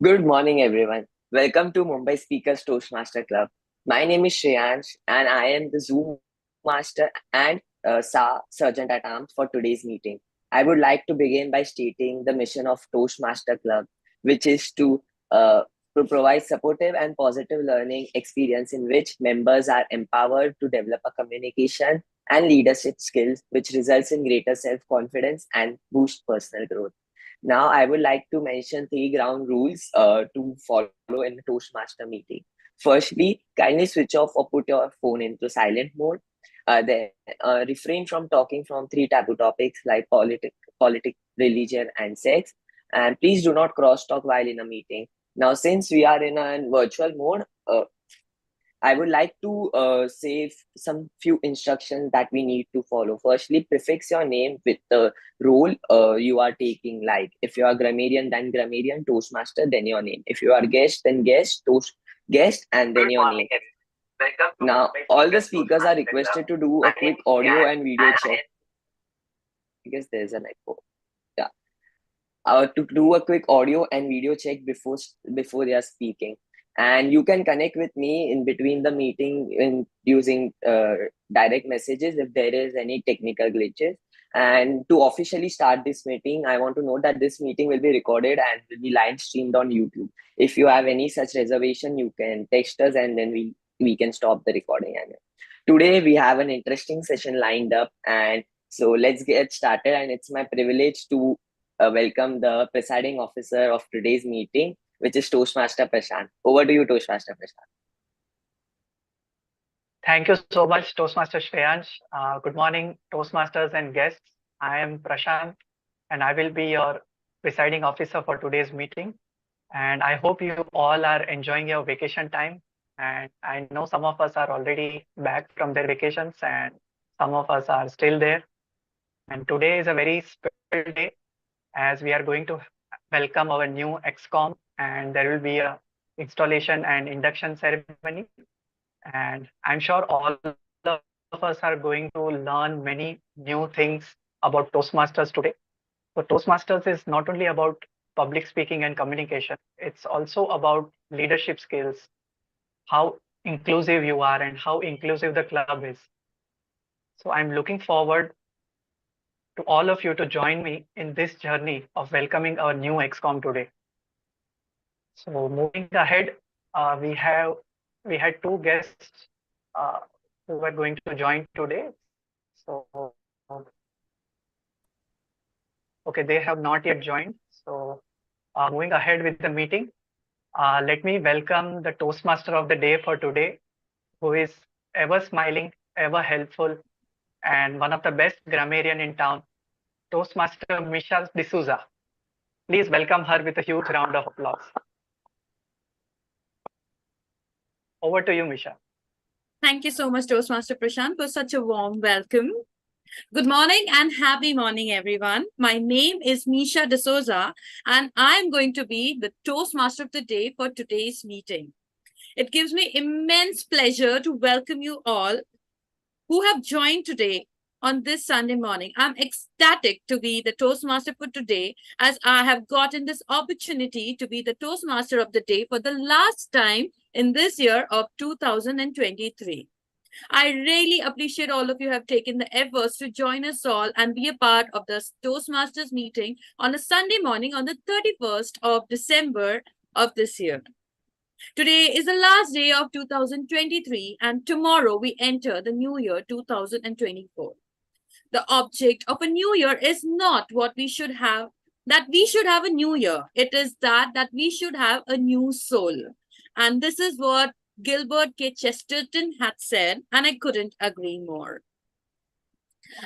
Good morning, everyone. Welcome to Mumbai Speakers Toastmaster Club. My name is Shreyansh, and I am the Zoom Master and Sergeant at Arms for today's meeting. I would like to begin by stating the mission of Toastmaster Club, which is to provide supportive and positive learning experience in which members are empowered to develop a communication and leadership skills, which results in greater self-confidence and boost personal growth. Now, I would like to mention three ground rules to follow in a Toastmaster meeting. Firstly, kindly switch off or put your phone into silent mode. Then refrain from talking from three taboo topics like politics, religion, and sex. And please do not cross talk while in a meeting. Now, since we are in a virtual mode, I would like to say some few instructions that we need to follow. Firstly, prefix your name with the role you are taking. Like if you are grammarian, then grammarian, Toastmaster, then your name. If you are guest, then guest, guest, and then Good your morning, name. everyone. Welcome to Now, Mumbai all the Speakers speakers are Toastmaster Club. requested to do a My name quick is audio Priyansh and video and check because there's an echo. Yeah. To do a quick audio and video check before they are speaking, and you can connect with me in between the meeting in using direct messages if there is any technical glitches. And to officially start this meeting, I want to note that this meeting will be recorded and will be live streamed on YouTube. If you have any such reservation, you can text us and then we can stop the recording. And today we have an interesting session lined up, and so let's get started. And it's my privilege to welcome the presiding officer of today's meeting, which is Toastmaster Prashant. Over to you, Toastmaster Prashant. Thank you so much, Toastmaster Shreyansh. Good morning, Toastmasters and guests. I am Prashant, and I will be your presiding officer for today's meeting. And I hope you all are enjoying your vacation time. And I know some of us are already back from their vacations, and some of us are still there. And today is a very special day as we are going to welcome our new Excom, and there will be a installation and induction ceremony. And I'm sure all of us are going to learn many new things about Toastmasters today. So Toastmasters is not only about public speaking and communication, it's also about leadership skills, how inclusive you are and how inclusive the club is. So I'm looking forward to all of you to join me in this journey of welcoming our new Excom today. So moving ahead, we had two guests uh, who were going to join today. So okay, they have not yet joined. So moving ahead with the meeting, let me welcome the Toastmaster of the day for today, who is ever smiling, ever helpful, and one of the best grammarian in town, Toastmaster Misha D'Souza. Please welcome her with a huge round of applause. Over to you, Misha. Thank you so much, Toastmaster Prashant, for such a warm welcome. Good morning and happy morning, everyone. My name is Misha D'Souza, and I'm going to be the Toastmaster of the day for today's meeting. It gives me immense pleasure to welcome you all who have joined today on this Sunday morning. I'm ecstatic to be the Toastmaster for today, as I have gotten this opportunity to be the Toastmaster of the day for the last time in this year of 2023. I really appreciate all of you have taken the efforts to join us all and be a part of the Toastmasters meeting on a Sunday morning on the 31st of December of this year. Today is the last day of 2023, and tomorrow we enter the new year 2024. The object of a new year is not what we should have, that we should have a new year. It is that we should have a new soul. And this is what Gilbert K. Chesterton had said, and I couldn't agree more.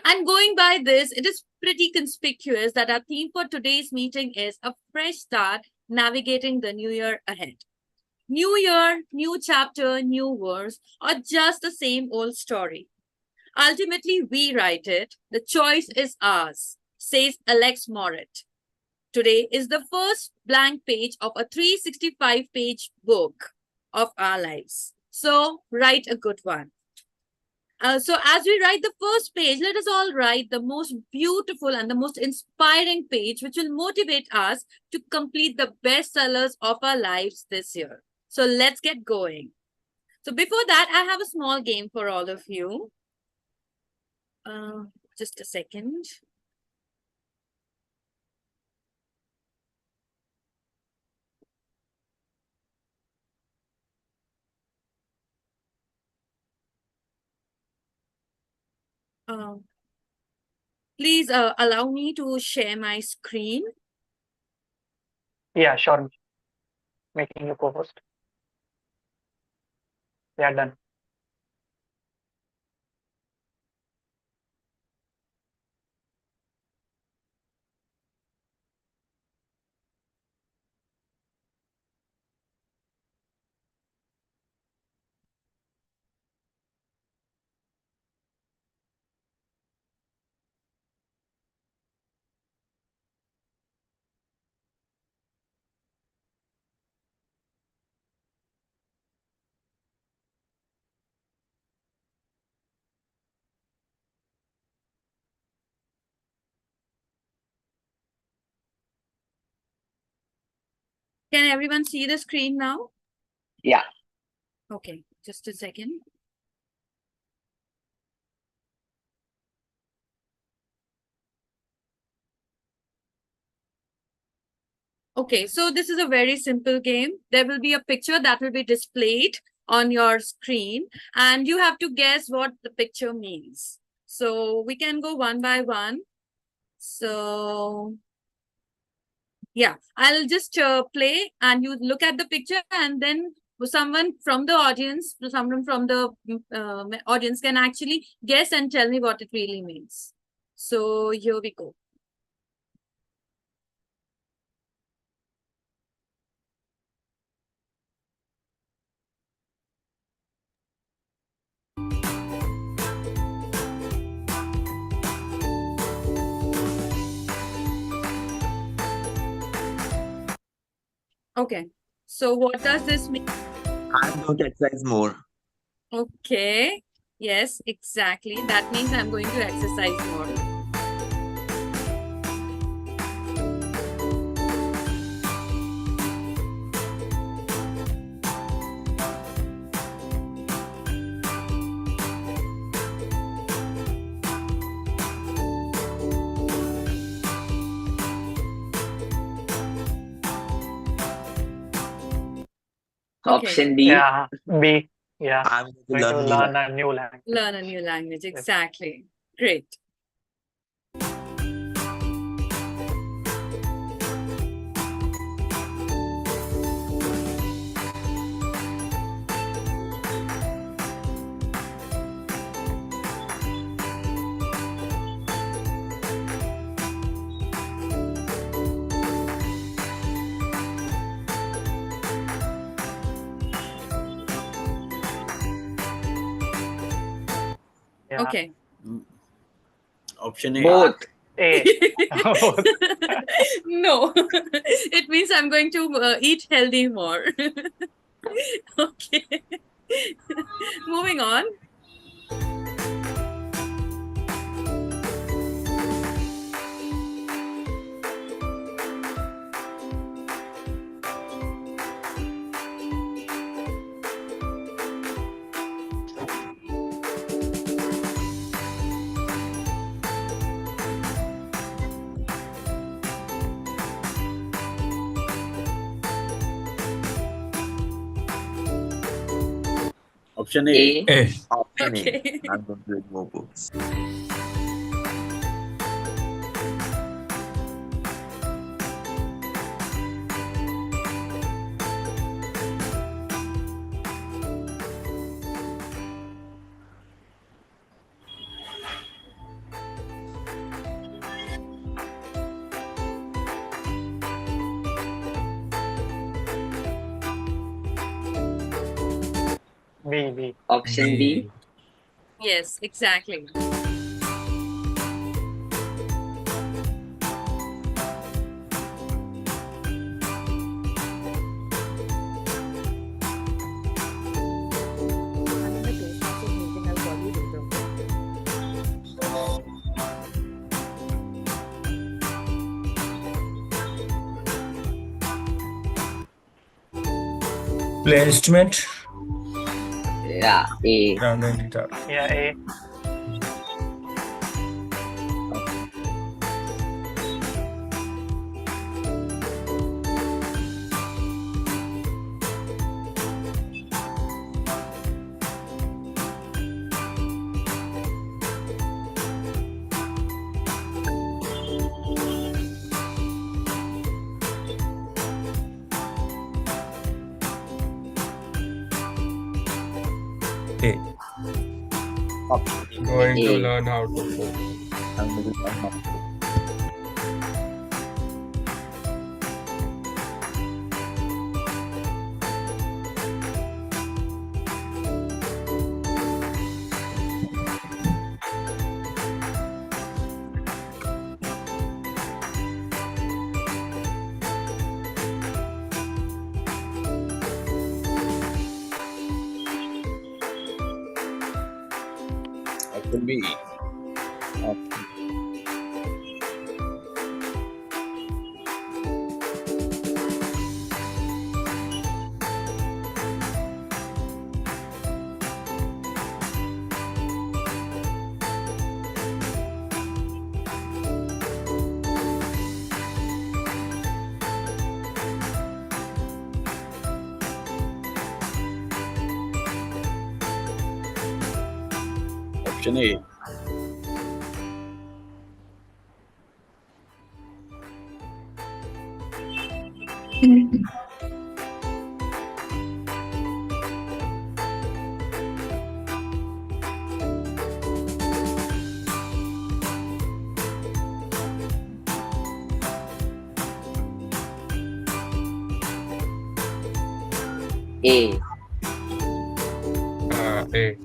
And going by this, it is pretty conspicuous that our theme for today's meeting is a fresh start, navigating the new year ahead. New year, new chapter, new verse, or just the same old story. Ultimately, we write it. The choice is ours, says Alex Moret. Today is the first blank page of a 365-page book of our lives. So write a good one. So as we write the first page, let us all write the most beautiful and the most inspiring page, which will motivate us to complete the bestsellers of our lives this year. So let's get going. So before that, I have a small game for all of you. Just a second. Please allow me to share my screen. Yeah, sure. Making you co-host. Yeah, done. Can everyone see the screen now? Yeah. Okay, just a second. Okay, so this is a very simple game. There will be a picture that will be displayed on your screen, and you have to guess what the picture means. So we can go one by one. So yeah, I'll just play and you look at the picture, and then someone from the audience, someone from the audience can actually guess and tell me what it really means. So here we go. Okay, so what does this mean? I'm going to exercise more. Okay, yes, exactly. That means I'm going to exercise more. Okay. Option B. Yeah, B. Yeah, I'm going going to to learn learn a new language. Learn a new language, exactly. Great. Yeah. Okay. Option A. Both. A. No, it means I'm going to eat healthy more. Okay. Moving on. Option A. A. Option Okay. A. I'm going to read more books. B. B. Option B. Yes, exactly. I'm in the Toastmasters meeting. I'll call you later. Play instrument. Yeah, A. Piano and guitar. Yeah, A. A. Going to A. learn how to cook. I'm going to learn how to cook. Option B. Option A. A. A.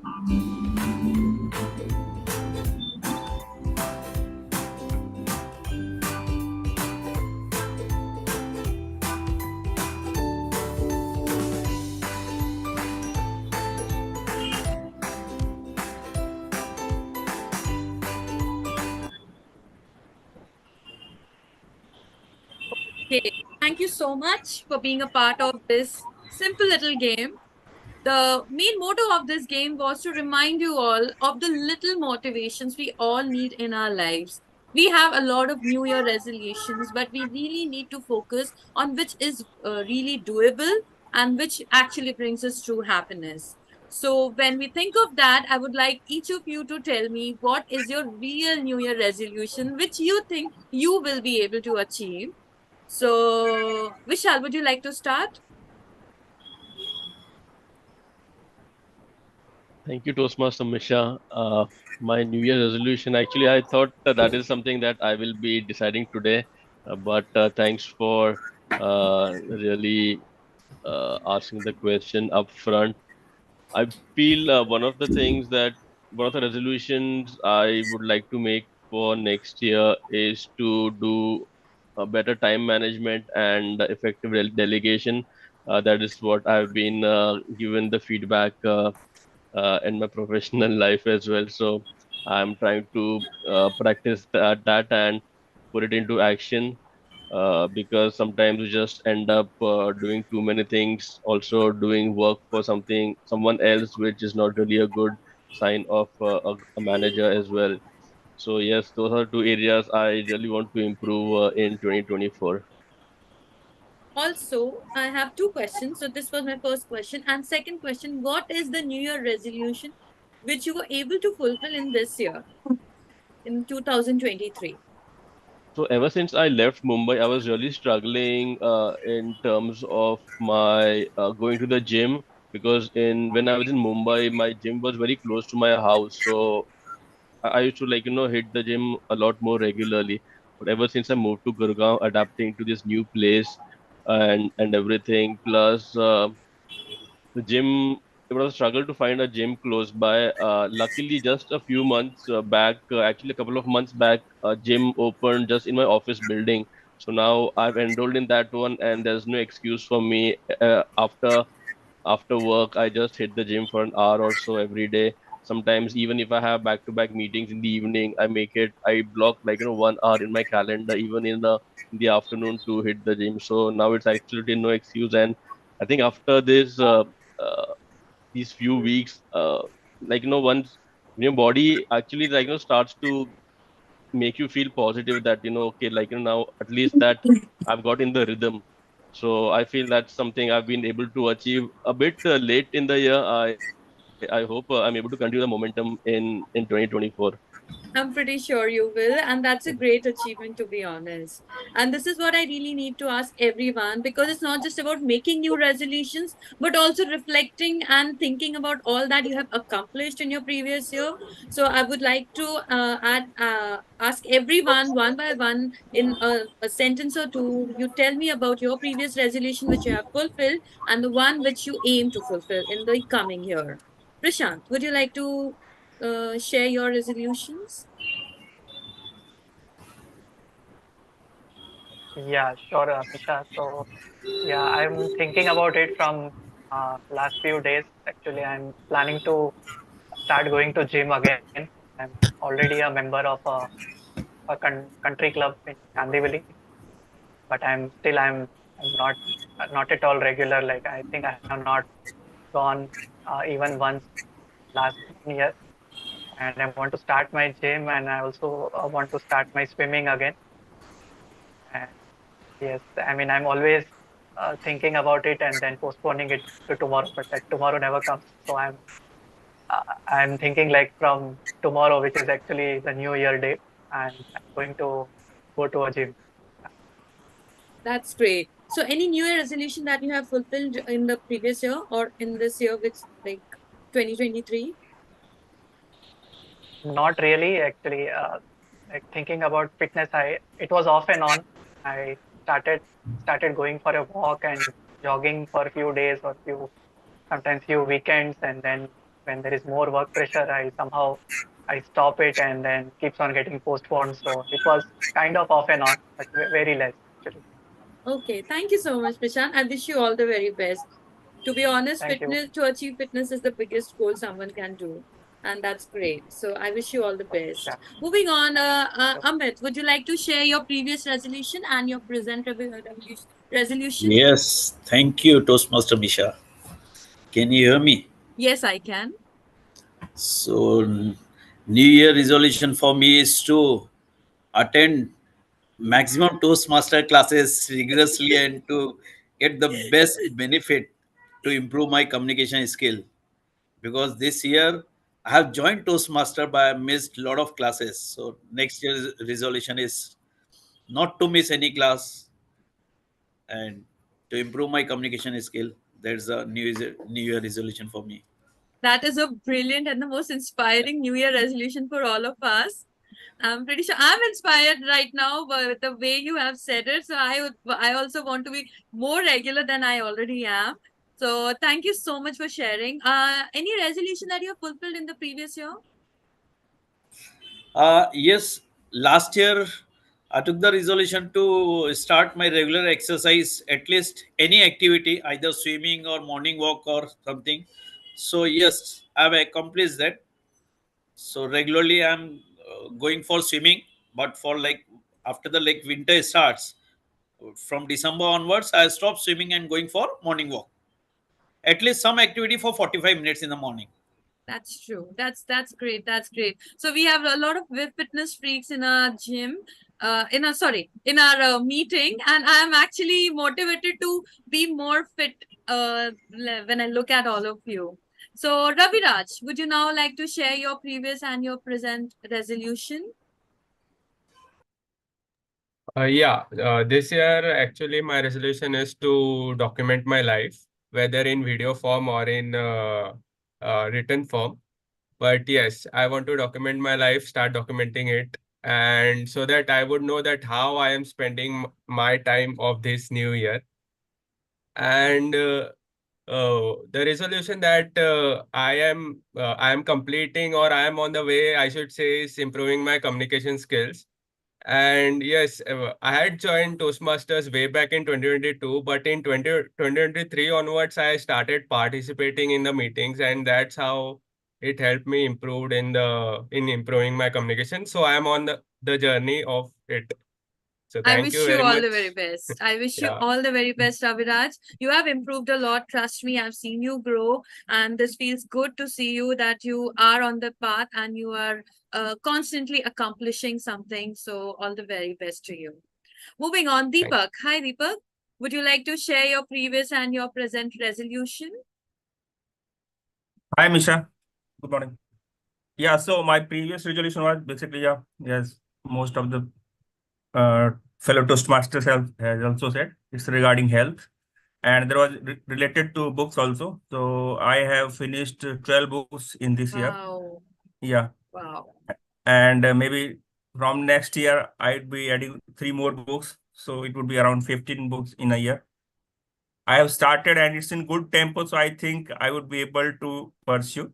Okay, thank you so much for being a part of this simple little game. The main motto of this game was to remind you all of the little motivations we all need in our lives. We have a lot of New Year resolutions, but we really need to focus on which is really doable and which actually brings us true happiness. So, when we think of that, I would like each of you to tell me what is your real New Year resolution, which you think you will be able to achieve. So, Vishal, would you like to start? Thank you, Toastmaster Misha. My New Year resolution, actually, I thought that is something that I will be deciding today. But thanks for really asking the question up front. I feel one of the resolutions I would like to make for next year is to do a better time management and effective delegation. That is what I've been given the feedback in my professional life as well. So I'm trying to practice that and put it into action because sometimes we just end up doing too many things, also doing work for someone else, which is not really a good sign of a manager as well. So yes, those are two areas I really want to improve in 2024. Also, I have two questions. So, this was my first question. And second question, what is the New Year resolution which you were able to fulfill in this year, in 2023? So ever since I left Mumbai, I was really struggling in terms of my going to the gym because in when I was in Mumbai, my gym was very close to my house. So I used to hit the gym a lot more regularly. But ever since I moved to Gurgaon, adapting to this new place and everything, plus the gym, it was a struggle to find a gym close by. Luckily, just a few months back, actually a couple of months back, a gym opened just in my office building. So now I've enrolled in that one, and there's no excuse for me. After work, I just hit the gym for an hour or so every day. Sometimes even if I have back-to-back meetings in the evening, I block 1 hour in my calendar, even in the afternoon to hit the gym. So now it's absolutely no excuse, and I think after this, these few weeks, once your body actually starts to make you feel positive that okay, now at least that I've got in the rhythm. So I feel that's something I've been able to achieve a bit late in the year. I hope I'm able to continue the momentum in 2024. I'm pretty sure you will, and that's a great achievement to be honest. And this is what I really need to ask everyone because it's not just about making new resolutions, but also reflecting and thinking about all that you have accomplished in your previous year. So I would like to ask everyone one by one in a sentence or two. You tell me about your previous resolution which you have fulfilled and the one which you aim to fulfill in the coming year. Prashant, would you like to share your resolutions? Yeah, sure, Misha. So yeah, I'm thinking about it from last few days. Actually, I'm planning to start going to gym again. I'm already a member of a country club in Kandivali, but I'm not at all regular. Like I think I have not gone even once last 1 year, and I want to start my gym, and I also want to start my swimming again. And yes, I mean I'm always thinking about it and then postponing it to tomorrow, but that tomorrow never comes. So I'm thinking like from tomorrow, which is actually the New Year day, and I'm going to go to a gym. That's great. So, any New Year resolution that you have fulfilled in the previous year or in this year, which like 2023? Not really, actually. Like thinking about fitness, I it was off and on. I started going for a walk and jogging for a few days or sometimes few weekends, and then when there is more work pressure, I stop it and then keeps on getting postponed. So it was kind of off and on, but very less actually. Okay, thank you so much, Prashant. I wish you all the very best. To be honest, Thank you. fitness to achieve fitness is the biggest goal someone can do, and that's great. So, I wish you all the best. Yeah. Moving on, Amit, would you like to share your previous resolution and your present resolution? Yes, thank you, Toastmaster Misha. Can you hear me? Yes, I can. So, New Year resolution for me is to attend maximum Toastmaster classes rigorously and to get the best benefit to improve my communication skill. Because this year I have joined Toastmaster, but I missed a lot of classes. So, next year's resolution is not to miss any class and to improve my communication skill. That's a New Year resolution for me. That is a brilliant and the most inspiring New Year resolution for all of us. I'm pretty sure I'm inspired right now by the way you have said it. So I also want to be more regular than I already am. So thank you so much for sharing. Any resolution that you have fulfilled in the previous year? Yes, last year I took the resolution to start my regular exercise, at least any activity, either swimming or morning walk or something. So yes, I've accomplished that. So regularly I'm going for swimming, but for like after the like winter starts, from December onwards, I stop swimming and going for morning walk. At least some activity for 45 minutes in the morning. That's true. That's great. That's great. So we have a lot of fitness freaks in our gym, in our meeting, and I am actually motivated to be more fit. When I look at all of you. So Ravi Raj, would you now like to share your previous and your present resolution? This year actually my resolution is to document my life, whether in video form or in written form. But yes, I want to document my life, start documenting it, and so that I would know that how I am spending my time of this new year. And the resolution that I am completing or I am on the way, I should say, is improving my communication skills. And yes, I had joined Toastmasters way back in 2022, but in 2023 onwards, I started participating in the meetings, and that's how it helped me in improving my communication. So I'm on the journey of it. So I thank wish you you very all much. the very best. I wish you Yeah. all the very best, Raviraj. You have improved a lot. Trust me, I've seen you grow, and this feels good to see you that you are on the path and you are constantly accomplishing something. So, all the very best to you. Moving on, Thank Deepak. Hi, Deepak. Would you like to share your previous and your present resolution? Hi, Misha. Good morning. Yeah, so my previous resolution was basically, yes, most of the fellow Toastmasters has also said it's regarding health. And there was related to books also. So I have finished 12 books in this year. Wow. Yeah. Wow. And maybe from next year, I'd be adding 3 more books. So it would be around 15 books in a year. I have started and it's in good tempo, so I think I would be able to pursue.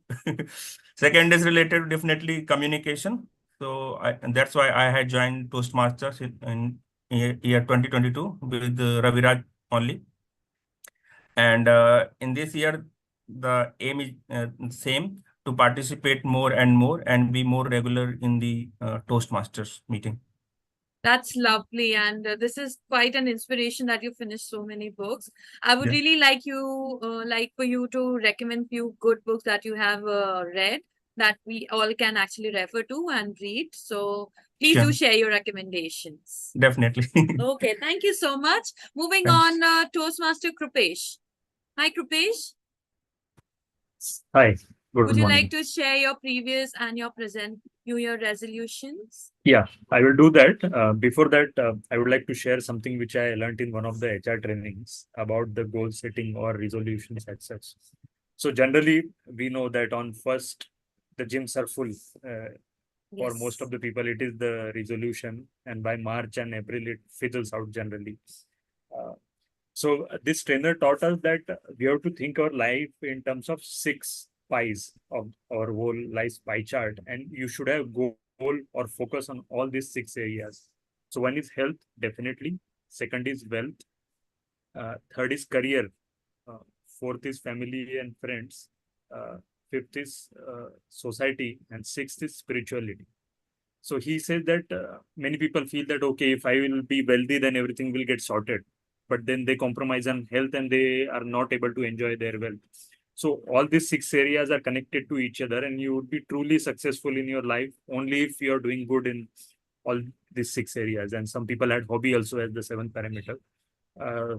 Second is related to definitely communication. So and that's why I had joined Toastmasters in year 2022 with Raviraj only. And in this year, the aim is same, to participate more and be more regular in the Toastmasters meeting. That's lovely. And this is quite an inspiration that you finished so many books. I would Yeah. really like for you to recommend few good books that you have read that we all can actually refer to and read. So please do Sure. share your recommendations. Definitely. Okay, thank you so much. Moving Thanks. on, Toastmaster Krupesh. Hi, Krupesh. Hi, good Would you morning. like to share your previous and your present New Year resolutions? Yeah, I will do that. Before that, I would like to share something which I learned in one of the HR trainings about the goal setting or resolutions as such. So generally, we know that on first, the gyms are full. For most of the people, it is the resolution, and by March and April, it fizzles out generally. So this trainer taught us that we have to think our life in terms of 6 pies of our whole life pie chart, and you should have goal or focus on all these 6 areas. So one is health, definitely. Second is wealth. Third is career. Fourth is family and friends. Fifth is society, and sixth is spirituality. So he said that many people feel that, okay, if I will be wealthy, then everything will get sorted. But then they compromise on health and they are not able to enjoy their wealth. So all these 6 areas are connected to each other, and you would be truly successful in your life only if you are doing good in all these 6 areas. And some people had hobby also as the seventh parameter.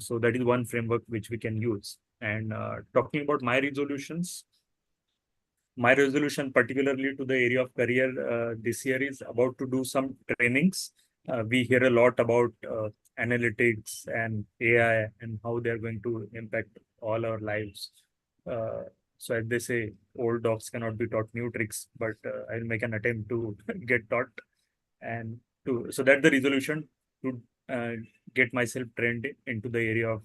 So that is one framework which we can use. And talking about my resolutions, my resolution, particularly to the area of career this year, is about to do some trainings. We hear a lot about analytics and AI and how they're going to impact all our lives. So as they say, old dogs cannot be taught new tricks, but I'll make an attempt to get taught. And so that's the resolution, to get myself trained into the area of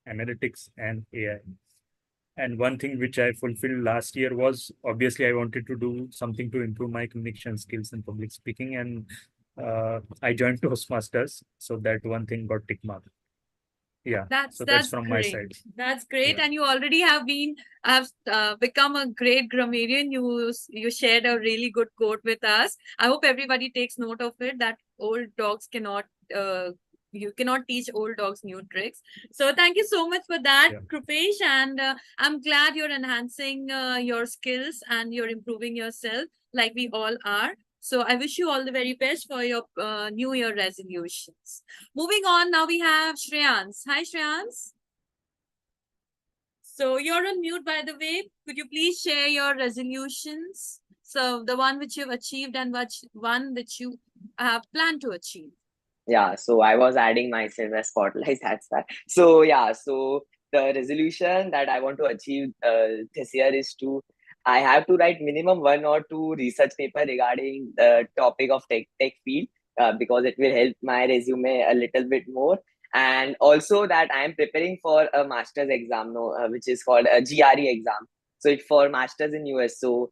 analytics and AI. And one thing which I fulfilled last year was, obviously I wanted to do something to improve my communication skills and public speaking. And I joined Toastmasters. So that one thing got tick mark. Yeah. So that's from my side. That's great. Yeah. And you already have become a great grammarian. You shared a really good quote with us. I hope everybody takes note of it, that old dogs cannot you cannot teach old dogs new tricks. So thank you so much for that, Krupesh. And I'm glad you're enhancing your skills and you're improving yourself like we all are. So I wish you all the very best for your New Year resolutions. Moving on, now we have Shreyans. Hi, Shreyans. So you're on mute, by the way. Could you please share your resolutions? So the one which you've achieved and one which you have planned to achieve. Yeah, so I was adding myself as spotlight, that's that. So yeah, so the resolution that I want to achieve this year is I have to write minimum 1 or 2 research paper regarding the topic of tech field, because it will help my resume a little bit more. And also that I am preparing for a master's exam, which is called a GRE exam. So it's for masters in US. So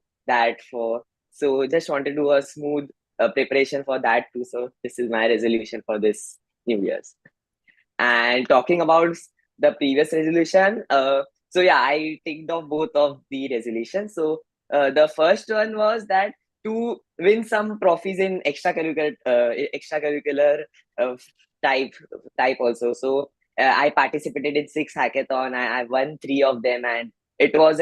just want to do a smooth preparation for that too. So this is my resolution for this New Year's. And talking about the previous resolution, so yeah, I ticked off both of the resolutions. So the first one was that to win some trophies in extracurricular uh, type also. So I participated in 6 hackathon. I won 3 of them, and it was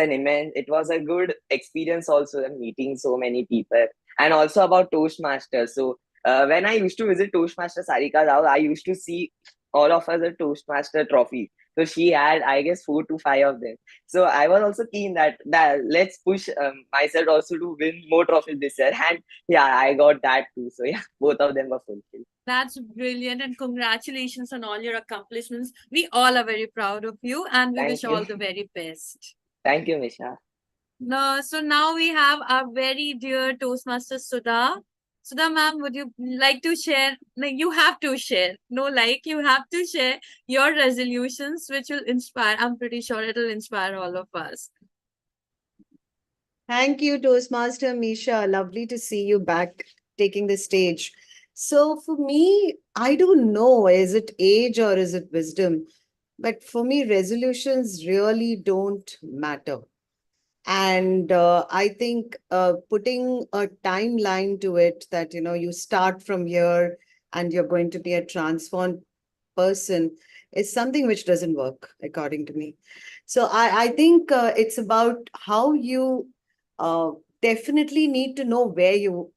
a good experience also, meeting so many people. And also about Toastmasters. So when I used to visit Toastmaster Sarika's house, I used to see all of us a Toastmaster trophy. So she had, I guess, 4 to 5 of them. So I was also keen that let's push myself also to win more trophies this year. And yeah, I got that too. So yeah, both of them were fulfilled. That's brilliant, and congratulations on all your accomplishments. We all are very proud of you, and we Thank wish you. all the very best. Thank you, Misha. No, so now we have our very dear Toastmaster Sudha. Sudha ma'am, would you like to share? Like, you have to share. No, like, you have to share your resolutions, which will inspire. I'm pretty sure it'll inspire all of us. Thank you, Toastmaster Misha. Lovely to see you back taking the stage. So for me, I don't know, is it age or is it wisdom? But for me, resolutions really don't matter. And I think putting a timeline to it that, you start from here and you're going to be a transformed person is something which doesn't work, according to me. So I think it's about how you uh, definitely need to know where you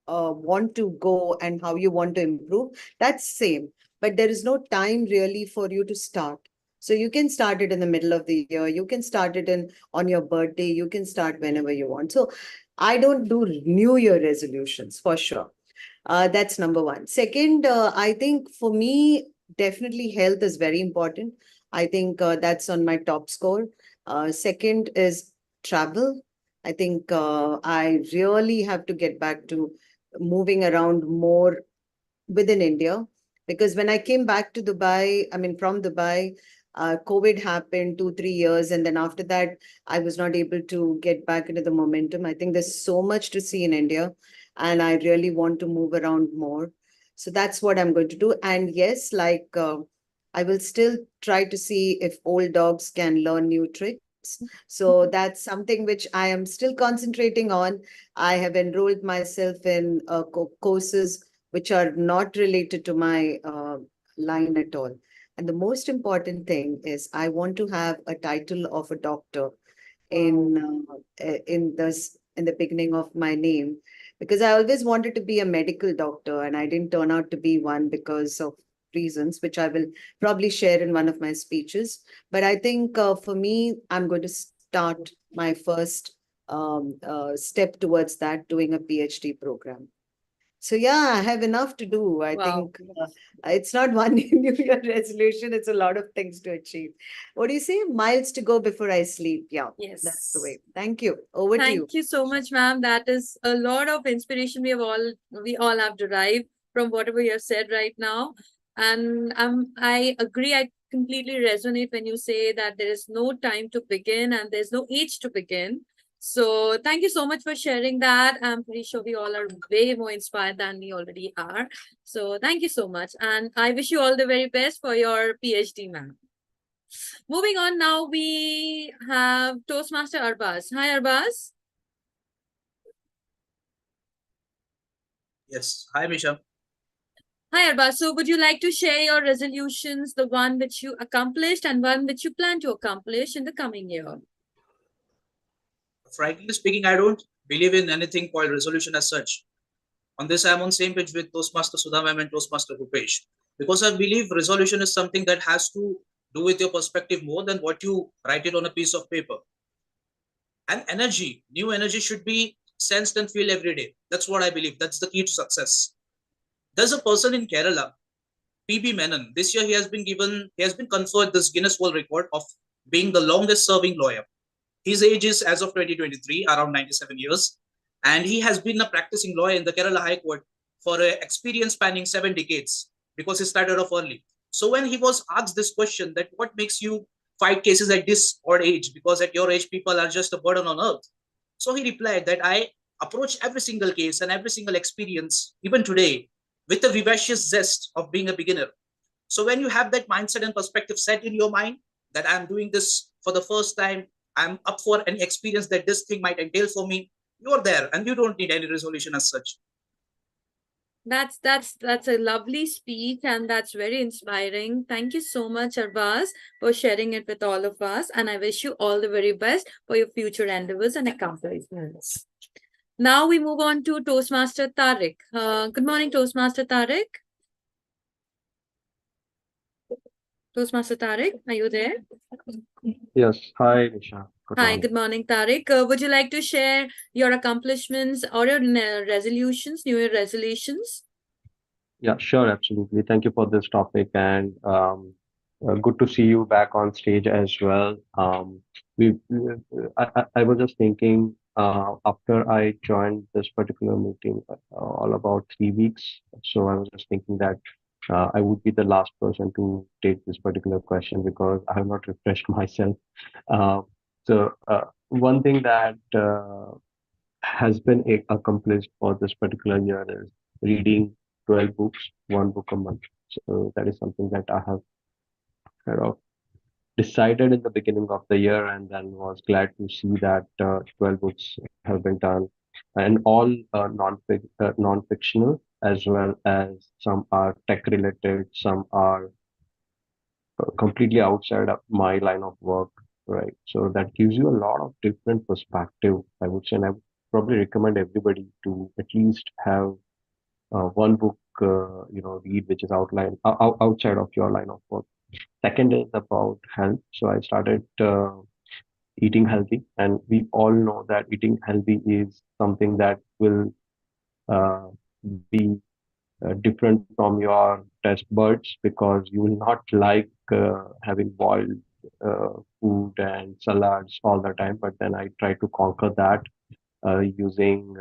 want to go and how you want to improve. That's same, but there is no time really for you to start. So you can start it in the middle of the year. You can start it on your birthday. You can start whenever you want. So I don't do New Year resolutions for sure. That's number one. Second, I think for me, definitely health is very important. I think that's on my top score. Second is travel. I think I really have to get back to moving around more within India, because when I came back to Dubai, I mean, from Dubai, COVID happened 2, 3 years. And then after that, I was not able to get back into the momentum. I think there's so much to see in India, and I really want to move around more. So that's what I'm going to do. And yes, like I will still try to see if old dogs can learn new tricks. So that's something which I am still concentrating on. I have enrolled myself in courses which are not related to my line at all. And the most important thing is I want to have a title of a doctor in in the beginning of my name, because I always wanted to be a medical doctor and I didn't turn out to be one because of reasons which I will probably share in one of my speeches. But I think for me, I'm going to start my first step towards that, doing a PhD program. So yeah, I have enough to do. I Wow. think it's not one New Year resolution. It's a lot of things to achieve. What do you say? Miles to go before I sleep. Yeah, that's the Yes. way. Thank you. Over to you. Thank you so much, ma'am. That is a lot of inspiration we all have derived from whatever you have said right now. And I agree. I completely resonate when you say that there is no time to begin and there's no age to begin. So thank you so much for sharing that. I'm pretty sure we all are way more inspired than we already are. So thank you so much. And I wish you all the very best for your PhD, ma'am. Moving on now, we have Toastmaster Arbaz. Hi, Arbaz. Yes. Hi, Misha. Hi, Arbaz. So would you like to share your resolutions, the one which you accomplished and one which you plan to accomplish in the coming year? Frankly speaking, I don't believe in anything called resolution as such. On this, I'm on same page with Toastmaster Sudha ma'am and Toastmaster Rupesh, because I believe resolution is something that has to do with your perspective more than what you write it on a piece of paper. And energy, new energy should be sensed and feel every day. That's what I believe. That's the key to success. There's a person in Kerala, PB Menon. This year he has been conferred this Guinness World Record of being the longest serving lawyer. His age is, as of 2023, around 97 years. And he has been a practicing lawyer in the Kerala High Court for an experience spanning 7 decades, because he started off early. So when he was asked this question, that what makes you fight cases at this odd age, because at your age, people are just a burden on earth. So he replied that I approach every single case and every single experience, even today, with the vivacious zest of being a beginner. So when you have that mindset and perspective set in your mind that I'm doing this for the first time, I'm up for any experience that this thing might entail for me, you're there and you don't need any resolution as such. That's a lovely speech, and that's very inspiring. Thank you so much, Arbaz, for sharing it with all of us. And I wish you all the very best for your future endeavors and accomplishments. Now we move on to Toastmaster Tariq. Good morning, Toastmaster Tariq. Toastmaster Tariq, are you there? Yes. Hi, Nisha. Good Hi, morning. good morning, Tariq. Would you like to share your accomplishments or your resolutions, New Year resolutions? Yeah, sure, absolutely. Thank you for this topic, and good to see you back on stage as well. I was just thinking after I joined this particular meeting all about 3 weeks. So I was just thinking that I would be the last person to take this particular question because I have not refreshed myself. Uh, One thing that has been accomplished for this particular year is reading 12 books, one book a month. So that is something that I have kind of decided in the beginning of the year, and then was glad to see that 12 books have been done, and all non-fictional, as well as some are tech related, some are completely outside of my line of work, right? So that gives you a lot of different perspective, I would say, and I would probably recommend everybody to at least have one book, read which is outline outside of your line of work. Second is about health. So I started eating healthy, and we all know that eating healthy is something that will uh, be different from your taste buds, because you will not like having boiled food and salads all the time. But then I try to conquer that using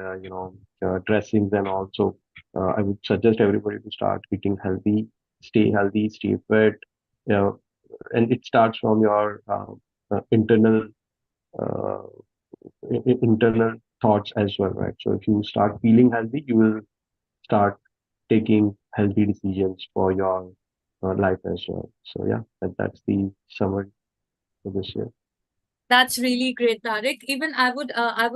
dressings, and also I would suggest everybody to start eating healthy, stay fit. You know, and it starts from your uh, internal thoughts as well, right? So if you start feeling healthy, you will start taking healthy decisions for your life as well. So yeah, that's the summary for this year. That's really great, Tariq. Even I would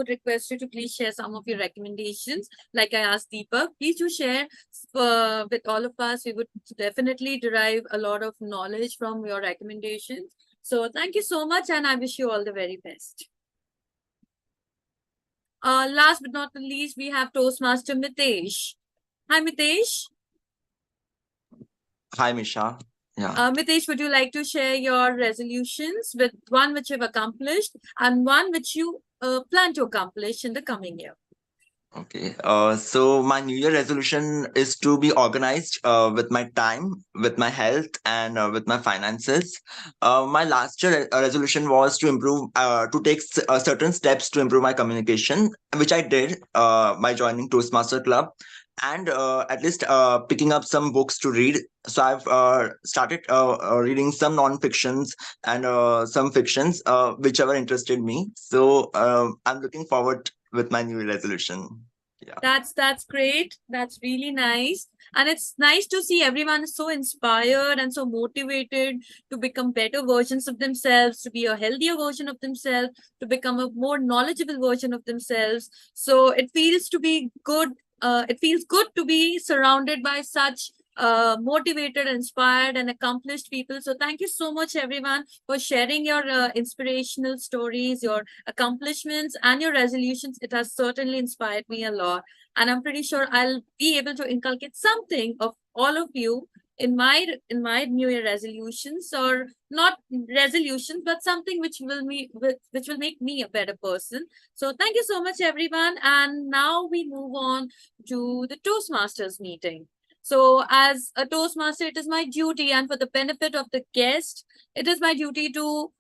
request you to please share some of your recommendations. Like I asked Deepak, please do share with all of us. We would definitely derive a lot of knowledge from your recommendations. So thank you so much, and I wish you all the very best. Last but not the least, we have Toastmaster Mitesh. Hi, Mitesh. Hi, Misha. Yeah. Mitesh, would you like to share your resolutions with one which you've accomplished and one which you plan to accomplish in the coming year? Okay. So my New Year resolution is to be organized with my time, with my health, and with my finances. My last year resolution was to to take certain steps to improve my communication, which I did by joining Toastmaster Club, and at least picking up some books to read. So I've started reading some non-fictions and some fictions, whichever interested me. So I'm looking forward with my new Year resolution. Yeah. That's great. That's really nice. And it's nice to see everyone is so inspired and so motivated to become better versions of themselves, to be a healthier version of themselves, to become a more knowledgeable version of themselves. So it feels to be good. It feels good to be surrounded by such motivated, inspired, and accomplished people. So thank you so much, everyone, for sharing your inspirational stories, your accomplishments, and your resolutions. It has certainly inspired me a lot, and I'm pretty sure I'll be able to inculcate something of all of you in my New Year resolutions, or not resolutions, but something which will make me a better person. So thank you so much, everyone, and now we move on to the Toastmasters meeting. So as a Toastmaster, it is my duty, and for the benefit of the guest, it is my duty to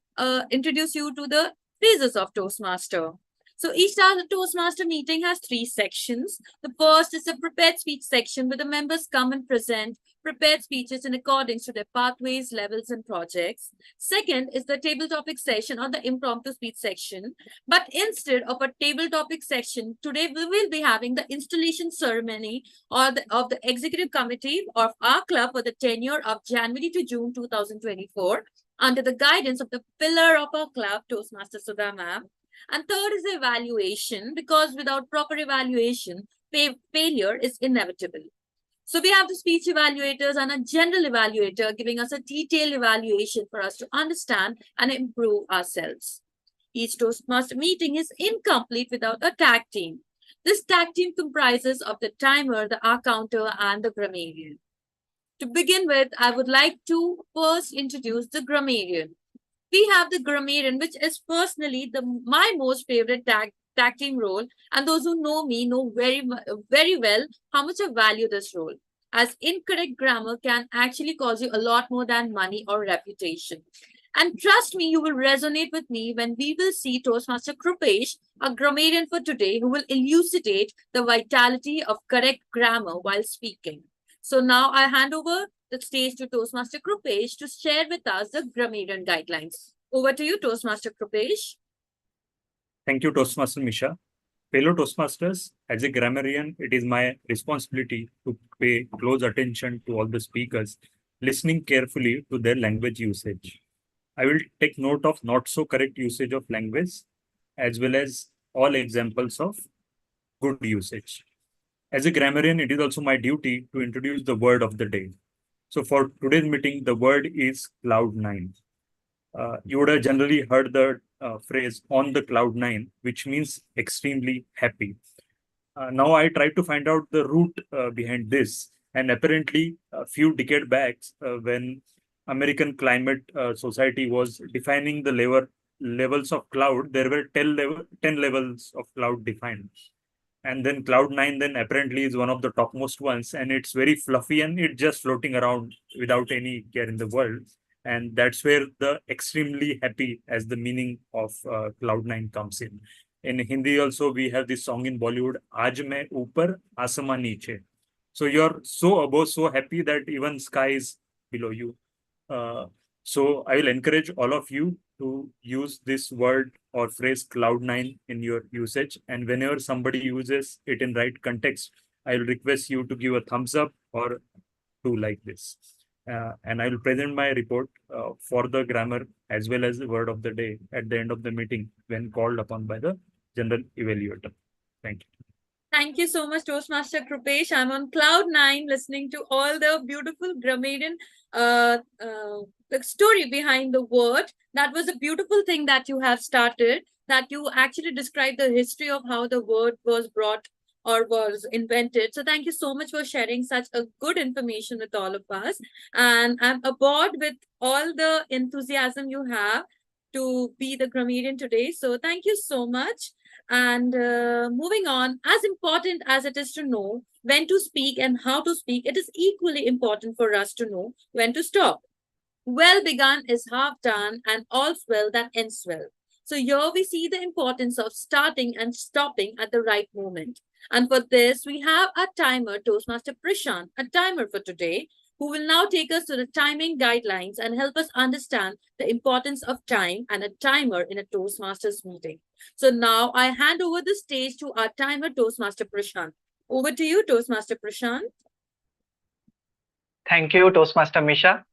introduce you to the phases of Toastmaster. So each Toastmaster meeting has 3 sections. The first is a prepared speech section where the members come and present prepared speeches in accordance to their pathways, levels, and projects. Second is the table topic session or the impromptu speech section. But instead of a table topic section, today we will be having the installation ceremony of the executive committee of our club for the tenure of January to June 2024 under the guidance of the pillar of our club, Toastmaster Sudha ma'am. And third is evaluation, because without proper evaluation, failure is inevitable. So we have the speech evaluators and a general evaluator giving us a detailed evaluation for us to understand and improve ourselves. Each Toastmaster meeting is incomplete without a tag team. This tag team comprises of the timer, the counter, and the grammarian. To begin with, I would like to first introduce the grammarian. We have the grammarian, which is personally my most favorite tag team role, and those who know me know very well how much I value this role, as incorrect grammar can actually cause you a lot more than money or reputation. And trust me, you will resonate with me when we will see Toastmaster Krupesh, a grammarian for today, who will elucidate the vitality of correct grammar while speaking. So now I hand over the stage to Toastmaster Krupesh to share with us the grammarian guidelines. Over to you, Toastmaster Krupesh. Thank you, Toastmaster Misha. Fellow Toastmasters, as a grammarian, it is my responsibility to pay close attention to all the speakers, listening carefully to their language usage. I will take note of not so correct usage of language, as well as all examples of good usage. As a grammarian, it is also my duty to introduce the word of the day. So for today's meeting, the word is cloud9. You would have generally heard the phrase on the cloud nine, which means extremely happy. Now I tried to find out the root behind this, and apparently a few decades back, when American Climate Society was defining the levels of cloud, there were 10 levels of cloud defined. And then cloud9 then apparently is one of the topmost ones, and it's very fluffy and it's just floating around without any care in the world. And that's where the extremely happy as the meaning of cloud9 comes in. In Hindi also, we have this song in Bollywood, Aaj main upar, aasaman niche. So you're so above, so happy that even sky is below you. So I will encourage all of you to use this word or phrase cloud9 in your usage. And whenever somebody uses it in right context, I will request you to give a thumbs up or to like this. And I will present my report for the grammar as well as the word of the day at the end of the meeting when called upon by the general evaluator. Thank you. Thank you so much, Toastmaster Krupesh. I'm on cloud9 listening to all the beautiful grammarian the story behind the word. That was a beautiful thing that you have started, that you actually described the history of how the word was brought or was invented. So thank you so much for sharing such a good information with all of us. And I'm aboard with all the enthusiasm you have to be the grammarian today. So thank you so much. And moving on, as important as it is to know when to speak and how to speak, it is equally important for us to know when to stop. Well begun is half done, and all's well that ends well. So here we see the importance of starting and stopping at the right moment. And for this, we have a timer, Toastmaster Prashant, a timer for today, who will now take us to the timing guidelines and help us understand the importance of time and a timer in a Toastmasters meeting. So now I hand over the stage to our timer, Toastmaster Prashant. Over to you, Toastmaster Prashant. Thank you, Toastmaster Misha.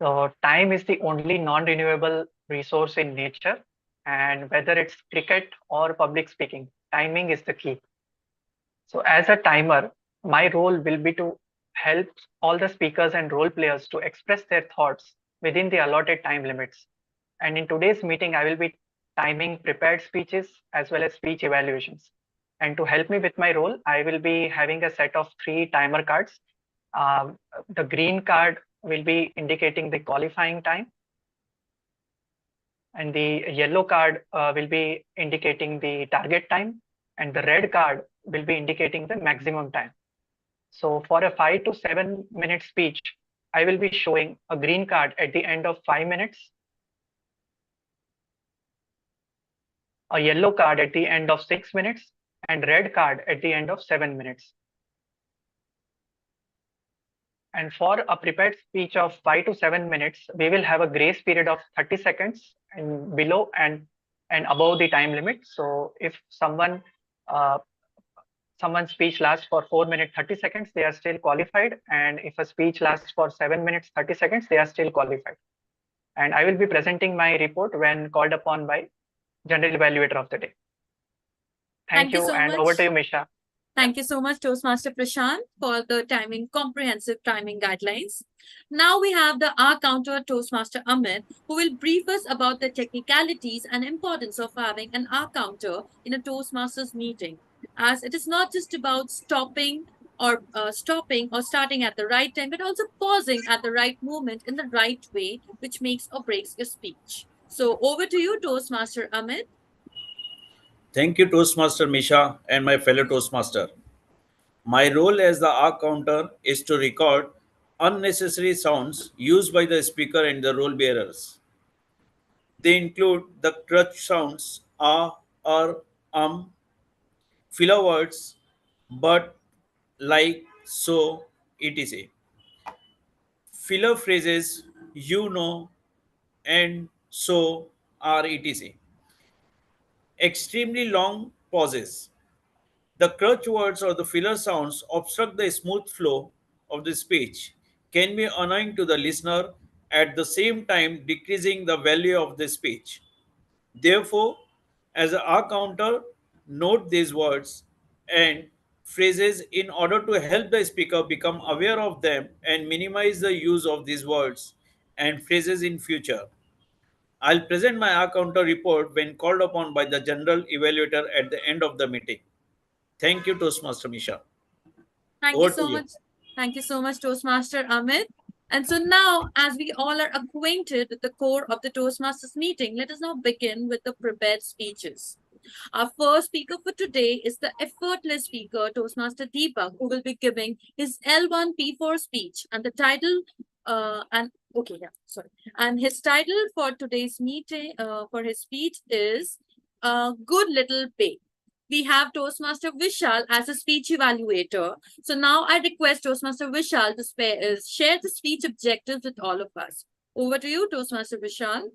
So time is the only non-renewable resource in nature, and whether it's cricket or public speaking, timing is the key. So as a timer, my role will be to help all the speakers and role players to express their thoughts within the allotted time limits. And in today's meeting, I will be timing prepared speeches as well as speech evaluations. And to help me with my role, I will be having a set of 3 timer cards. The green card will be indicating the qualifying time, and the yellow card will be indicating the target time, and the red card will be indicating the maximum time. So for a 5 to 7 minute speech, I will be showing a green card at the end of 5 minutes, a yellow card at the end of 6 minutes, and red card at the end of 7 minutes. And for a prepared speech of 5 to 7 minutes, we will have a grace period of 30 seconds and below and above the time limit. So if someone's speech lasts for 4 minutes 30 seconds, they are still qualified. And if a speech lasts for 7 minutes 30 seconds, they are still qualified. And I will be presenting my report when called upon by general evaluator of the day. Thank you, so and much. over to you, Misha. Thank you so much, Toastmaster Prashant, for the comprehensive timing guidelines. Now we have the R counter Toastmaster Amit, who will brief us about the technicalities and importance of having an R counter in a Toastmasters meeting, as it is not just about stopping or starting at the right time, but also pausing at the right moment in the right way, which makes or breaks your speech. So over to you, Toastmaster Amit. Thank you, Toastmaster Misha and my fellow Toastmaster. My role as the R counter is to record unnecessary sounds used by the speaker and the role bearers. They include the crutch sounds filler words, but, like, so, etc. Filler phrases, and so are etc. Extremely long pauses. The crutch words or the filler sounds obstruct the smooth flow of the speech, can be annoying to the listener, at the same time decreasing the value of the speech. Therefore, as a R counter, note these words and phrases in order to help the speaker become aware of them and minimize the use of these words and phrases in future. I'll present my R counter report when called upon by the general evaluator at the end of the meeting. Thank you, Toastmaster Misha. Thank you Over to so you. much. Thank you so much, Toastmaster Amit. And so now, as we all are acquainted with the core of the Toastmasters meeting, let us now begin with the prepared speeches. Our first speaker for today is the effortless speaker, Toastmaster Deepak, who will be giving his L1P4 speech. And the title, and his title for today's meeting, for his speech is Good Little Bay. We have Toastmaster Vishal as a speech evaluator. So now I request Toastmaster Vishal to share the speech objectives with all of us. Over to you, Toastmaster Vishal.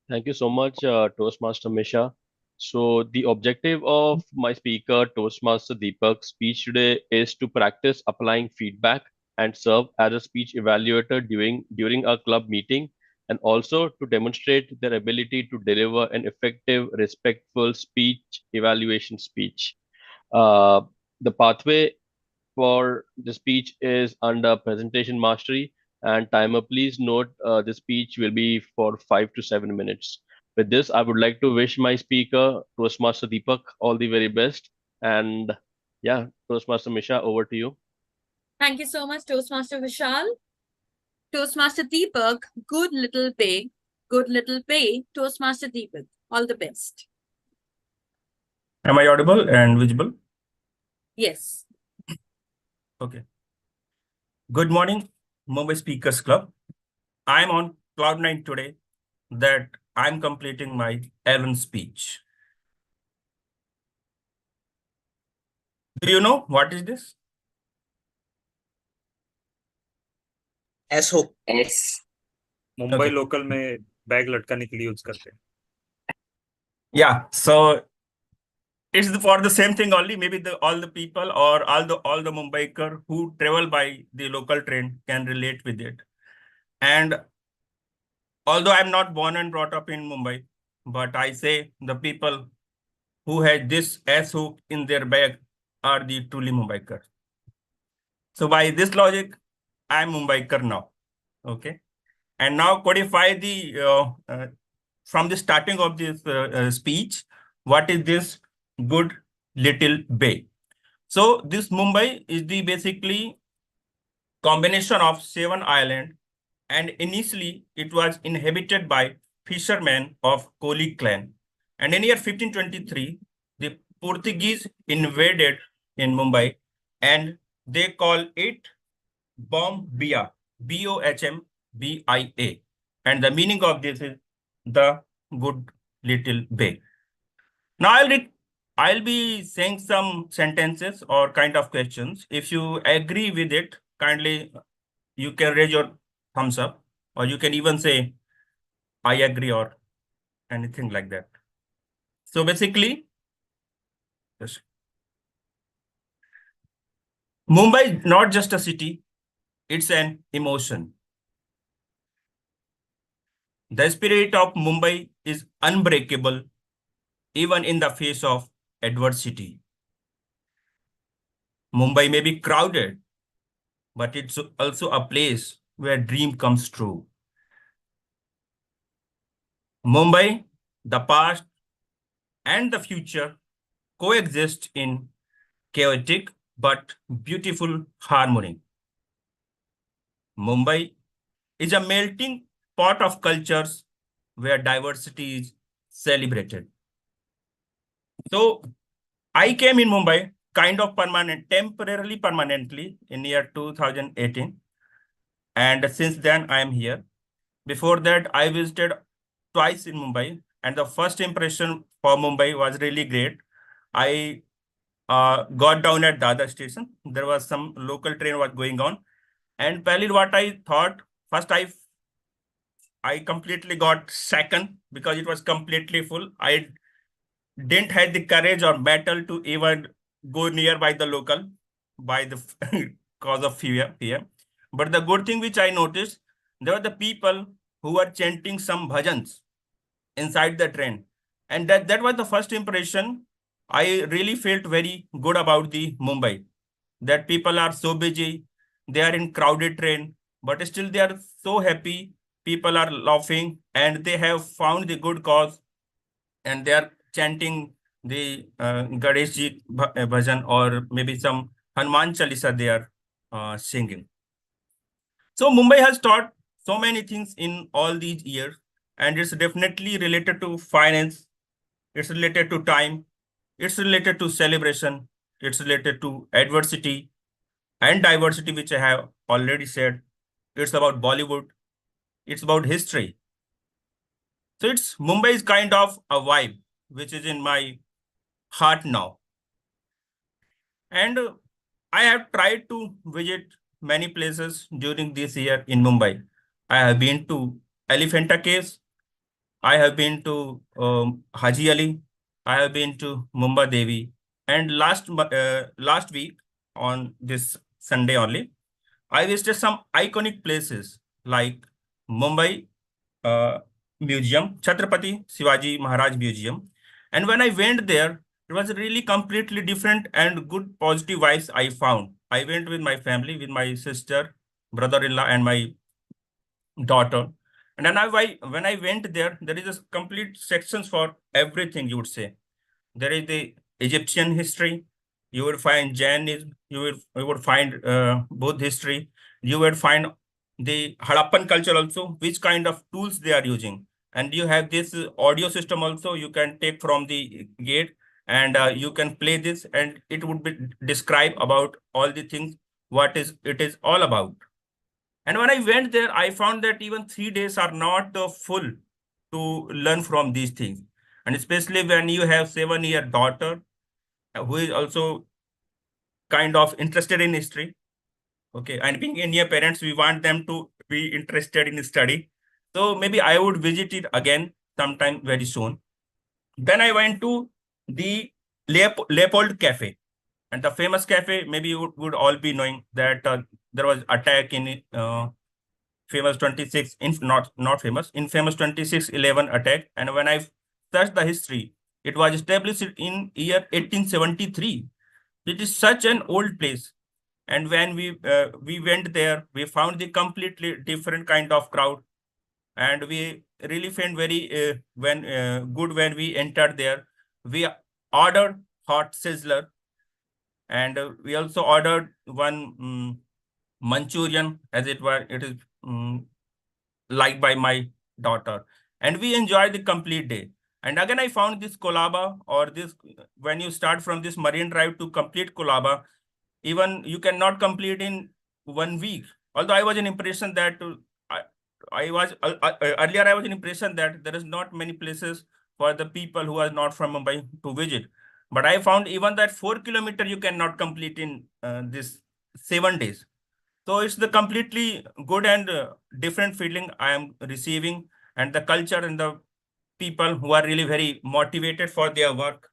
Thank you so much, Toastmaster Misha. So the objective of my speaker, Toastmaster Deepak's speech today is to practice applying feedback and serve as a speech evaluator during a club meeting, and also to demonstrate their ability to deliver an effective, respectful speech evaluation speech. The pathway for the speech is under presentation mastery and timer. Please note the speech will be for 5 to 7 minutes. With this, I would like to wish my speaker, Toastmaster Deepak, all the very best. And yeah, Toastmaster Misha, over to you. Thank you so much, Toastmaster Vishal. Toastmaster Deepak, good little bay, Toastmaster Deepak, all the best. Am I audible and visible? Yes. Okay. Good morning, Mumbai Speakers Club. I'm on Cloud9 today that I'm completing my L1 speech. Do you know what is this? S-hook. S. Mumbai Okay. Local में bag लटकाने के लिए use करते हैं. Yeah, so it's for the same thing only. Maybe all the people or all the Mumbaikar who travel by the local train can relate with it. And although I'm not born and brought up in Mumbai, but I say the people who had this S-hook in their bag are the truly Mumbaikar. So by this logic, I'm Mumbaikar now. Okay. And now codify the from the starting of this speech, what is this good little bay? So this Mumbai is the basically combination of 7 islands, and initially it was inhabited by fishermen of Koli clan. And in year 1523, the Portuguese invaded in Mumbai, and they call it Bombia, Bohmbia. And the meaning of this is the good little bay. Now I'll be saying some sentences or kind of questions. If you agree with it, kindly you can raise your thumbs up, or you can even say, I agree, or anything like that. So basically, yes. Mumbai is not just a city, it's an emotion. The spirit of Mumbai is unbreakable even in the face of adversity. Mumbai may be crowded, but it's also a place where dream comes true. Mumbai, the past and the future coexist in chaotic but beautiful harmony. Mumbai is a melting pot of cultures where diversity is celebrated. So I came in Mumbai kind of temporarily permanently in year 2018. And since then I am here. Before that, I visited twice in Mumbai. And the first impression for Mumbai was really great. I got down at Dadar station. There was some local train was going on. And probably what I thought, first I completely got second because it was completely full. I didn't have the courage or battle to even go nearby the local by the cause of fear. But the good thing which I noticed, there were the people who were chanting some bhajans inside the train. And that was the first impression. I really felt very good about the Mumbai, that people are so busy, they are in crowded train, but still they are so happy. People are laughing and they have found the good cause and they are chanting the Ganesh Ji bhajan or maybe some Hanuman Chalisa they are singing. So Mumbai has taught so many things in all these years, and it's definitely related to finance, it's related to time, it's related to celebration, it's related to adversity and diversity, which I have already said. It's about Bollywood, it's about history. So it's Mumbai is kind of a vibe, which is in my heart now. And I have tried to visit many places during this year in Mumbai. I have been to Elephanta Caves. I have been to Haji Ali. I have been to Mumbai Devi. And last week on this Sunday only, I visited some iconic places like Mumbai Museum, Chhatrapati Shivaji Maharaj Museum. And when I went there, it was really completely different and good positive vibes I found. I went with my family, with my sister, brother-in-law, and my daughter. And then when I went there, there is a complete sections for everything, you would say. There is the Egyptian history, you would find Jainism, you would find Buddhist history, you would find the Harappan culture also, which kind of tools they are using. And you have this audio system also, you can take from the gate and you can play this and it would be describe about all the things, what is it is all about. And when I went there, I found that even 3 days are not full to learn from these things. And especially when you have 7-year daughter who is also kind of interested in history. Okay. And being Indian parents, we want them to be interested in study. So maybe I would visit it again sometime very soon. Then I went to the Leopold Cafe. And the famous cafe, maybe you would all be knowing that there was attack in famous 26 in not famous infamous 26/11 attack. And when I searched the history, it was established in year 1873. It is such an old place. And when we went there, we found the completely different kind of crowd, and we really felt very good when we entered there. We ordered hot sizzler, and we also ordered one Manchurian, as it were. It is liked by my daughter, and we enjoyed the complete day. And again, I found this Kolaba or this when you start from this Marine Drive to complete Kolaba, even you cannot complete in 1 week. Although I was in impression that I was earlier I was in impression that there is not many places for the people who are not from Mumbai to visit. But I found even that 4 kilometer you cannot complete in this 7 days. So it's the completely good and different feeling I am receiving, and the culture and the people who are really very motivated for their work.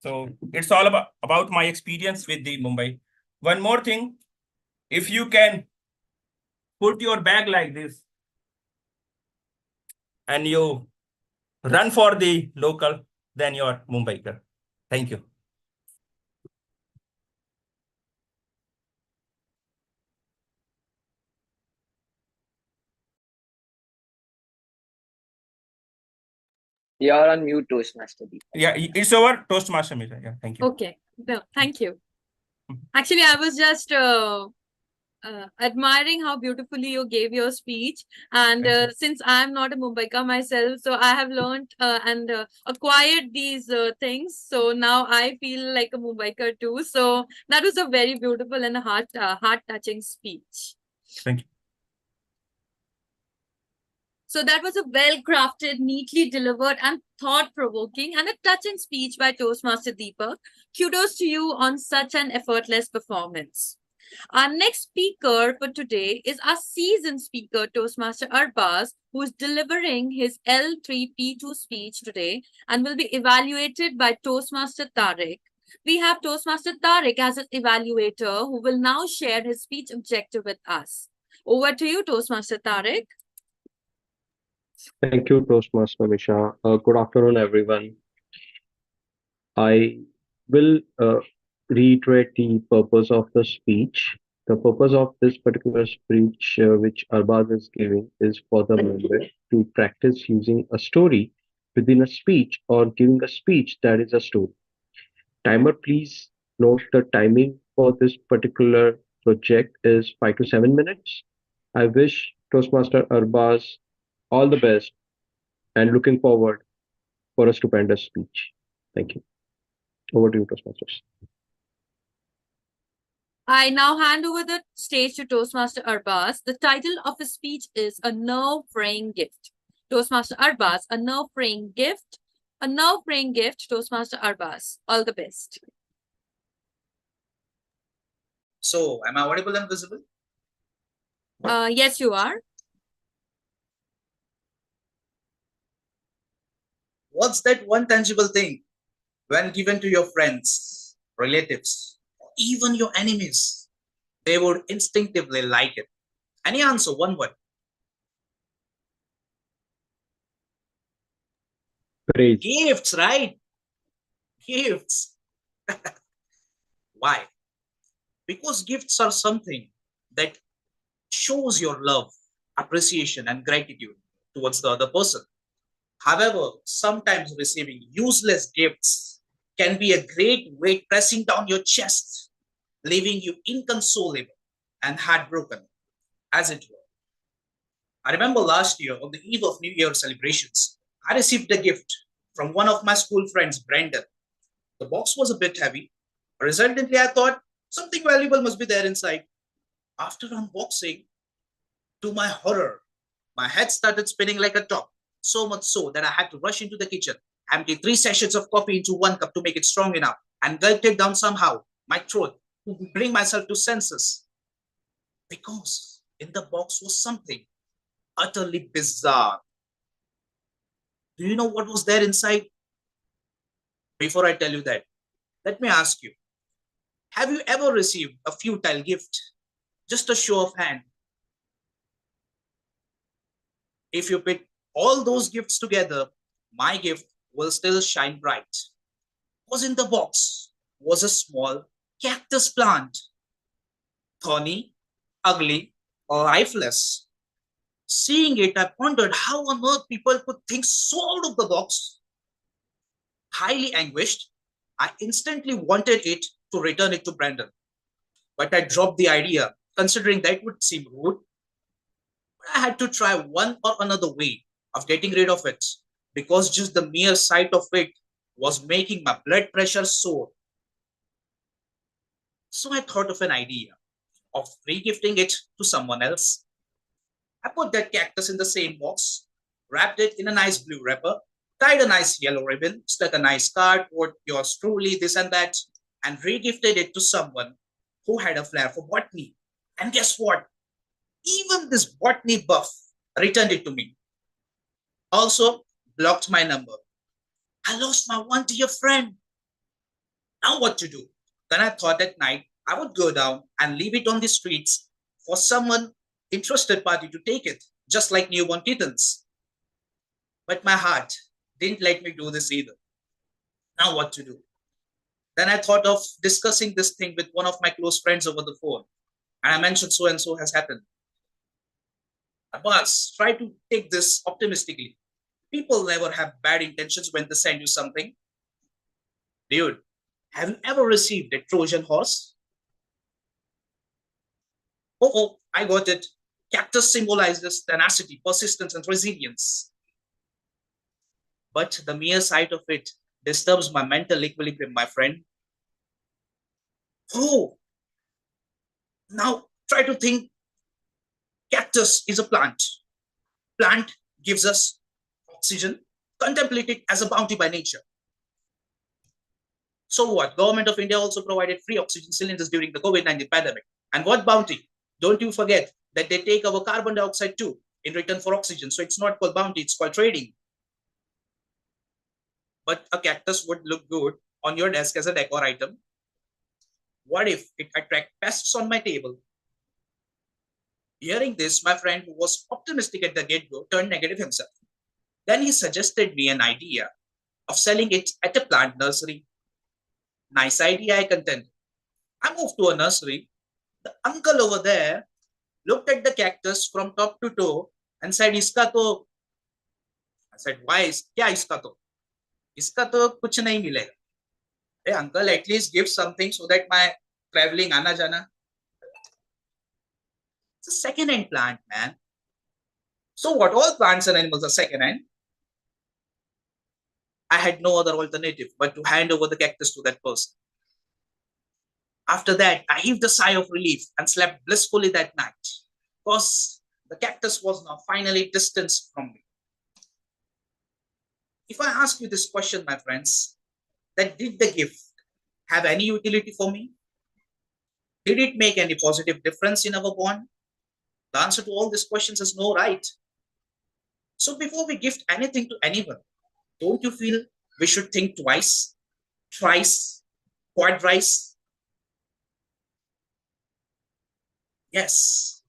So it's all about my experience with the Mumbai. One more thing, if you can put your bag like this, and you run for the local, then you're Mumbaiker. Thank you. You're on mute, Toastmaster Deepak. Yeah, it's over. Toastmaster Misha. Yeah, thank you. Okay. No, thank you. Actually, I was just admiring how beautifully you gave your speech. And since I'm not a Mumbaika myself, so I have learned and acquired these things. So now I feel like a Mumbaika too. So that was a very beautiful and heart-touching speech. Thank you. So that was a well-crafted, neatly delivered, and thought-provoking and a touching speech by Toastmaster Deepak. Kudos to you on such an effortless performance. Our next speaker for today is our seasoned speaker, Toastmaster Arbaz, who is delivering his L3P2 speech today and will be evaluated by Toastmaster Tariq. We have Toastmaster Tariq as an evaluator who will now share his speech objective with us. Over to you, Toastmaster Tariq. Thank you, Toastmaster Misha. Good afternoon, everyone. I will reiterate the purpose of the speech. The purpose of this particular speech, which Arbaz is giving, is for the member to practice using a story within a speech or giving a speech that is a story. Timer, please note the timing for this particular project is 5 to 7 minutes. I wish Toastmaster Arbaz all the best and looking forward for a stupendous speech. Thank you. Over to you, Toastmasters. I now hand over the stage to Toastmaster Arbaz. The title of his speech is A Nerve-Fraying Gift. Toastmaster Arbaz, a nerve-fraying gift. A nerve-fraying gift, Toastmaster Arbaz. All the best. So, am I audible and visible? Yes, you are. What's that one tangible thing when given to your friends, relatives, or even your enemies? They would instinctively like it. Any answer, one word? Praise. Gifts, right? Gifts. Why? Because gifts are something that shows your love, appreciation, and gratitude towards the other person. However, sometimes receiving useless gifts can be a great weight pressing down your chest, leaving you inconsolable and heartbroken, as it were. I remember last year on the eve of New Year celebrations, I received a gift from one of my school friends, Brandon. The box was a bit heavy. Resultantly, I thought something valuable must be there inside. After unboxing, to my horror, my head started spinning like a top, so much so that I had to rush into the kitchen, empty 3 sachets of coffee into 1 cup to make it strong enough, and gulp it down somehow, my throat, to bring myself to senses. Because in the box was something utterly bizarre. Do you know what was there inside? Before I tell you that, let me ask you, have you ever received a futile gift? Just a show of hand. If you put all those gifts together, my gift will still shine bright. Because in the box was a small cactus plant. Thorny, ugly, lifeless. Seeing it, I pondered how on earth people could think so out of the box. Highly anguished, I instantly wanted it to return it to Brandon. But I dropped the idea, considering that would seem rude. But I had to try one or another way of getting rid of it, because just the mere sight of it was making my blood pressure soar. So I thought of an idea of regifting it to someone else. I put that cactus in the same box, wrapped it in a nice blue wrapper, tied a nice yellow ribbon, stuck a nice card, wrote yours truly, this and that, and regifted it to someone who had a flair for botany. And guess what? Even this botany buff returned it to me. Also, blocked my number. I lost my one dear friend. Now what to do? Then I thought at night I would go down and leave it on the streets for someone interested party to take it, just like newborn kittens. But my heart didn't let me do this either. Now what to do? Then I thought of discussing this thing with one of my close friends over the phone. And I mentioned so and so has happened. Abbas, try to take this optimistically. People never have bad intentions when they send you something. Dude, have you ever received a Trojan horse? Oh, I got it. Cactus symbolizes tenacity, persistence, and resilience. But the mere sight of it disturbs my mental equilibrium, my friend. Oh, now try to think cactus is a plant. Plant gives us oxygen. Contemplate it as a bounty by nature. So what? Government of India also provided free oxygen cylinders during the COVID-19 pandemic. And what bounty? Don't you forget that they take our carbon dioxide too in return for oxygen. So it's not called bounty, it's called trading. But a cactus would look good on your desk as a decor item. What if it attracts pests on my table? Hearing this, my friend, who was optimistic at the get-go, turned negative himself. Then he suggested me an idea of selling it at a plant nursery. Nice idea, I contended. I moved to a nursery. The uncle over there looked at the cactus from top to toe and said, "Iska to." I said, "Why? Kya iska to? Iska to kuch nahi milega." Hey, uncle, at least give something so that my traveling ana jana. It's a second-hand plant, man. So what? All plants and animals are second-hand. I had no other alternative but to hand over the cactus to that person. After that, I heaved a sigh of relief and slept blissfully that night, because the cactus was now finally distanced from me. If I ask you this question, my friends, that did the gift have any utility for me? Did it make any positive difference in our bond? The answer to all these questions is no, right? So before we gift anything to anyone, don't you feel we should think twice, thrice, quadrice? Yes.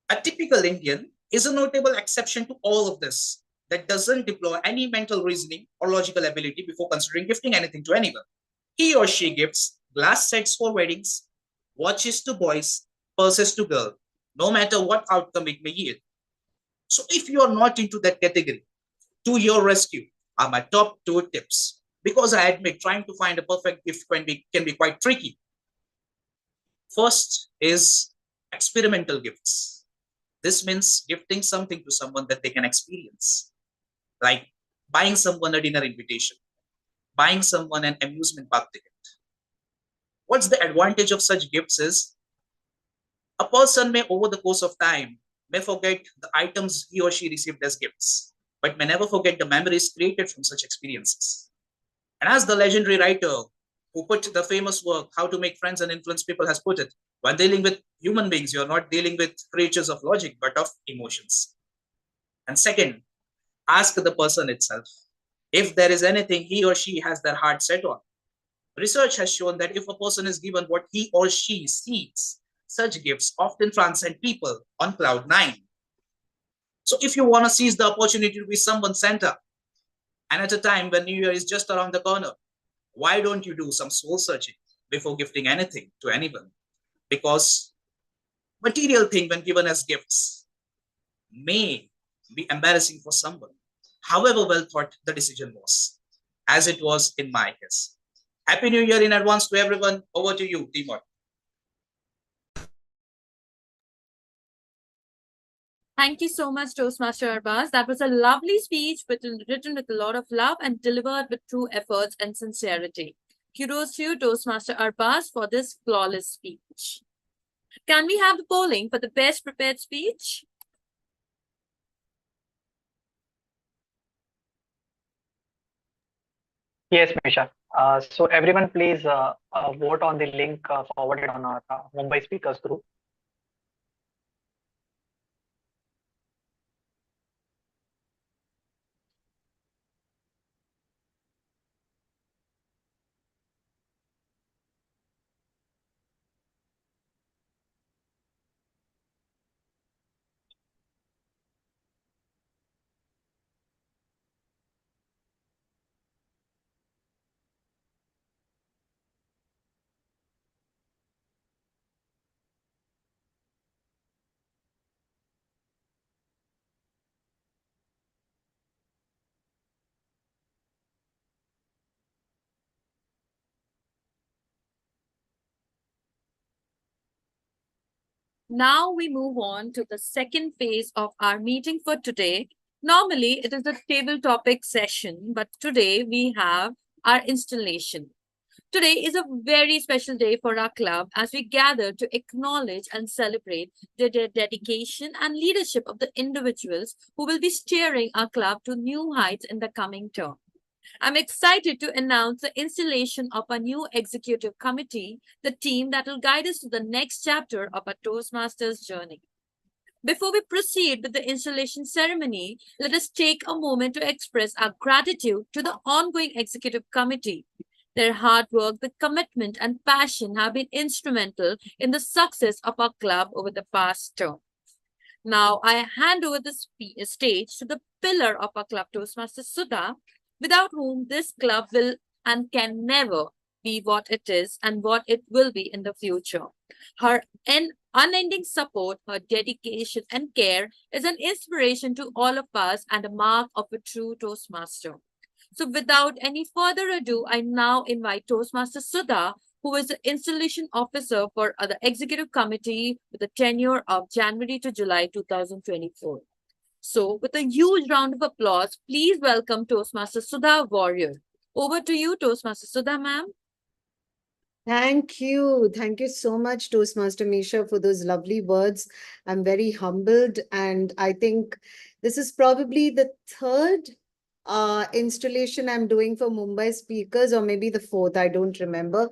A typical Indian is a notable exception to all of this that doesn't deploy any mental reasoning or logical ability before considering gifting anything to anyone. He or she gifts glass sets for weddings, watches to boys, purses to girls, no matter what outcome it may yield. So if you are not into that category, to your rescue are my top 2 tips. Because I admit trying to find a perfect gift can be quite tricky. First is experimental gifts. This means gifting something to someone that they can experience, like buying someone a dinner invitation, buying someone an amusement park ticket. What's the advantage of such gifts is a person may, over the course of time, may forget the items he or she received as gifts, but may never forget the memories created from such experiences. And as the legendary writer who put the famous work, How to Make Friends and Influence People, has put it, when dealing with human beings, you're not dealing with creatures of logic, but of emotions. And second, ask the person itself if there is anything he or she has their heart set on. Research has shown that if a person is given what he or she seeks, such gifts often transcend people on cloud nine. So if you want to seize the opportunity to be someone's center, and at a time when New Year is just around the corner, why don't you do some soul searching before gifting anything to anyone? Because material thing when given as gifts may be embarrassing for someone, however well thought the decision was, as it was in my case. Happy New Year in advance to everyone. Over to you, Timur. Thank you so much, Toastmaster Arbaz. That was a lovely speech written with a lot of love and delivered with true efforts and sincerity. Kudos to you, Toastmaster Arbaz, for this flawless speech. Can we have the polling for the best prepared speech? Yes, Misha. So everyone, please vote on the link forwarded on our Mumbai speakers group. Now we move on to the second phase of our meeting for today. Normally, it is a table topic session, but today we have our installation. Today is a very special day for our club as we gather to acknowledge and celebrate the dedication and leadership of the individuals who will be steering our club to new heights in the coming term. I'm excited to announce the installation of a new executive committee, the team that will guide us to the next chapter of our Toastmasters journey. Before we proceed with the installation ceremony, let us take a moment to express our gratitude to the ongoing executive committee. Their hard work, the commitment, and passion have been instrumental in the success of our club over the past term. Now, I hand over the stage to the pillar of our club, Toastmaster Sudha, without whom this club will and can never be what it is and what it will be in the future. Her unending support, her dedication, and care is an inspiration to all of us and a mark of a true Toastmaster. So, without any further ado, I now invite Toastmaster Sudha, who is the installation officer for the executive committee with a tenure of January to July 2024. So, with a huge round of applause, please welcome Toastmaster Sudha Warrior. Over to you, Toastmaster Sudha, ma'am. Thank you. Thank you so much, Toastmaster Misha, for those lovely words. I'm very humbled, and I think this is probably the third installation I'm doing for Mumbai speakers, or maybe the fourth, I don't remember.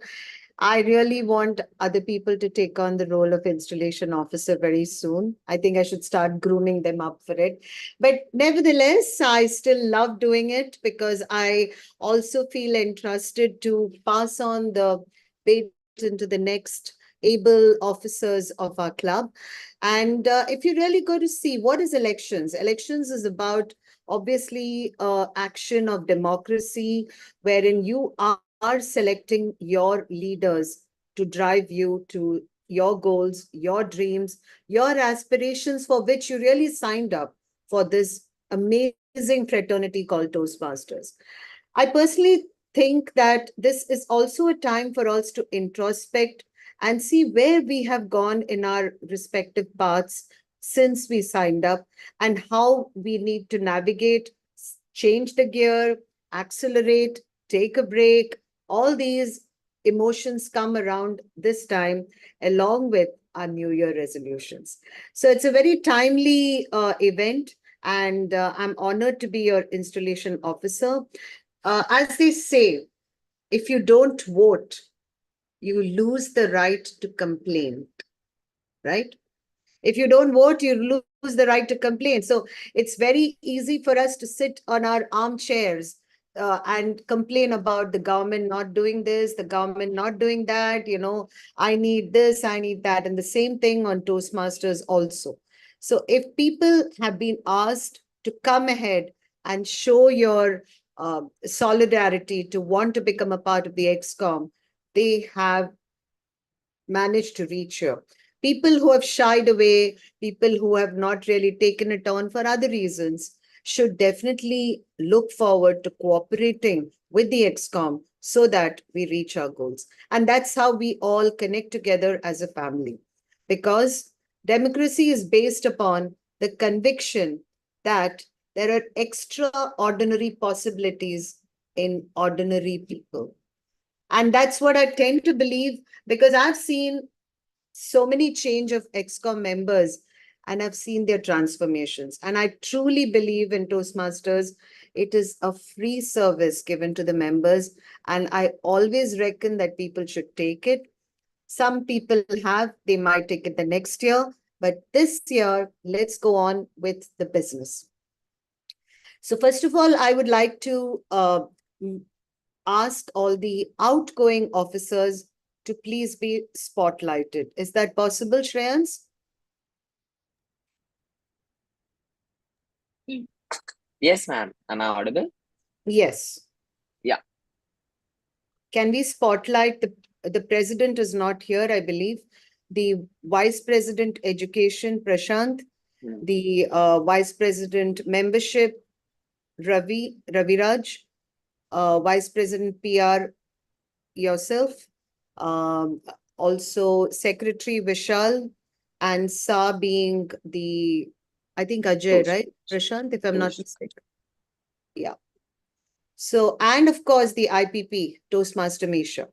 I really want other people to take on the role of installation officer very soon. I think I should start grooming them up for it. But nevertheless, I still love doing it because I also feel entrusted to pass on the baton to the next able officers of our club. And if you really go to see what is elections, elections is about obviously action of democracy, wherein you are selecting your leaders to drive you to your goals, your dreams, your aspirations for which you really signed up for this amazing fraternity called Toastmasters. I personally think that this is also a time for us to introspect and see where we have gone in our respective paths since we signed up and how we need to navigate, change the gear, accelerate, take a break. All these emotions come around this time along with our New Year resolutions. So it's a very timely event, and I'm honored to be your installation officer. As they say, if you don't vote, you lose the right to complain, right? If you don't vote, you lose the right to complain. So it's very easy for us to sit on our armchairs and complain about the government not doing this, the government not doing that. I need this, I need that. And the same thing on Toastmasters also. So if people have been asked to come ahead and show your solidarity to want to become a part of the Excom, they have managed to reach here. People who have shied away, people who have not really taken it on for other reasons, should definitely look forward to cooperating with the Excom so that we reach our goals. And that's how we all connect together as a family. Because democracy is based upon the conviction that there are extraordinary possibilities in ordinary people. And that's what I tend to believe, because I've seen so many change of Excom members and I've seen their transformations. And I truly believe in Toastmasters. It is a free service given to the members. And I always reckon that people should take it. Some people they might take it the next year. But this year, let's go on with the business. So first of all, I would like to ask all the outgoing officers to please be spotlighted. Is that possible, Shreyans? Yes, ma'am. Am I audible? Yes. Yeah. Can we spotlight the president is not here, I believe. The Vice President Education, Prashant. The Vice President Membership, Raviraj. Vice President PR, yourself. Also Secretary Vishal, and Sa being the, I think Ajay, right? Prashant, if I'm not mistaken. Yeah. So, and of course, the IPP, Toastmaster Misha.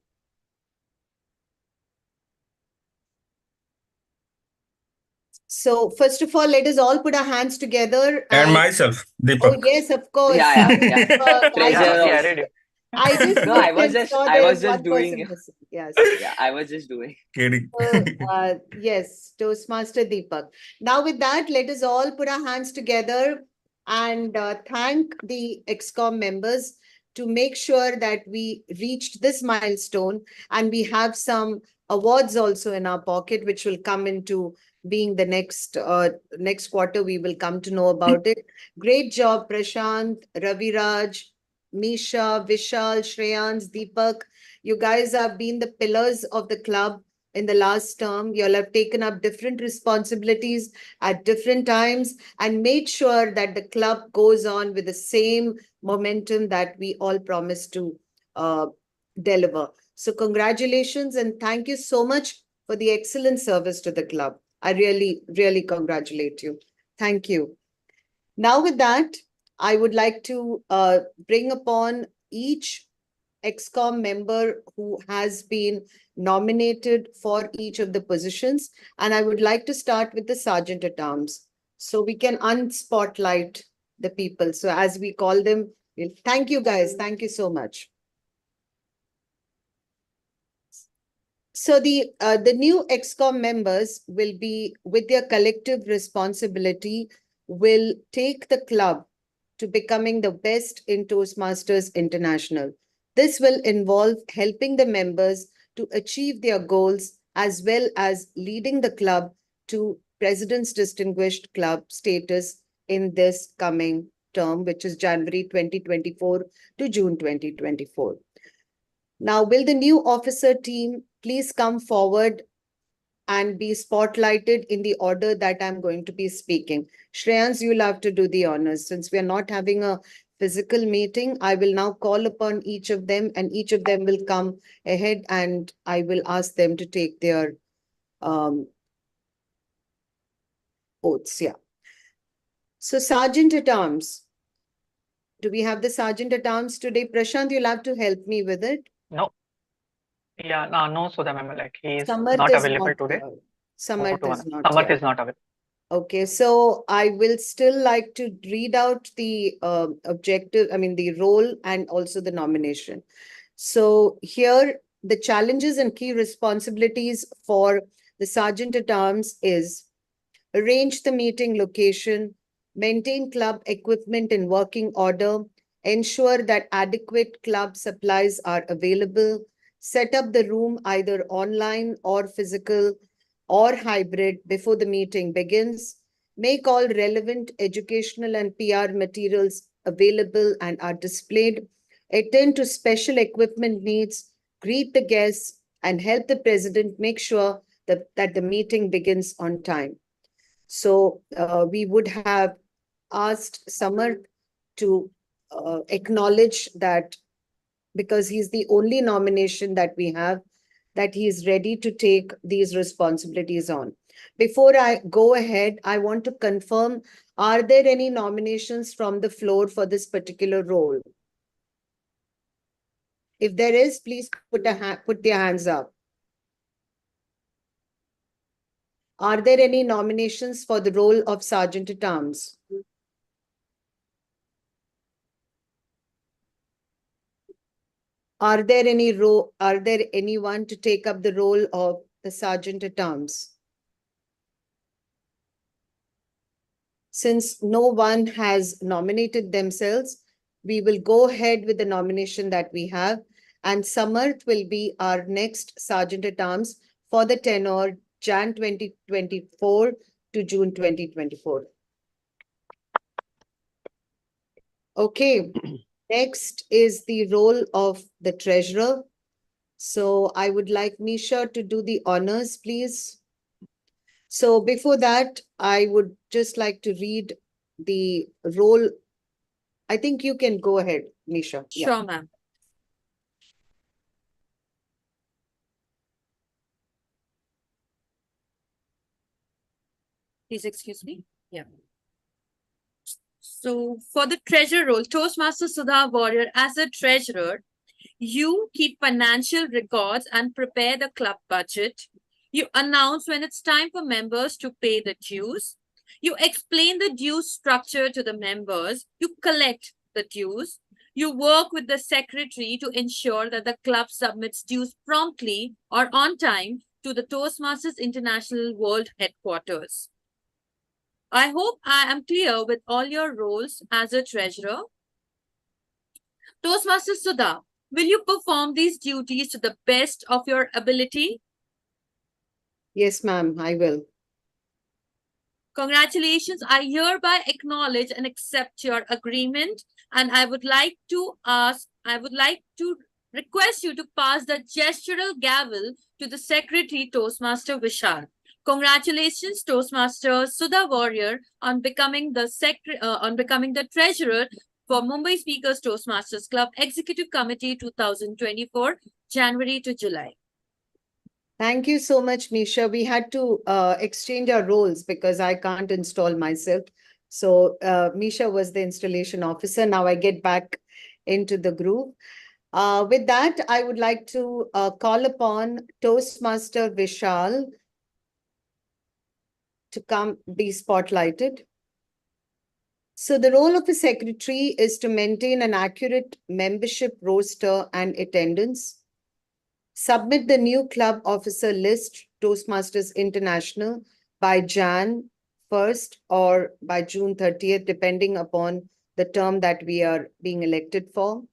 So, first of all, let us all put our hands together. And myself, Oh, Deepak. yes, of course. Yeah, yeah. Deepak, Pleasure. Yeah, added you. I just No, looked and saw I there was is just one doing. person missing. Yes. Yeah, I was just doing. Kidding. So, yes, Toastmaster Deepak. Now, with that, let us all put our hands together and thank the Excom members to make sure that we reached this milestone, and we have some awards also in our pocket, which will come into being the next quarter. We will come to know about it. Great job, Prashant, Raviraj, Misha, Vishal, Shreyans, Deepak. You guys have been the pillars of the club in the last term. You all have taken up different responsibilities at different times and made sure that the club goes on with the same momentum that we all promised to deliver. So congratulations and thank you so much for the excellent service to the club. I really, really congratulate you. Thank you. Now with that, I would like to bring upon each Excom member who has been nominated for each of the positions. And I would like to start with the Sergeant at Arms. So we can unspotlight the people. So as we call them, thank you guys. Thank you so much. So the new Excom members will be, with their collective responsibility, will take the club to becoming the best in Toastmasters International. This will involve helping the members to achieve their goals as well as leading the club to President's Distinguished Club status in this coming term, which is January 2024 to June 2024. Now, will the new officer team please come forward and be spotlighted in the order that I'm going to be speaking? Shreyans, you'll have to do the honors. Since we are not having a physical meeting, I will now call upon each of them and each of them will come ahead and I will ask them to take their oaths. Yeah. So Sergeant at Arms. Do we have the Sergeant at Arms today? Prashant, you'll have to help me with it. No. Yeah, no, Sudha ma'am, like he is Samarth not is available not today. here. Samarth is not Samarth here. is not available. Okay, so I will still like to read out the the role and also the nomination. So here, the challenges and key responsibilities for the Sergeant at Arms is arrange the meeting location, maintain club equipment in working order, ensure that adequate club supplies are available, set up the room either online or physical or hybrid before the meeting begins, make all relevant educational and PR materials available and are displayed, attend to special equipment needs, greet the guests, and help the president make sure that the meeting begins on time. So we would have asked Samarth to acknowledge that because he's the only nomination that we have, that he is ready to take these responsibilities on. Before I go ahead, I want to confirm, are there any nominations from the floor for this particular role? If there is, please put their hands up. Are there any nominations for the role of Sergeant at Arms? Are there anyone to take up the role of the Sergeant at Arms? Since no one has nominated themselves, we will go ahead with the nomination that we have, and Samarth will be our next Sergeant at Arms for the tenure Jan 2024 to June 2024. Okay, next is the role of the treasurer. So I would like Misha to do the honors, please. So before that, I would just like to read the role. I think you can go ahead, Misha. Sure, ma'am. Please excuse me. Yeah. So for the treasurer role, Toastmaster Sudha Warrior, as a treasurer, you keep financial records and prepare the club budget. You announce when it's time for members to pay the dues. You explain the dues structure to the members. You collect the dues. You work with the secretary to ensure that the club submits dues promptly or on time to the Toastmasters International World Headquarters. I hope I am clear with all your roles as a treasurer. Toastmaster Sudha, will you perform these duties to the best of your ability? Yes, ma'am, I will. Congratulations. I hereby acknowledge and accept your agreement. And I would like to request you to pass the gestural gavel to the Secretary, Toastmaster Vishal. Congratulations, Toastmaster Sudha Warrior, on becoming the treasurer for Mumbai Speakers Toastmasters Club Executive Committee 2024, January to July. Thank you so much, Misha. We had to exchange our roles because I can't install myself. So Misha was the installation officer. Now I get back into the group. With that, I would like to call upon Toastmaster Vishal to come be spotlighted. So the role of a secretary is to maintain an accurate membership roster and attendance, submit the new club officer list, Toastmasters International, by Jan 1st or by June 30th, depending upon the term that we are being elected for.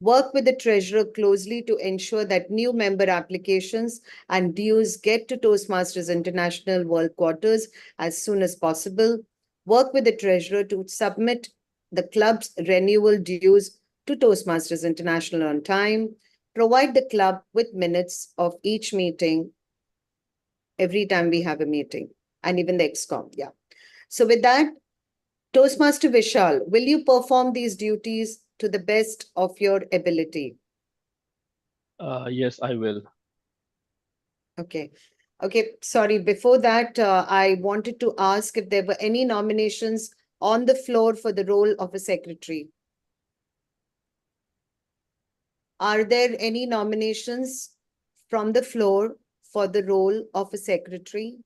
Work with the treasurer closely to ensure that new member applications and dues get to Toastmasters International World Quarters as soon as possible. Work with the treasurer to submit the club's renewal dues to Toastmasters International on time. Provide the club with minutes of each meeting every time we have a meeting, and even the Excom. Yeah. So with that, Toastmaster Vishal, will you perform these duties to the best of your ability? Yes, I will. Okay. Okay. Sorry. Before that, I wanted to ask if there were any nominations on the floor for the role of a secretary. Are there any nominations from the floor for the role of a secretary?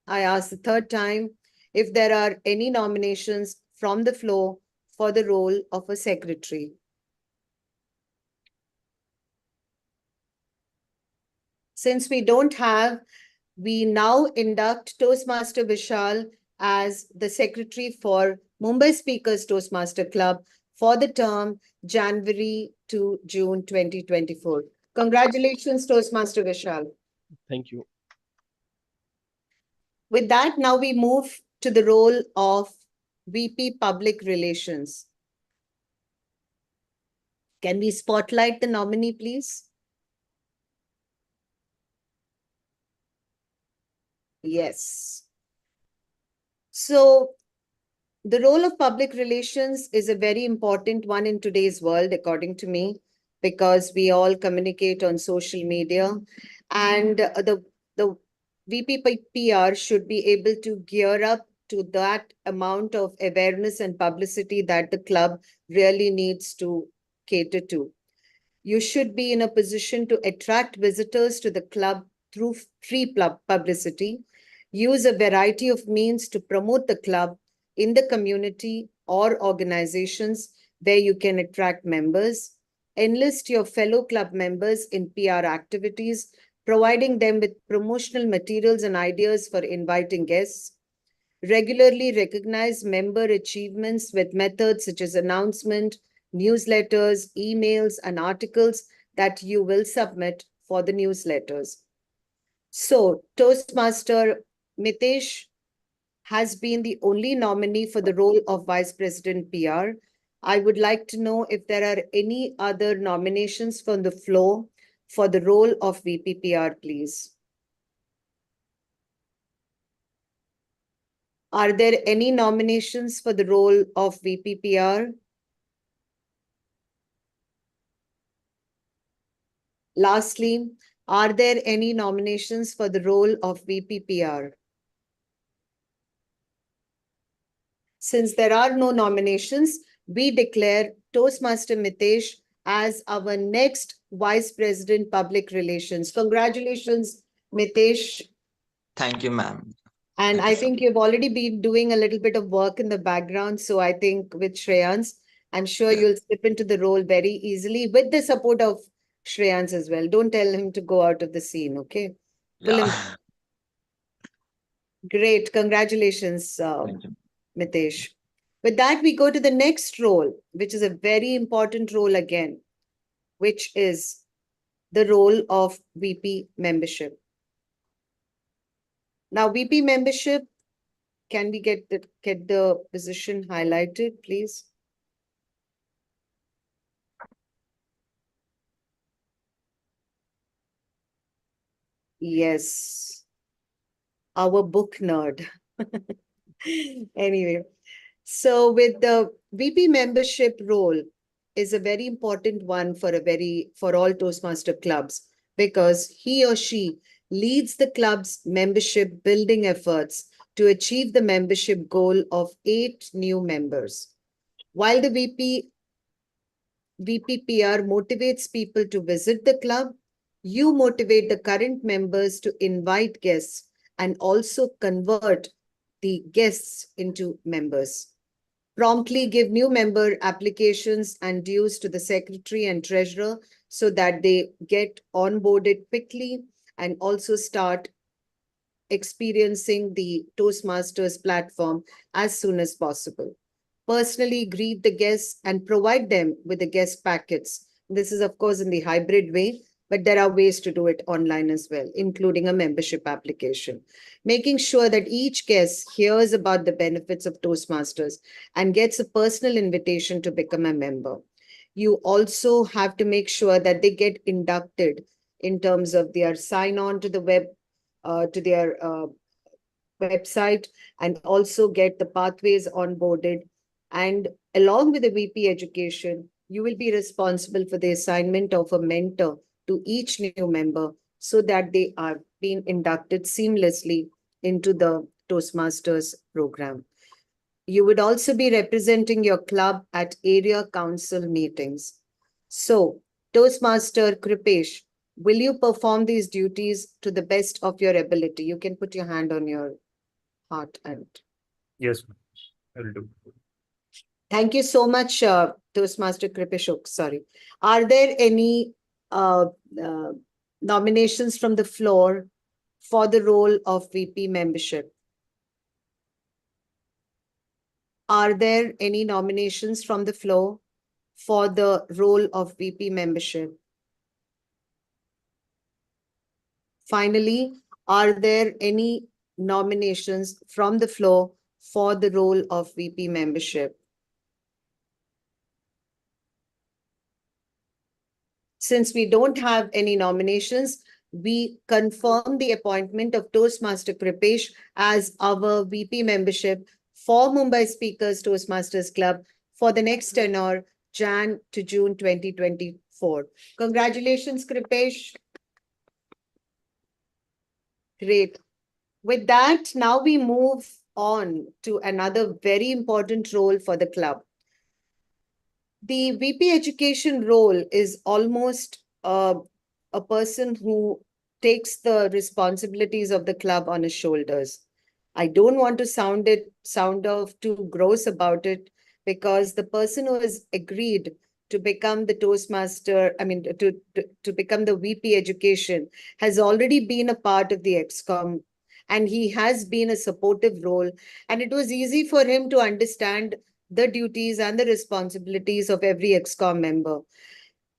I ask the third time if there are any nominations from the floor for the role of a secretary. Since we don't have, we now induct Toastmaster Vishal as the secretary for Mumbai Speakers Toastmaster Club for the term January to June 2024. Congratulations, Toastmaster Vishal. Thank you. With that, now we move to the role of VP Public Relations. Can we spotlight the nominee, please? Yes. So the role of public relations is a very important one in today's world, according to me, because we all communicate on social media, and the VP PR should be able to gear up to that amount of awareness and publicity that the club really needs to cater to. You should be in a position to attract visitors to the club through free publicity, use a variety of means to promote the club in the community or organizations where you can attract members, enlist your fellow club members in PR activities, providing them with promotional materials and ideas for inviting guests, regularly recognize member achievements with methods such as announcement, newsletters, emails, and articles that you will submit for the newsletters. So, Toastmaster Mitesh has been the only nominee for the role of Vice President PR. I would like to know if there are any other nominations from the floor for the role of VP PR, please. Are there any nominations for the role of VP PR? Lastly, Are there any nominations for the role of VPPR? Since there are no nominations, we declare Toastmaster Mitesh as our next Vice President Public Relations. Congratulations, Mitesh. Thank you, ma'am. And Thank you I so think you've already been doing a little bit of work in the background. So I think with Shreyans, I'm sure Yeah. you'll slip into the role very easily with the support of Shreyans as well. Don't tell him to go out of the scene, okay? Pull him. Yeah. Great. Congratulations, Thank you. Mitesh. With that, we go to the next role, which is a very important role again, which is the role of VP membership. Now, VP membership, can we get the position highlighted, please? Yes, our book nerd. Anyway, so with the VP membership role is a very important one for all Toastmaster clubs, because he or she leads the club's membership building efforts to achieve the membership goal of 8 new members. While the VPPR motivates people to visit the club, you motivate the current members to invite guests and also convert the guests into members. Promptly give new member applications and dues to the secretary and treasurer so that they get onboarded quickly and also start experiencing the Toastmasters platform as soon as possible. Personally greet the guests and provide them with the guest packets. This is, of course, in the hybrid way, but there are ways to do it online as well, including a membership application. Making sure that each guest hears about the benefits of Toastmasters and gets a personal invitation to become a member. You also have to make sure that they get inducted in terms of their sign on to the web, to their website, and also get the pathways onboarded. And along with the VP education, you will be responsible for the assignment of a mentor to each new member so that they are being inducted seamlessly into the Toastmasters program. You would also be representing your club at area council meetings. So, Toastmaster Kripesh, will you perform these duties to the best of your ability? You can put your hand on your heart and Yes, ma'am. I will do. thank you so much, Toastmaster Kripeshok. Sorry. Are there any uh, uh, nominations from the floor for the role of VP membership? Are there any nominations from the floor for the role of VP membership? Finally, are there any nominations from the floor for the role of VP membership? Since we don't have any nominations, we confirm the appointment of Toastmaster Kripesh as our VP membership for Mumbai Speakers Toastmasters Club for the next tenure, Jan to June 2024. Congratulations, Kripesh. Great. With that, now we move on to another very important role for the club. The VP education role is almost a person who takes the responsibilities of the club on his shoulders. I don't want to sound off too gross about it, because the person who has agreed to become the Toastmaster, to become the VP education, has already been a part of the Excom, and he has been a supportive role. And it was easy for him to understand the duties and the responsibilities of every Excom member.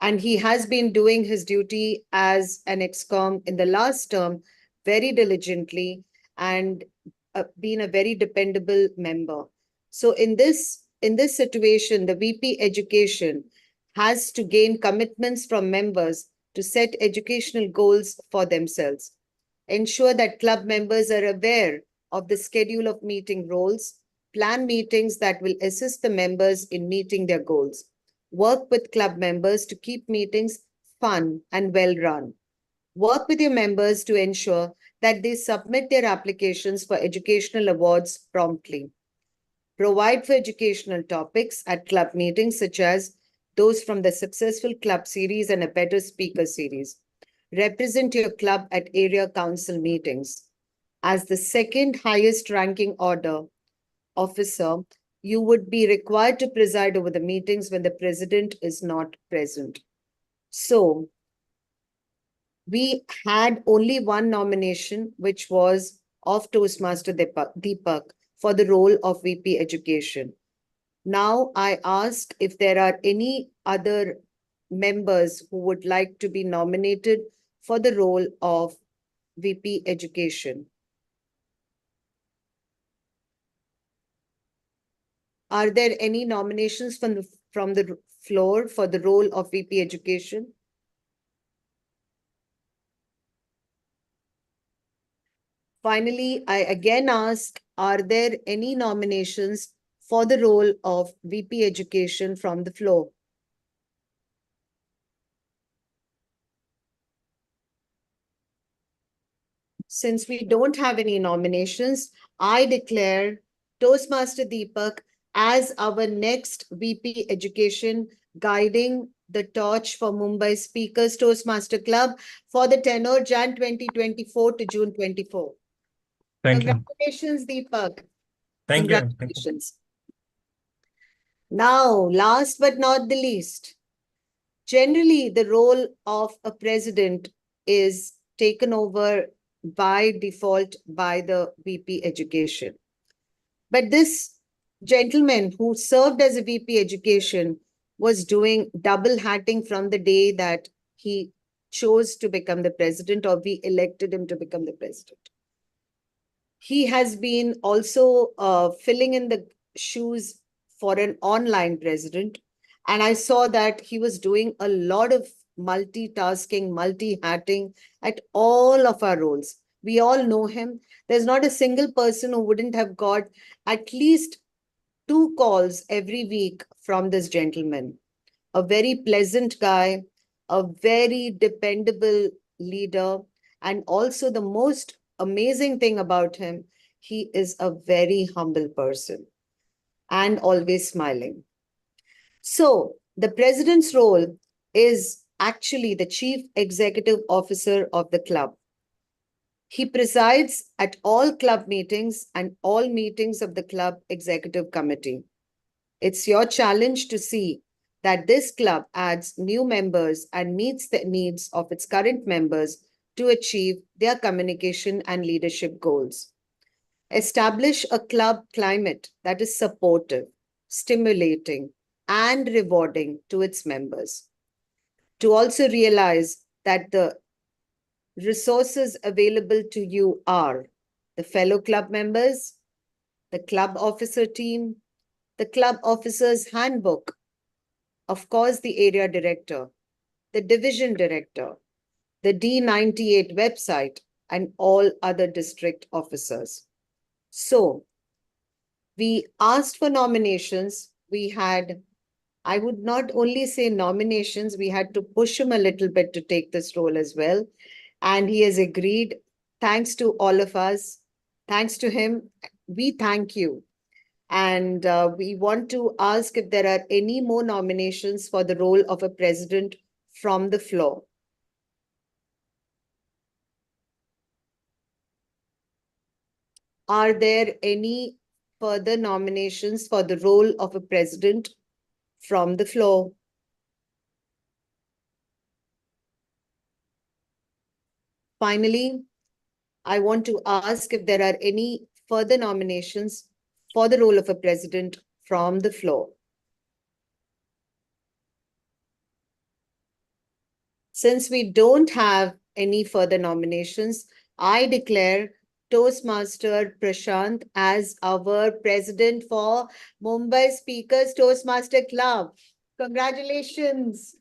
And he has been doing his duty as an Excom in the last term very diligently and been a very dependable member. So in this situation, the VP education has to gain commitments from members to set educational goals for themselves. Ensure that club members are aware of the schedule of meeting roles, plan meetings that will assist the members in meeting their goals. Work with club members to keep meetings fun and well run. Work with your members to ensure that they submit their applications for educational awards promptly. Provide for educational topics at club meetings, such as those from the successful club series and a better speaker series. Represent your club at area council meetings. As the second highest ranking order officer, you would be required to preside over the meetings when the president is not present. So, we had only one nomination, which was of Toastmaster Deepak for the role of VP Education. Now I ask if there are any other members who would like to be nominated for the role of VP Education. Are there any nominations from the floor for the role of VP Education? Finally, I again ask, are there any nominations for the role of VP Education from the floor? Since we don't have any nominations, I declare Toastmaster Deepak as our next VP Education, guiding the torch for Mumbai Speakers Toastmaster Club for the tenure Jan 2024 to June 24. Thank you. Congratulations, Deepak. Thank you. Congratulations. Now, last but not the least, generally the role of a president is taken over by default by the VP Education. But this gentleman who served as a VP Education was doing double hatting from the day that he chose to become the president, or we elected him to become the president. He has been also filling in the shoes for an online president. And I saw that he was doing a lot of multitasking, multi-hatting at all of our roles. We all know him. There's not a single person who wouldn't have got at least 2 calls every week from this gentleman. A very pleasant guy, a very dependable leader, and also the most amazing thing about him, he is a very humble person and always smiling. So the president's role is actually the chief executive officer of the club. He presides at all club meetings and all meetings of the club executive committee. It's your challenge to see that this club adds new members and meets the needs of its current members to achieve their communication and leadership goals. Establish a club climate that is supportive, stimulating, and rewarding to its members. To also realize that the resources available to you are the fellow club members, the club officer team, the club officer's handbook, of course, the area director, the division director, the D98 website, and all other district officers. So we asked for nominations. We had, I would not only say nominations, we had to push him a little bit to take this role as well. And he has agreed. Thanks to all of us. Thanks to him. We thank you. And we want to ask if there are any more nominations for the role of a president from the floor. Are there any further nominations for the role of a president from the floor? Finally, I want to ask if there are any further nominations for the role of a president from the floor. Since we don't have any further nominations, I declare Toastmaster Prashant as our president for Mumbai Speakers Toastmaster Club. Congratulations.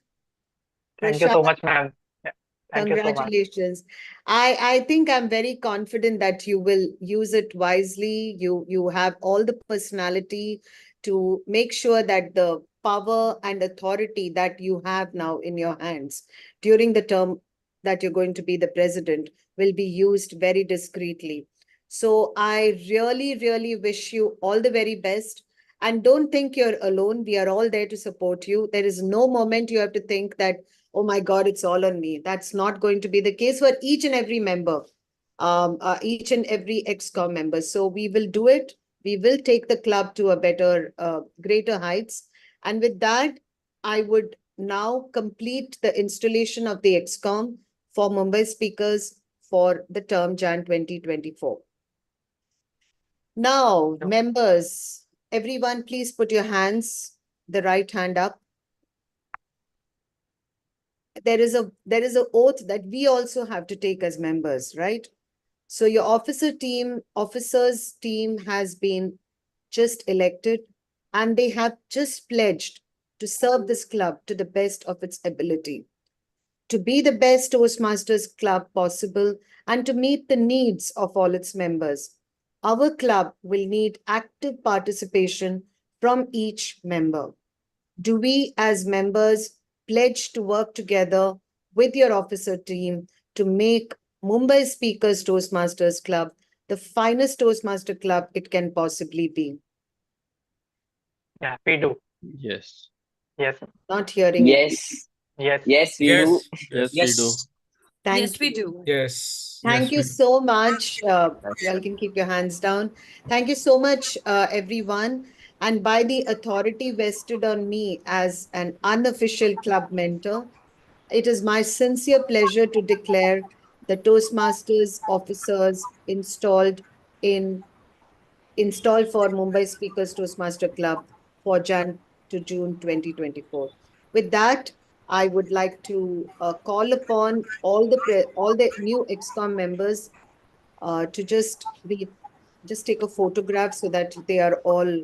Thank you so much, ma'am. Yeah, thank you so much. Congratulations. I think I'm very confident that you will use it wisely. You have all the personality to make sure that the power and authority that you have now in your hands during the term that you're going to be the president will be used very discreetly. So I really, really wish you all the very best. And don't think you're alone. We are all there to support you. There is no moment you have to think that, oh my God, it's all on me. That's not going to be the case for each and every member, each and every Excom member. So we will do it. We will take the club to a better, greater heights. And with that, I would now complete the installation of the Excom for Mumbai speakers for the term Jan 2024. Now, members, everyone, please put your hands, the right hand up. There is a oath that we also have to take as members, right? So your officers team has been just elected, and they have just pledged to serve this club to the best of its ability, to be the best Toastmasters club possible, and to meet the needs of all its members. Our club will need active participation from each member. Do we as members pledge to work together with your officer team to make Mumbai Speakers Toastmasters Club the finest Toastmaster club it can possibly be? Yeah, we do. Yes. Yes. Not hearing it. Yes. Yes. Yes, we do. Yes, we do. Thank Yes, we you. do. Yes. Thank you so much. Y'all can keep your hands down. Thank you so much, everyone. And by the authority vested on me as an unofficial club mentor, it is my sincere pleasure to declare the Toastmasters officers installed for Mumbai Speakers Toastmaster Club for Jan to June 2024. With that, I would like to call upon all the new Excom members to just take a photograph so that they are all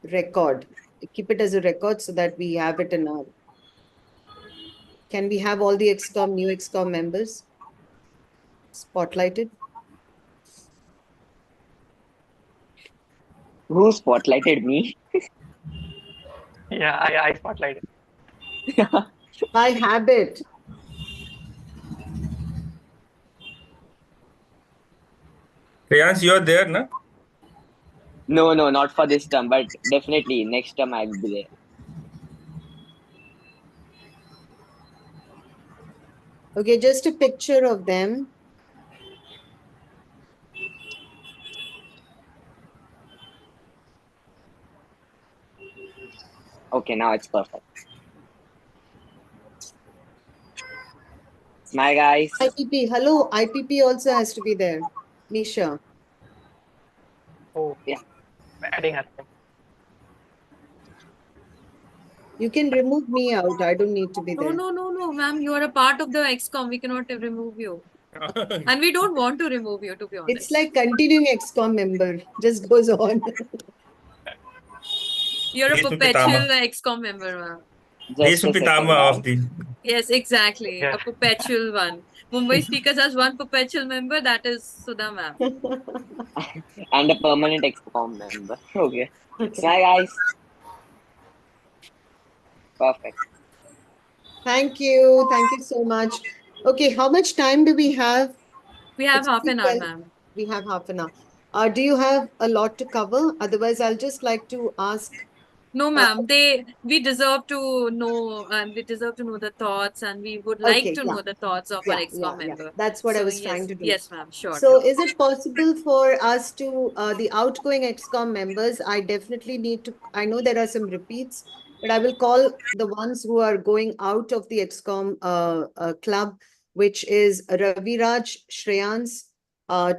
record. Keep it as a record so that we have it in our. Can we have all the new Excom members spotlighted? Who spotlighted me? Yeah, I spotlighted. By habit. Priyansh, you're there, na? No, not for this term, but definitely next term I will be there. Okay, just a picture of them. Okay, now it's perfect. Smile, guys. IPP, hello, IPP also has to be there. Nisha. Oh, yeah. Adding her. You can remove me out. I don't need to be there. No, ma'am. You are a part of the Excom. We cannot remove you. And we don't want to remove you, to be honest. It's like continuing Excom member. Just goes on. You're a perpetual Excom member, ma'am. Just a second, of the. Yes, exactly. Yeah. A perpetual one. Mumbai Speakers has one perpetual member, that is Sudha ma'am. And a permanent Excom member. Okay. Smile, guys. Perfect. Thank you. Thank you so much. Okay, how much time do we have? We have It's half an hour, 3:12. ma'am. We have half an hour. Do you have a lot to cover? Otherwise, I'll just like to ask. No, ma'am. We deserve to know, and we deserve to know the thoughts, and we would like Okay, to yeah. know the thoughts of our Excom member. That's what I So, was yes, trying to do. Yes, ma'am. Sure. So is it possible for us to, the outgoing Excom members, I definitely need to, I know there are some repeats, but I will call the ones who are going out of the Excom club, which is Raviraj, Shreyans,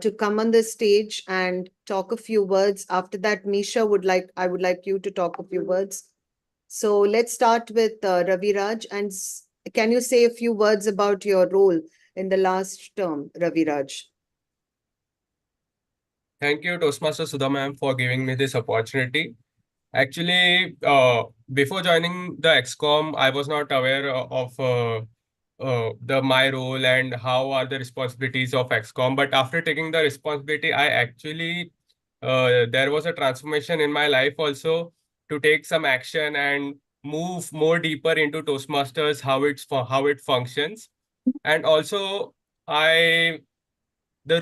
to come on the stage and talk a few words. After that, Misha I would like you to talk a few words. So let's start with Raviraj, and can you say a few words about your role in the last term, Raviraj? Thank you, Toastmaster Sudha ma'am, for giving me this opportunity. Actually, before joining the Excom, I was not aware of my role and how are the responsibilities of Excom. But after taking the responsibility, I actually there was a transformation in my life also to take some action and move more deeper into Toastmasters, how it functions. And also, the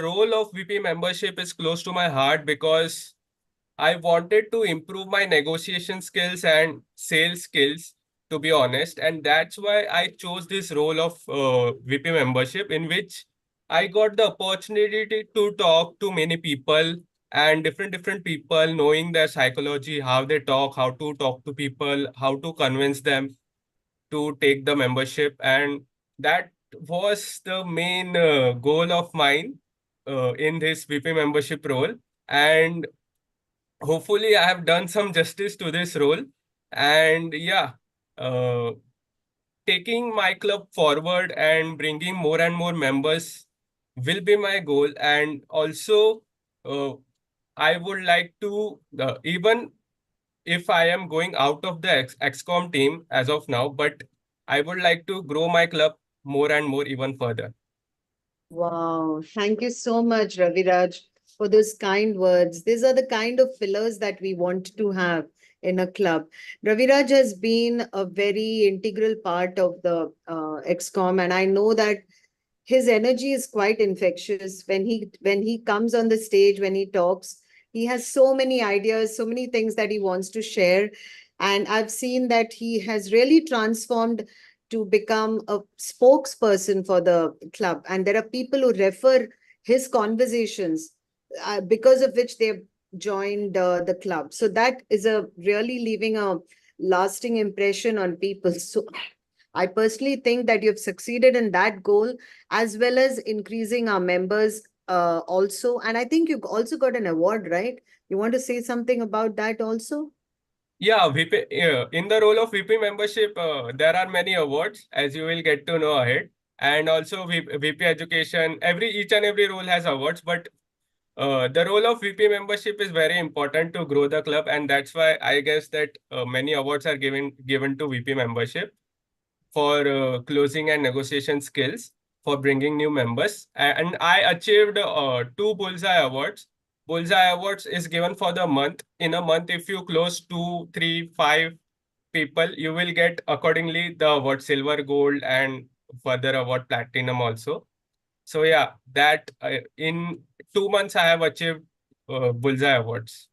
role of VP membership is close to my heart because I wanted to improve my negotiation skills and sales skills, to be honest. And that's why I chose this role of VP membership, in which I got the opportunity to talk to many people and different people, knowing their psychology, how they talk, how to talk to people, how to convince them to take the membership. And that was the main goal of mine in this VP membership role. And hopefully I have done some justice to this role. And yeah, uh, taking my club forward and bringing more and more members will be my goal. And also, uh, I would like to, even if I am going out of the Excom team as of now, but I would like to grow my club more and more even further. Wow. Thank you so much, Raviraj, for those kind words. These are the kind of pillars that we want to have in a club. Raviraj has been a very integral part of the Excom, and I know that his energy is quite infectious. When he comes on the stage, when he talks, he has so many ideas, so many things that he wants to share. And I've seen that he has really transformed to become a spokesperson for the club. And there are people who refer his conversations, because of which they've joined the club. So that is a really leaving a lasting impression on people. So I personally think that you've succeeded in that goal, as well as increasing our members also. And I think you've also got an award, right? You want to say something about that also? Yeah, in the role of VP membership, there are many awards, as you will get to know ahead. And also VP education, each and every role has awards, but the role of VP membership is very important to grow the club. And that's why I guess that many awards are given to VP membership for closing and negotiation skills, for bringing new members. And I achieved two Bullseye Awards. Bullseye Awards is given for the month. In a month, if you close 2, 3, 5 people, you will get accordingly the award silver, gold, and further award platinum also. So yeah, that in 2 months I have achieved Bullseye Awards.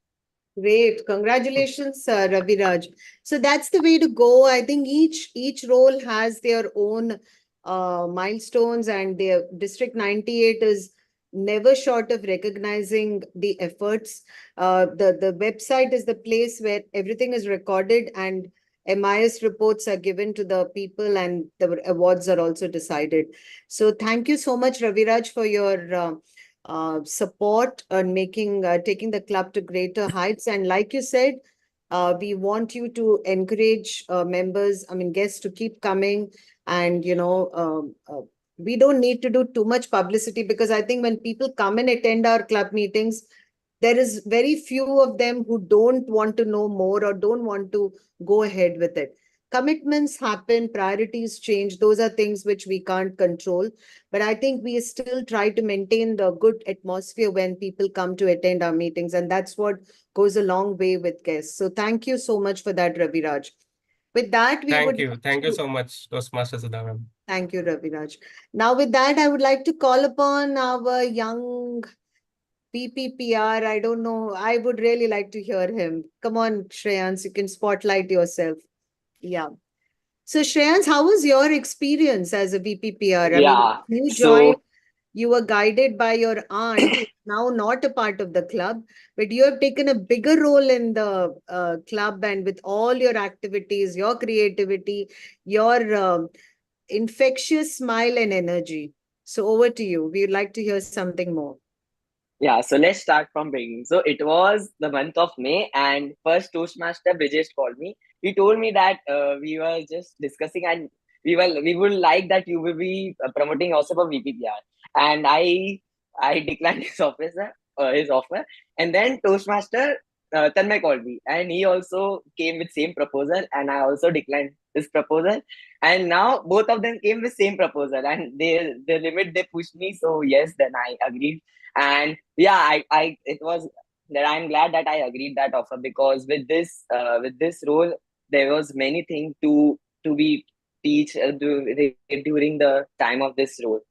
Great. Congratulations, Raviraj. So that's the way to go. I think each role has their own milestones, and their District 98 is never short of recognizing the efforts. The website is the place where everything is recorded, and MIS reports are given to the people, and the awards are also decided. So thank you so much, Raviraj, for your support on taking the club to greater heights. And like you said, we want you to encourage members, I mean guests, to keep coming. And we don't need to do too much publicity, because I think when people come and attend our club meetings, there is very few of them who don't want to know more or don't want to go ahead with it. Commitments happen, priorities change. Those are things which we can't control. But I think we still try to maintain the good atmosphere when people come to attend our meetings. And that's what goes a long way with guests. So thank you so much for that, Raviraj. With that, Thank you so much, Toastmaster Sudha ma'am. Thank you, Raviraj. Now, with that, I would like to call upon our young PPPR. I don't know. I would really like to hear him. Come on, Shreyans, you can spotlight yourself. Yeah. So, Shreyans, how was your experience as a VPPR? I mean, Yeah. you So joined, you were guided by your aunt, now not a part of the club, but you have taken a bigger role in the club, and with all your activities, your creativity, your infectious smile and energy. So, over to you. We would like to hear something more. yeah, so let's start from beginning. So it was the month of May, and first Toastmaster Brijesh called me. He told me that we were just discussing, and we would like that you will be promoting yourself for VPPR. And I declined his offer, and then Toastmaster Tanmay called me, and he also came with same proposal, and I also declined his proposal. And now both of them came with same proposal, and the limit they pushed me. So yes, then I agreed. And yeah, I'm glad that I agreed that offer, because with this role, there was many things to be teach during the time of this role.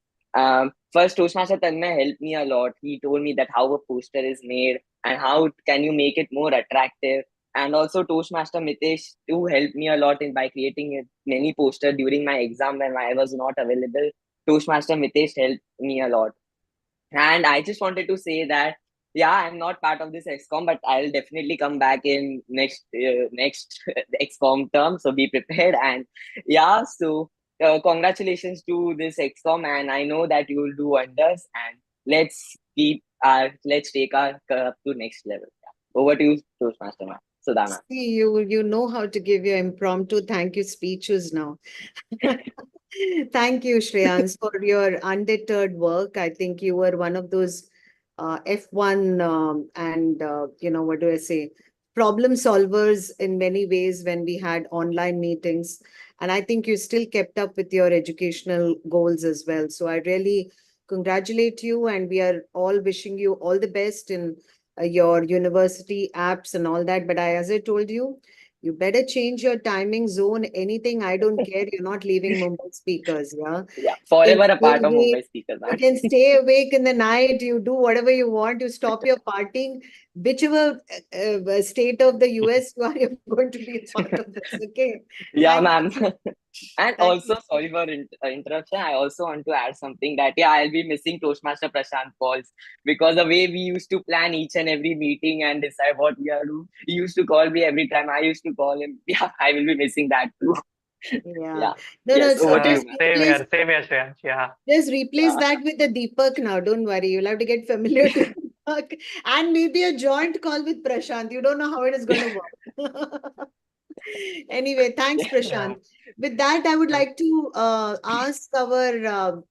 First, Toastmaster Tanmay helped me a lot. He told me that how a poster is made and how can you make it more attractive. And also Toastmaster Mitesh too helped me a lot in by creating many posters during my exam when I was not available. Toastmaster Mitesh helped me a lot. And I just wanted to say that, yeah, I'm not part of this Excom, but I'll definitely come back in next Excom term. So be prepared. And yeah, so congratulations to this Excom, and I know that you will do wonders. And let's take our up to next level. Yeah. Over to you, Toastmaster Sudhana. See, you know how to give your impromptu thank you speeches now. Thank you, Shreyans, for your undeterred work. I think you were one of those F1 and what do I say, problem solvers in many ways when we had online meetings. And I think you still kept up with your educational goals as well. So I really congratulate you, and we are all wishing you all the best in your university apps and all that. But as I told you, you better change your timing zone. Anything, I don't care. You're not leaving Mumbai speakers. Yeah. Yeah, You forever can a stay part of awake. Mumbai speakers. You can stay awake in the night. You do whatever you want. You stop your partying. Whichever state of the US you are, you're going to be a part of this. Okay. Yeah, Thank ma'am. you. And Thank also, sorry for interruption. I also want to add something that, yeah, I'll be missing Toastmaster Prashant calls because the way we used to plan each and every meeting and decide what we are doing, he used to call me every time. I used to call him. Yeah, I will be missing that too. Yeah. Yeah. No, Yes, so over to you, just ma'am. replace Same here, Shreyansh. Yeah. just replace Yeah. that with the Deepak now. Don't worry. You'll have to get familiar to Deepak, and maybe a joint call with Prashant. You don't know how it is going to work. Anyway, thanks, Yeah. Prashant. With that, I would like to ask our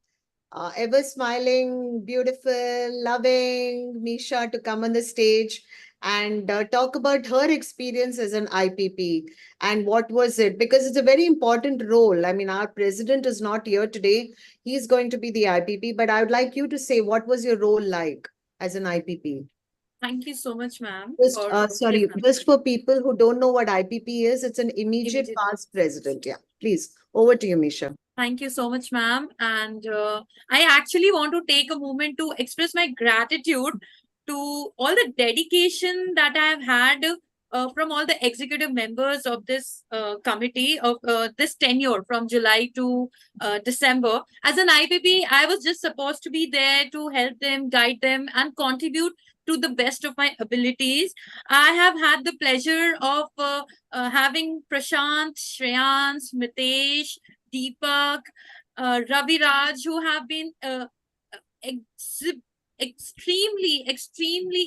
ever smiling, beautiful, loving Misha to come on the stage and talk about her experience as an IPP and what was it, because it's a very important role. I mean, our president is not here today. He's going to be the IPP, but I would like you to say what was your role like as an IPP? Thank you so much, ma'am, Just, for sorry, just for people who don't know what IPP is, it's an immediate immediate. past president. Yeah, please, over to you, Misha. Thank you so much, ma'am. And I actually want to take a moment to express my gratitude to all the dedication that I have had from all the executive members of this committee of this tenure from July to December. As an IPP, I was just supposed to be there to help them, guide them, and contribute to the best of my abilities. I have had the pleasure of having Prashant, Shreyans, Mitesh, Deepak, Ravi Raj, who have been extremely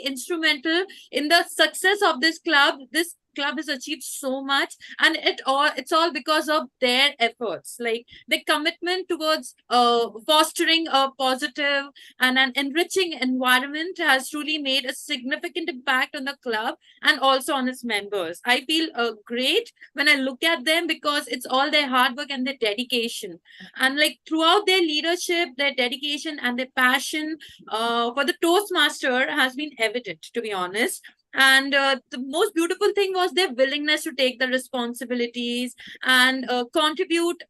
instrumental in the success of this club. This club has achieved so much, and it's all because of their efforts, like the commitment towards fostering a positive and an enriching environment has truly made a significant impact on the club and also on its members. I feel great when I look at them because it's all their hard work and their dedication, and like throughout their leadership, their dedication and their passion for the Toastmaster has been evident, to be honest. And the most beautiful thing was their willingness to take the responsibilities and contribute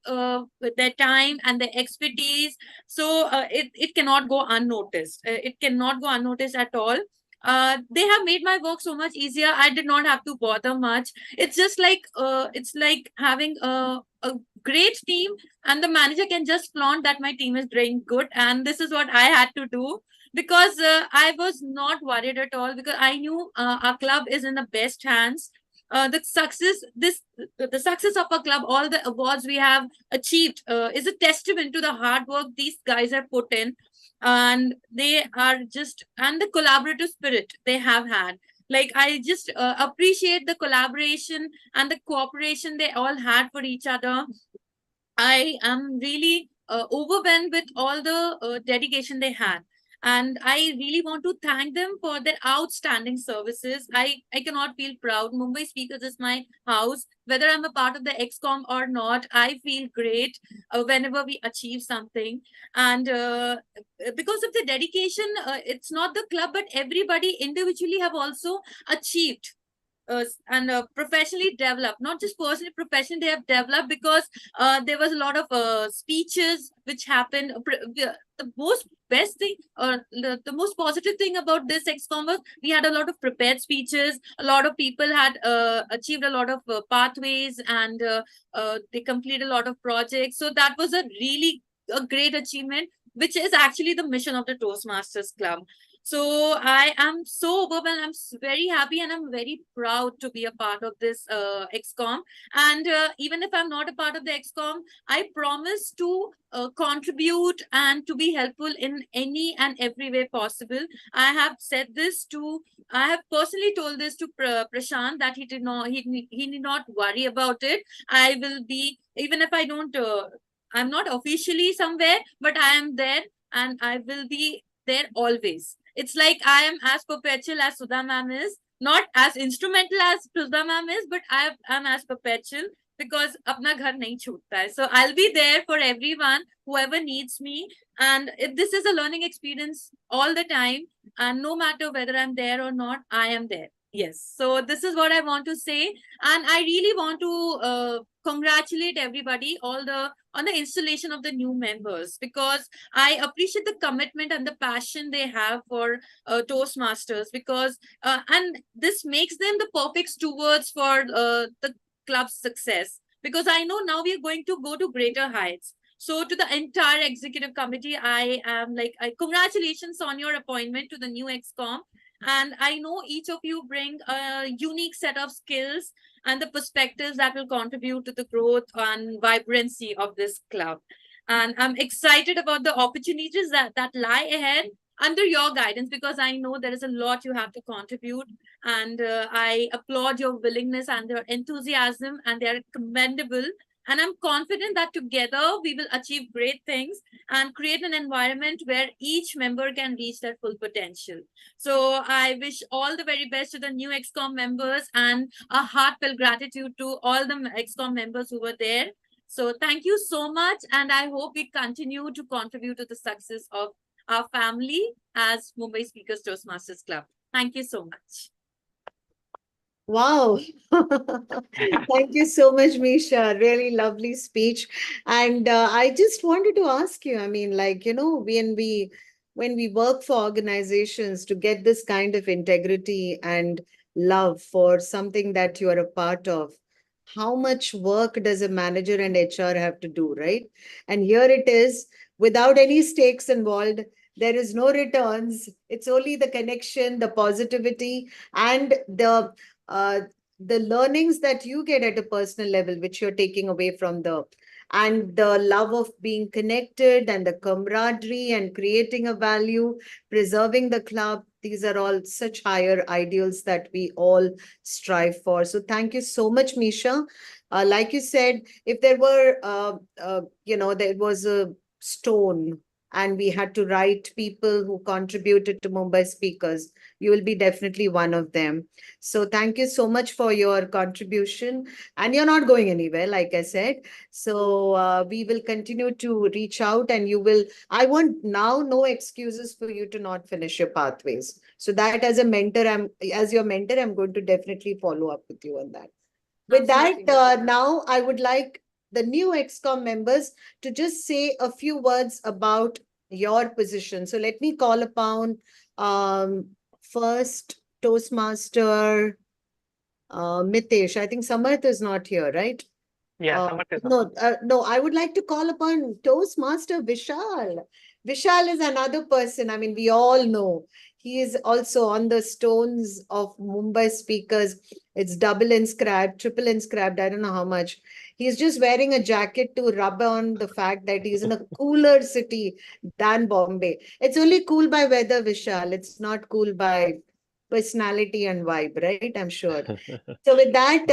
with their time and their expertise. So it cannot go unnoticed. It cannot go unnoticed at all. They have made my work so much easier. I did not have to bother much. It's like having a great team, and the manager can flaunt that my team is doing good, and this is what I had to do because I was not worried at all because I knew our club is in the best hands. The success of our club, all the awards we have achieved, is a testament to the hard work these guys have put in, and they are just and the collaborative spirit they have had. Like I just appreciate the collaboration and the cooperation they all had for each other. I am really overwhelmed with all the dedication they had. And I really want to thank them for their outstanding services. I cannot feel proud. Mumbai Speakers is my house. Whether I'm a part of the Excom or not, I feel great whenever we achieve something. And because of the dedication, it's not the club, but everybody individually have also achieved professionally developed, not just personally, professionally they have developed, because there was a lot of speeches which happened. The most best thing, or the most positive thing about this Excom was we had a lot of prepared speeches. A lot of people had achieved a lot of pathways, and they completed a lot of projects. So that was a great achievement, which is actually the mission of the Toastmasters Club. So I am so overwhelmed. Very happy, and I'm very proud to be a part of this Excom. And even if I'm not a part of the Excom, I promise to contribute and to be helpful in any and every way possible. I have personally told this to Prashant, that he need not worry about it. I will be, even if I don't, I'm not officially somewhere, but I am there, and I will be there always. It's like I am as perpetual as Sudha ma'am is, not as instrumental as Sudha ma'am is, but I am as perpetual, because apna ghar nahi chhutta hai. So I'll be there for everyone, whoever needs me. And if this is a learning experience all the time, and no matter whether I'm there or not, I am there. Yes. So this is what I want to say. And I really want to congratulate everybody, on the installation of the new members, because I appreciate the commitment and the passion they have for Toastmasters, because and this makes them the perfect stewards for the club's success. Because I know now we are going to go to greater heights. So to the entire executive committee, I am like, congratulations on your appointment to the new Excom. And I know each of you bring a unique set of skills and the perspectives that will contribute to the growth and vibrancy of this club. And I'm excited about the opportunities that lie ahead under your guidance, because I know there is a lot you have to contribute. And I applaud your willingness and your enthusiasm, and they are commendable. And I'm confident that together we will achieve great things and create an environment where each member can reach their full potential. So I wish all the very best to the new Excom members, and a heartfelt gratitude to all the Excom members who were there. So thank you so much. And I hope we continue to contribute to the success of our family as Mumbai Speakers Toastmasters Club. Thank you so much. Wow. Thank you so much, Misha. Really lovely speech. And I just wanted to ask you, I mean, like, when we work for organizations, to get this kind of integrity and love for something that you are a part of, how much work does a manager and HR have to do, right? And here it is, without any stakes involved. There is no returns. It's only the connection, the positivity, and uh, the learnings that you get at a personal level, which you're taking away from and the love of being connected, and the camaraderie, and creating a value, preserving the club. These are all such higher ideals that we all strive for. So thank you so much, Misha. Like you said, if there were, there was a stone, and we had to write people who contributed to Mumbai Speakers, you will be definitely one of them. So thank you so much for your contribution. And you're not going anywhere, like I said. So we will continue to reach out, and I want now no excuses for you to not finish your pathways. So that as your mentor, I'm going to definitely follow up with you on that. With that, now I would like the new Excom members to just say a few words about your position. So let me call upon first Toastmaster Mitesh. I think Samarth is not here, right? Yeah, Samarth is not. No, I would like to call upon Toastmaster Vishal. Vishal is another person. I mean, we all know he is also on the stones of Mumbai speakers. It's double inscribed, triple inscribed. I don't know how much. He's just wearing a jacket to rub on the fact that he's in a cooler city than Bombay. It's only cool by weather, Vishal. It's not cool by personality and vibe, right? I'm sure. So with that,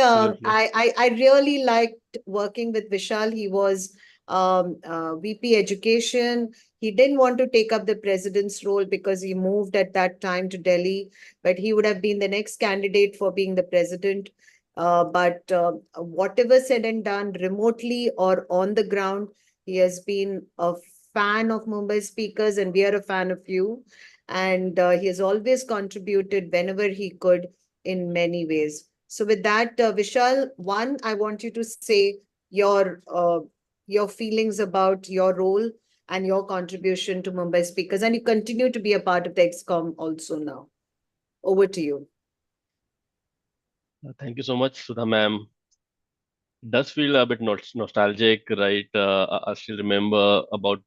I really liked working with Vishal. He was VP Education. He didn't want to take up the president's role because he moved at that time to Delhi, but he would have been the next candidate for being the president. But whatever said and done, remotely or on the ground, he has been a fan of Mumbai speakers, and we are a fan of you. And he has always contributed whenever he could in many ways. So with that, Vishal, one, I want you to say your feelings about your role and your contribution to Mumbai Speakers, and you continue to be a part of the Excom also now. Over to you. Thank you so much, Sudha ma'am. Does feel a bit nostalgic, right? I still remember about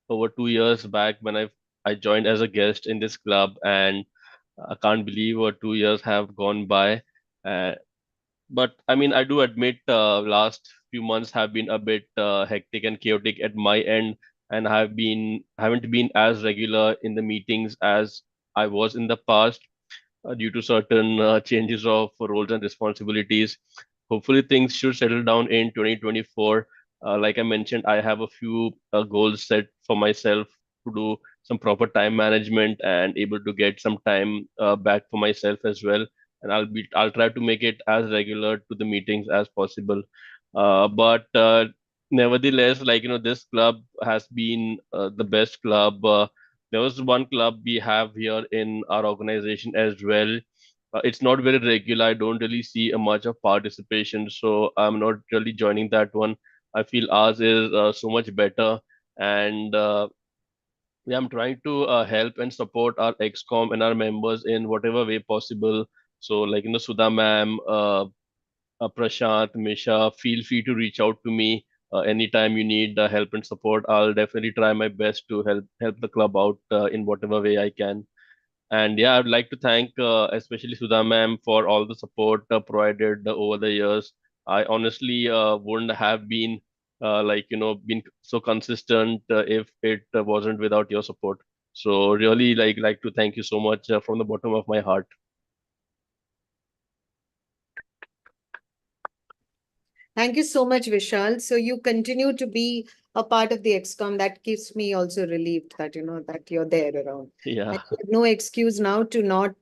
over 2 years back when I joined as a guest in this club, and I can't believe 2 years have gone by. Uh, but I mean, I do admit last few months have been a bit hectic and chaotic at my end, and haven't been as regular in the meetings as I was in the past due to certain changes of roles and responsibilities. Hopefully, things should settle down in 2024. Like I mentioned, I have a few goals set for myself to do some proper time management and able to get some time back for myself as well. And I'll try to make it as regular to the meetings as possible. But nevertheless, like this club has been the best club. There was one club we have here in our organization as well. It's not very regular. I don't really see a much of participation, so I'm not really joining that one. I feel ours is so much better, and yeah, I'm trying to help and support our XCOM and our members in whatever way possible. So, like Sudha ma'am, Prashant, Misha, feel free to reach out to me anytime you need help and support. I'll definitely try my best to help the club out in whatever way I can. And yeah, I'd like to thank especially Sudha ma'am for all the support provided over the years. I honestly wouldn't have been been so consistent if it wasn't without your support. So really like to thank you so much from the bottom of my heart. Thank you so much, Vishal. So you continue to be a part of the Excom. That keeps me also relieved that that you're there around. Yeah. And you have no excuse now to not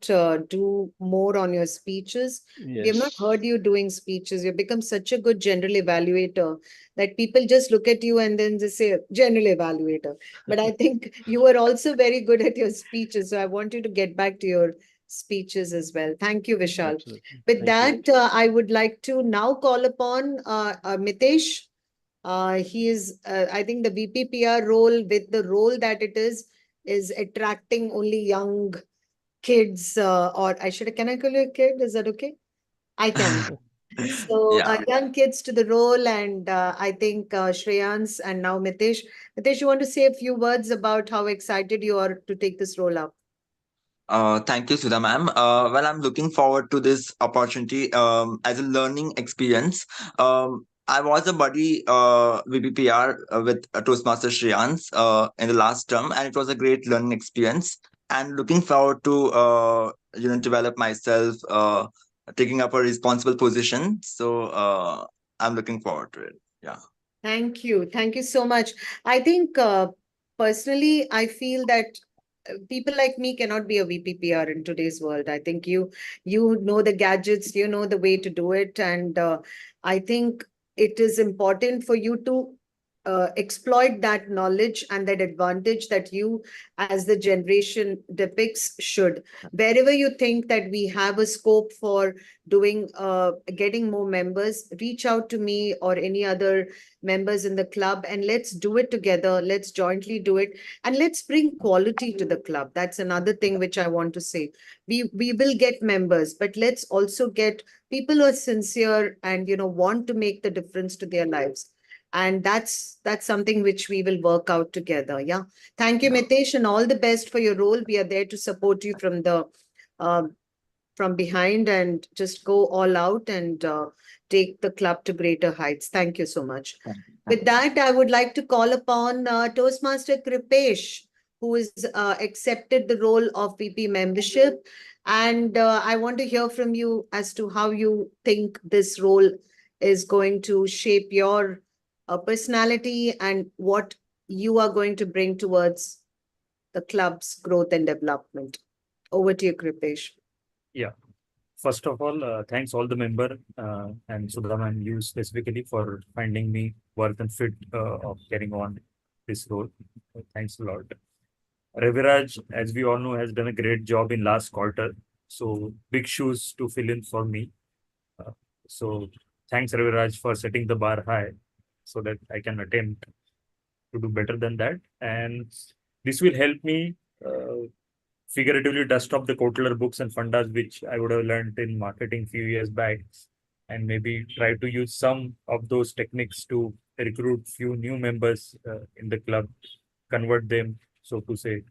do more on your speeches. We have not Yes. heard you doing speeches. You've become such a good general evaluator that people just look at you and then just say general evaluator. But I think you were also very good at your speeches. So I want you to get back to your speeches as well. Thank you, Vishal. Absolutely. With Thank you. that, I would like to now call upon Mitesh. He is, I think, the VPPR role, with the role that it is attracting only young kids, or can I call you a kid? Is that okay? I can. So, Yeah. young kids to the role, and I think Shreyans and now Mitesh. Mitesh, you want to say a few words about how excited you are to take this role up? Thank you, Sudha ma'am. Well, I'm looking forward to this opportunity as a learning experience. I was a buddy VPPR with Toastmaster Shreyans in the last term, and it was a great learning experience. And looking forward to develop myself, taking up a responsible position. So I'm looking forward to it. Yeah. Thank you. Thank you so much. I think personally, I feel that people like me cannot be a VPPR in today's world. I think you know the gadgets, you know the way to do it, and I think it is important for you to exploit that knowledge and that advantage that you, as the generation depicts, should. Wherever you think that we have a scope for doing, getting more members, reach out to me or any other members in the club, and let's do it together. Let's jointly do it, and let's bring quality to the club. That's another thing which I want to say. We will get members, but let's also get people who are sincere and want to make the difference to their lives. And that's something which we will work out together. Yeah. Thank you, Mitesh, and all the best for your role. We are there to support you from the from behind, and just go all out and take the club to greater heights. Thank you so much. With that, I would like to call upon Toastmaster Kripesh, who has accepted the role of VP membership. And I want to hear from you as to how you think this role is going to shape your personality and what you are going to bring towards the club's growth and development. Over to you, Kripesh. Yeah. First of all, thanks all the member and Sudha and you specifically for finding me worth and fit of carrying on this role. Thanks a lot. Raviraj, as we all know, has done a great job in last quarter. So big shoes to fill in for me. So thanks, Raviraj, for setting the bar high so that I can attempt to do better than that. And this will help me figuratively dust off the Kotler books and fundas, which I would have learned in marketing few years back, and maybe try to use some of those techniques to recruit few new members in the club, convert them, so to say.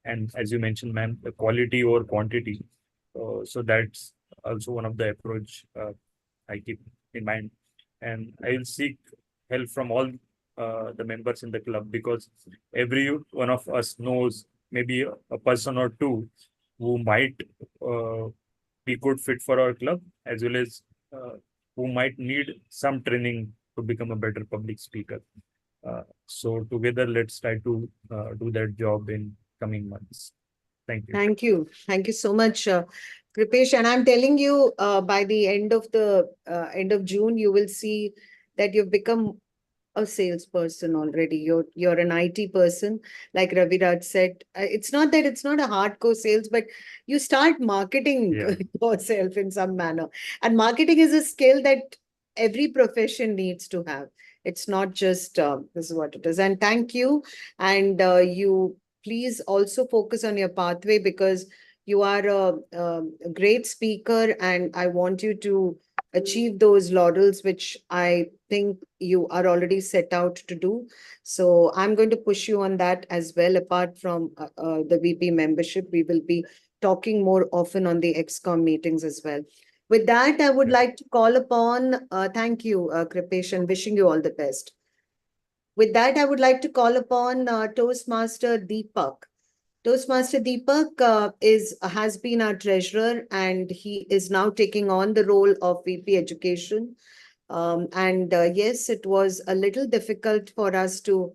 And as you mentioned, ma'am, the quality over quantity. So that's also one of the approach I keep in mind. And I will seek help from all the members in the club, because every one of us knows maybe a person or two who might uh, be good fit for our club, as well as who might need some training to become a better public speaker. So together, let's try to do that job in coming months. Thank you. Thank you. Thank you so much, Kripesh. And I'm telling you, by the end of June, you will see that you've become a salesperson already. You're an IT person, like Raviraj said. It's not that it's not a hardcore sales, but you start marketing Yeah. yourself in some manner. And marketing is a skill that every profession needs to have. It's not just this is what it is. And thank you. And you please also focus on your pathway, because you are a great speaker, and I want you to achieve those laurels, which I think you are already set out to do. So I'm going to push you on that as well. Apart from the VP membership, we will be talking more often on the Excom meetings as well. With that, I would Yeah. like to call upon, thank you, Kripesh, and wishing you all the best. With that, I would like to call upon Toastmaster Deepak. Toastmaster Deepak has been our treasurer, and he is now taking on the role of VP Education. And yes, it was a little difficult for us to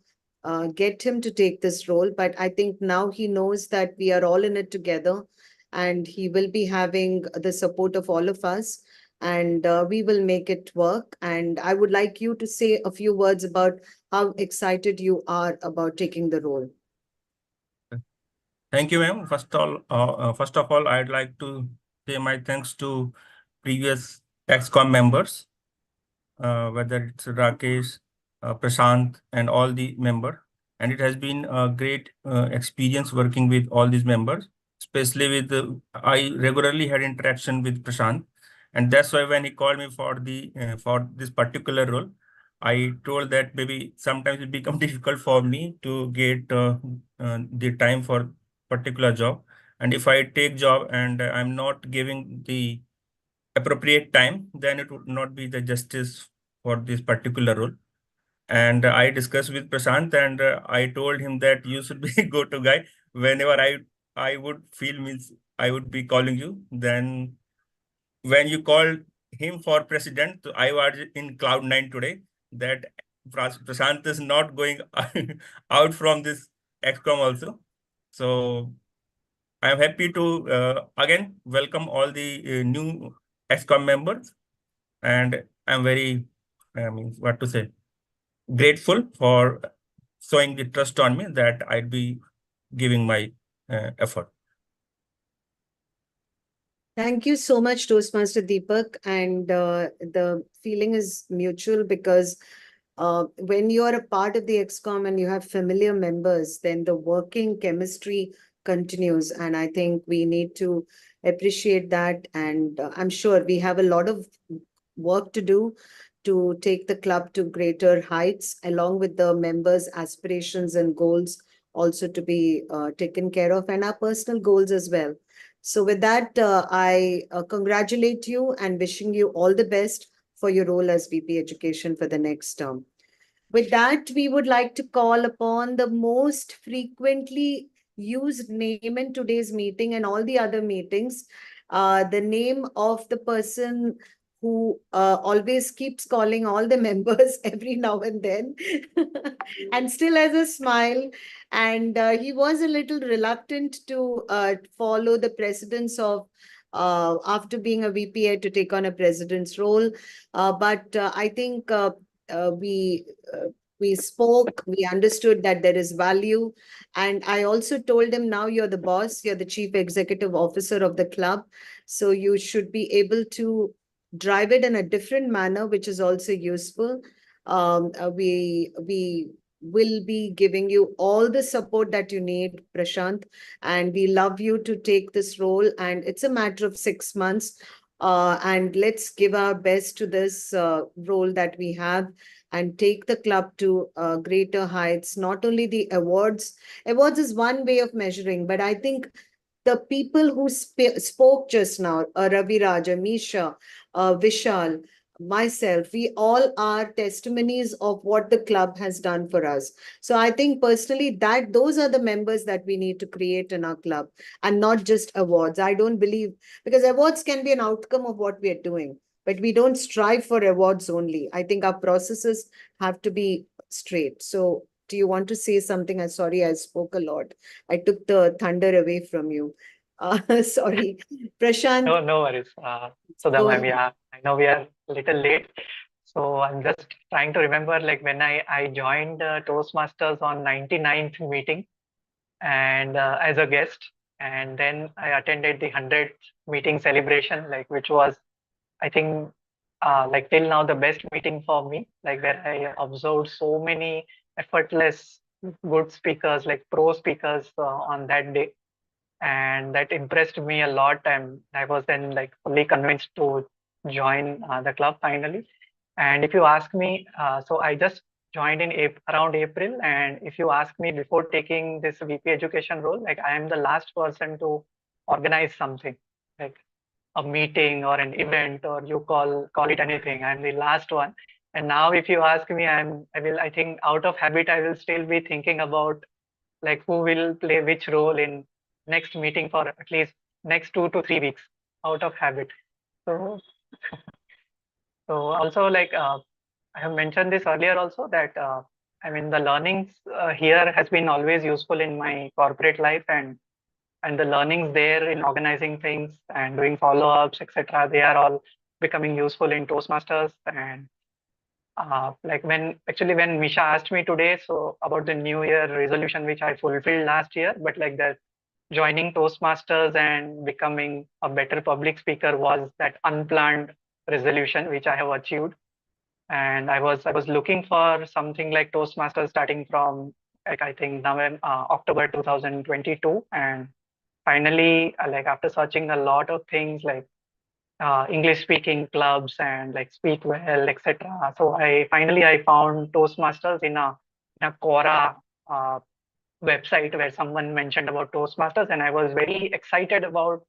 get him to take this role, but I think now he knows that we are all in it together, and he will be having the support of all of us, and we will make it work. And I would like you to say a few words about how excited you are about taking the role. Thank you, ma'am. First of all, I'd like to say my thanks to previous Excom members, whether it's Rakesh, Prashant, and all the members. And it has been a great experience working with all these members, especially with I regularly had interaction with Prashant, and that's why when he called me for this particular role, I told that maybe sometimes it become difficult for me to get the time for particular job, and if I take job and I'm not giving the appropriate time, then it would not be the justice for this particular role. And I discussed with Prashant, and I told him that you should be go-to guy. Whenever I would feel means I would be calling you. Then when you called him for president, I was in cloud 9 today that Prashant is not going out from this Excom also. So I am happy to again welcome all the new Excom members, and I'm very, I mean, what to say, grateful for showing the trust on me that I'd be giving my effort. Thank you so much, Toastmaster Deepak. And the feeling is mutual, because when you are a part of the Excom and you have familiar members, then the working chemistry continues. And I think we need to appreciate that. And I'm sure we have a lot of work to do to take the club to greater heights, along with the members' aspirations and goals also to be taken care of, and our personal goals as well. So with that, I congratulate you and wishing you all the best for your role as VP Education for the next term. With that, we would like to call upon the most frequently used name in today's meeting and all the other meetings, the name of the person who always keeps calling all the members every now and then and still has a smile. And he was a little reluctant to follow the precedence of after being a VPA to take on a president's role. But I think we We spoke, we understood that there is value. And I also told him, now you're the boss, you're the chief executive officer of the club. So you should be able to drive it in a different manner, which is also useful. We will be giving you all the support that you need, Prashant, and we love you to take this role. And it's a matter of 6 months. And let's give our best to this role that we have and take the club to greater heights. Not only the awards is one way of measuring, but I think the people who spoke just now, Ravi Raja, Misha, Vishal, myself, we all are testimonies of what the club has done for us. So I think personally that those are the members that we need to create in our club and not just awards. I don't believe, because awards can be an outcome of what we are doing, but we don't strive for awards only. I think our processes have to be straight. So do you want to say something? I'm sorry, I spoke a lot. I took the thunder away from you. Sorry. Prashant, No worries. Sudha go ma'am, ahead. yeah, I know we are a little late. So I'm just trying to remember like when I joined Toastmasters on 99th meeting and as a guest, and then I attended the 100th meeting celebration, like which was, I think, like till now the best meeting for me, like where I observed so many effortless good speakers, like pro speakers on that day, and that impressed me a lot. And I was then like fully convinced to join the club finally. And if you ask me, so I just joined in around April. And if you ask me before taking this VP education role, like I am the last person to organize something like a meeting or an event, or you call it anything. I'm the last one. And now if you ask me, I think out of habit, I will still be thinking about like who will play which role in next meeting for at least next 2 to 3 weeks out of habit. So, so also like I have mentioned this earlier also that I mean the learnings here has been always useful in my corporate life, and the learnings there in organizing things and doing follow-ups, etc. They are all becoming useful in Toastmasters. And like when Misha asked me today, so about the New Year resolution which I fulfilled last year, but like that joining Toastmasters and becoming a better public speaker was that unplanned resolution which I have achieved. And I was looking for something like Toastmasters starting from like I think November, October 2022, and finally like after searching a lot of things like English speaking clubs and like Speak Well, etc. So I found Toastmasters in a Quora website where someone mentioned about Toastmasters, and I was very excited about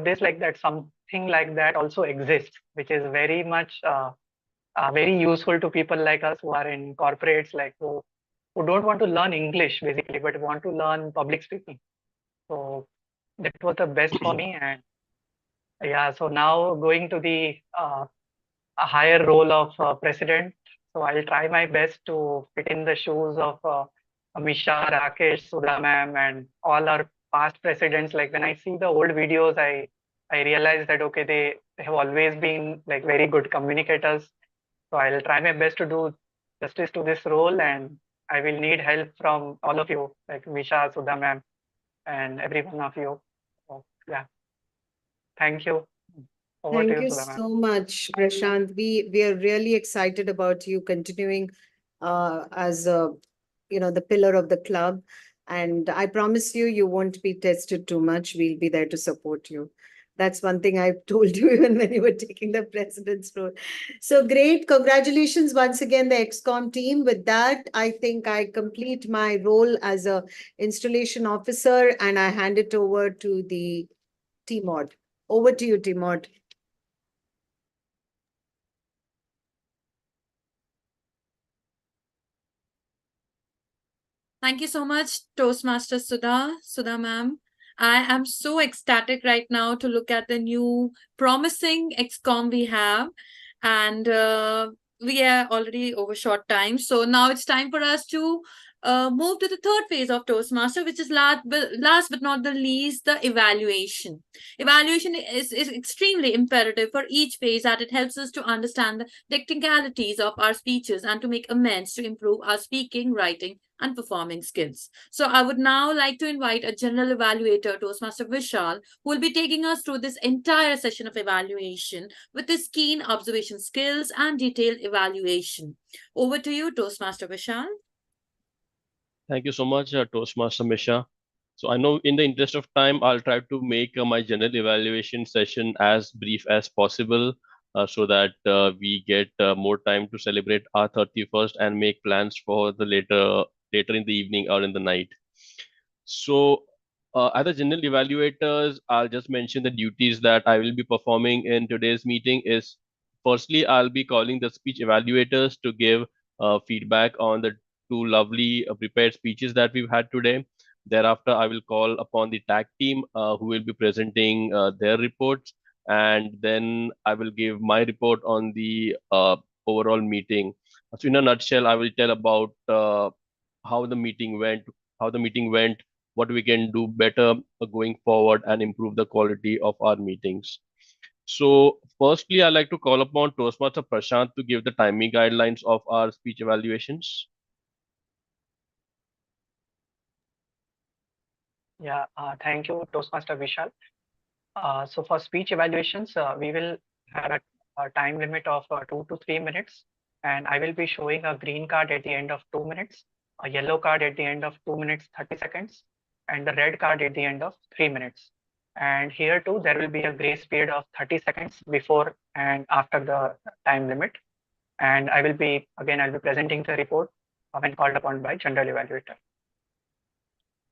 this, like that something like that also exists, which is very much very useful to people like us who are in corporates, like who don't want to learn English basically, but want to learn public speaking. So that was the best for me. And yeah, so now going to the a higher role of president. So I'll try my best to fit in the shoes of Amisha, Rakesh, Sudha ma'am, and all our past presidents. Like when I see the old videos, I realize that okay, they have always been like very good communicators. So I'll try my best to do justice to this role, and I will need help from all of you, like Misha, Sudha ma'am, and every one of you. So yeah, thank you. Over to Thank you, you Sudha ma'am. so much, Prashant. We are really excited about you continuing as the pillar of the club. And I promise you, you won't be tested too much. We'll be there to support you. That's one thing I've told you even when you were taking the president's role. So great. Congratulations once again, the Excom team. With that, I think I complete my role as a installation officer and I hand it over to the T-Mod. Over to you, T-Mod. Thank you so much, Toastmaster Sudha ma'am. I am so ecstatic right now to look at the new promising XCOM we have. And we are already over short time. So now it's time for us to move to the third phase of Toastmaster, which is last but not the least, the evaluation. Evaluation is extremely imperative for each phase, that it helps us to understand the technicalities of our speeches and to make amends to improve our speaking, writing, and performing skills. So I would now like to invite a general evaluator, Toastmaster Vishal, who will be taking us through this entire session of evaluation with his keen observation skills and detailed evaluation. Over to you, Toastmaster Vishal. Thank you so much, Toastmaster Misha. So I know in the interest of time, I'll try to make my general evaluation session as brief as possible so that we get more time to celebrate our 31st and make plans for the later in the evening or in the night. So as a general evaluators, I'll just mention the duties that I will be performing in today's meeting is firstly, I'll be calling the speech evaluators to give feedback on the two lovely prepared speeches that we've had today. Thereafter, I will call upon the tag team who will be presenting their reports, and then I will give my report on the overall meeting. So, in a nutshell, I will tell about how the meeting went, what we can do better going forward, and improve the quality of our meetings. So, firstly, I'd like to call upon Toastmaster Prashant to give the timing guidelines of our speech evaluations. Yeah, thank you, Toastmaster Vishal. So for speech evaluations, we will have a time limit of 2 to 3 minutes, and I will be showing a green card at the end of 2 minutes, a yellow card at the end of 2 minutes 30 seconds, and the red card at the end of 3 minutes. And here too, there will be a grace period of 30 seconds before and after the time limit. And I'll be presenting the report when called upon by general evaluator.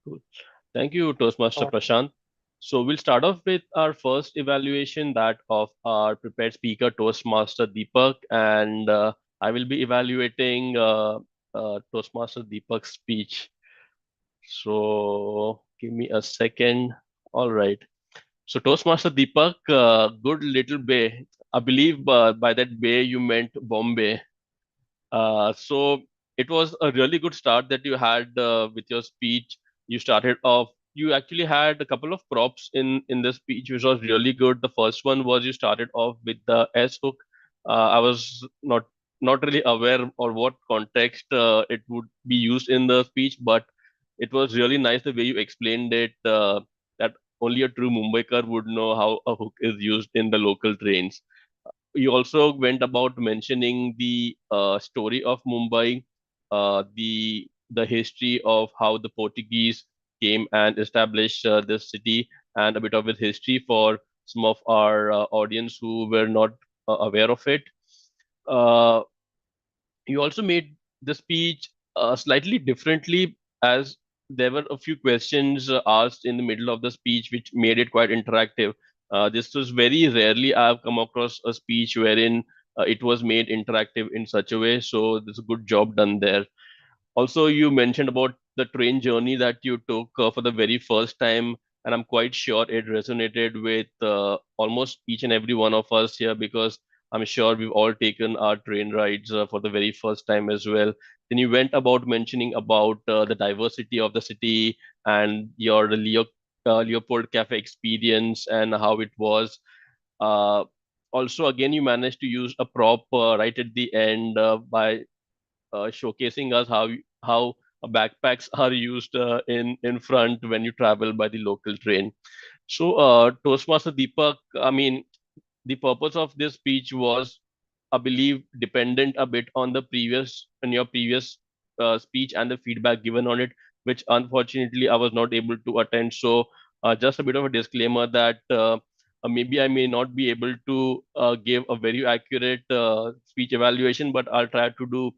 Cool. Thank you, Toastmaster Prashant. So we'll start off with our first evaluation, that of our prepared speaker, Toastmaster Deepak, and I will be evaluating Toastmaster Deepak's speech. So give me a second. All right. So Toastmaster Deepak, good little bay. I believe by that bay you meant Bombay. So it was a really good start that you had with your speech. You started off. You actually had a couple of props in the speech, which was really good. The first one was you started off with the S hook. I was not really aware or what context it would be used in the speech, but it was really nice the way you explained it. That only a true Mumbaikar would know how a hook is used in the local trains. You also went about mentioning the story of Mumbai, the history of how the Portuguese came and established this city, and a bit of its history for some of our audience who were not aware of it. Uh, you also made the speech slightly differently, as there were a few questions asked in the middle of the speech which made it quite interactive. This was very rarely I've come across a speech wherein it was made interactive in such a way, so there's a good job done there. Also, you mentioned about the train journey that you took for the very first time, and I'm quite sure it resonated with almost each and every one of us here, because I'm sure we've all taken our train rides for the very first time as well. Then you went about mentioning about the diversity of the city and your Leopold Cafe experience and how it was. Uh, Also, again, you managed to use a prop right at the end by showcasing us how backpacks are used in front when you travel by the local train. So, Toastmaster Deepak, I mean, the purpose of this speech was, I believe, dependent a bit on your previous speech and the feedback given on it, which unfortunately I was not able to attend. So, just a bit of a disclaimer that maybe I may not be able to give a very accurate speech evaluation, but I'll try to do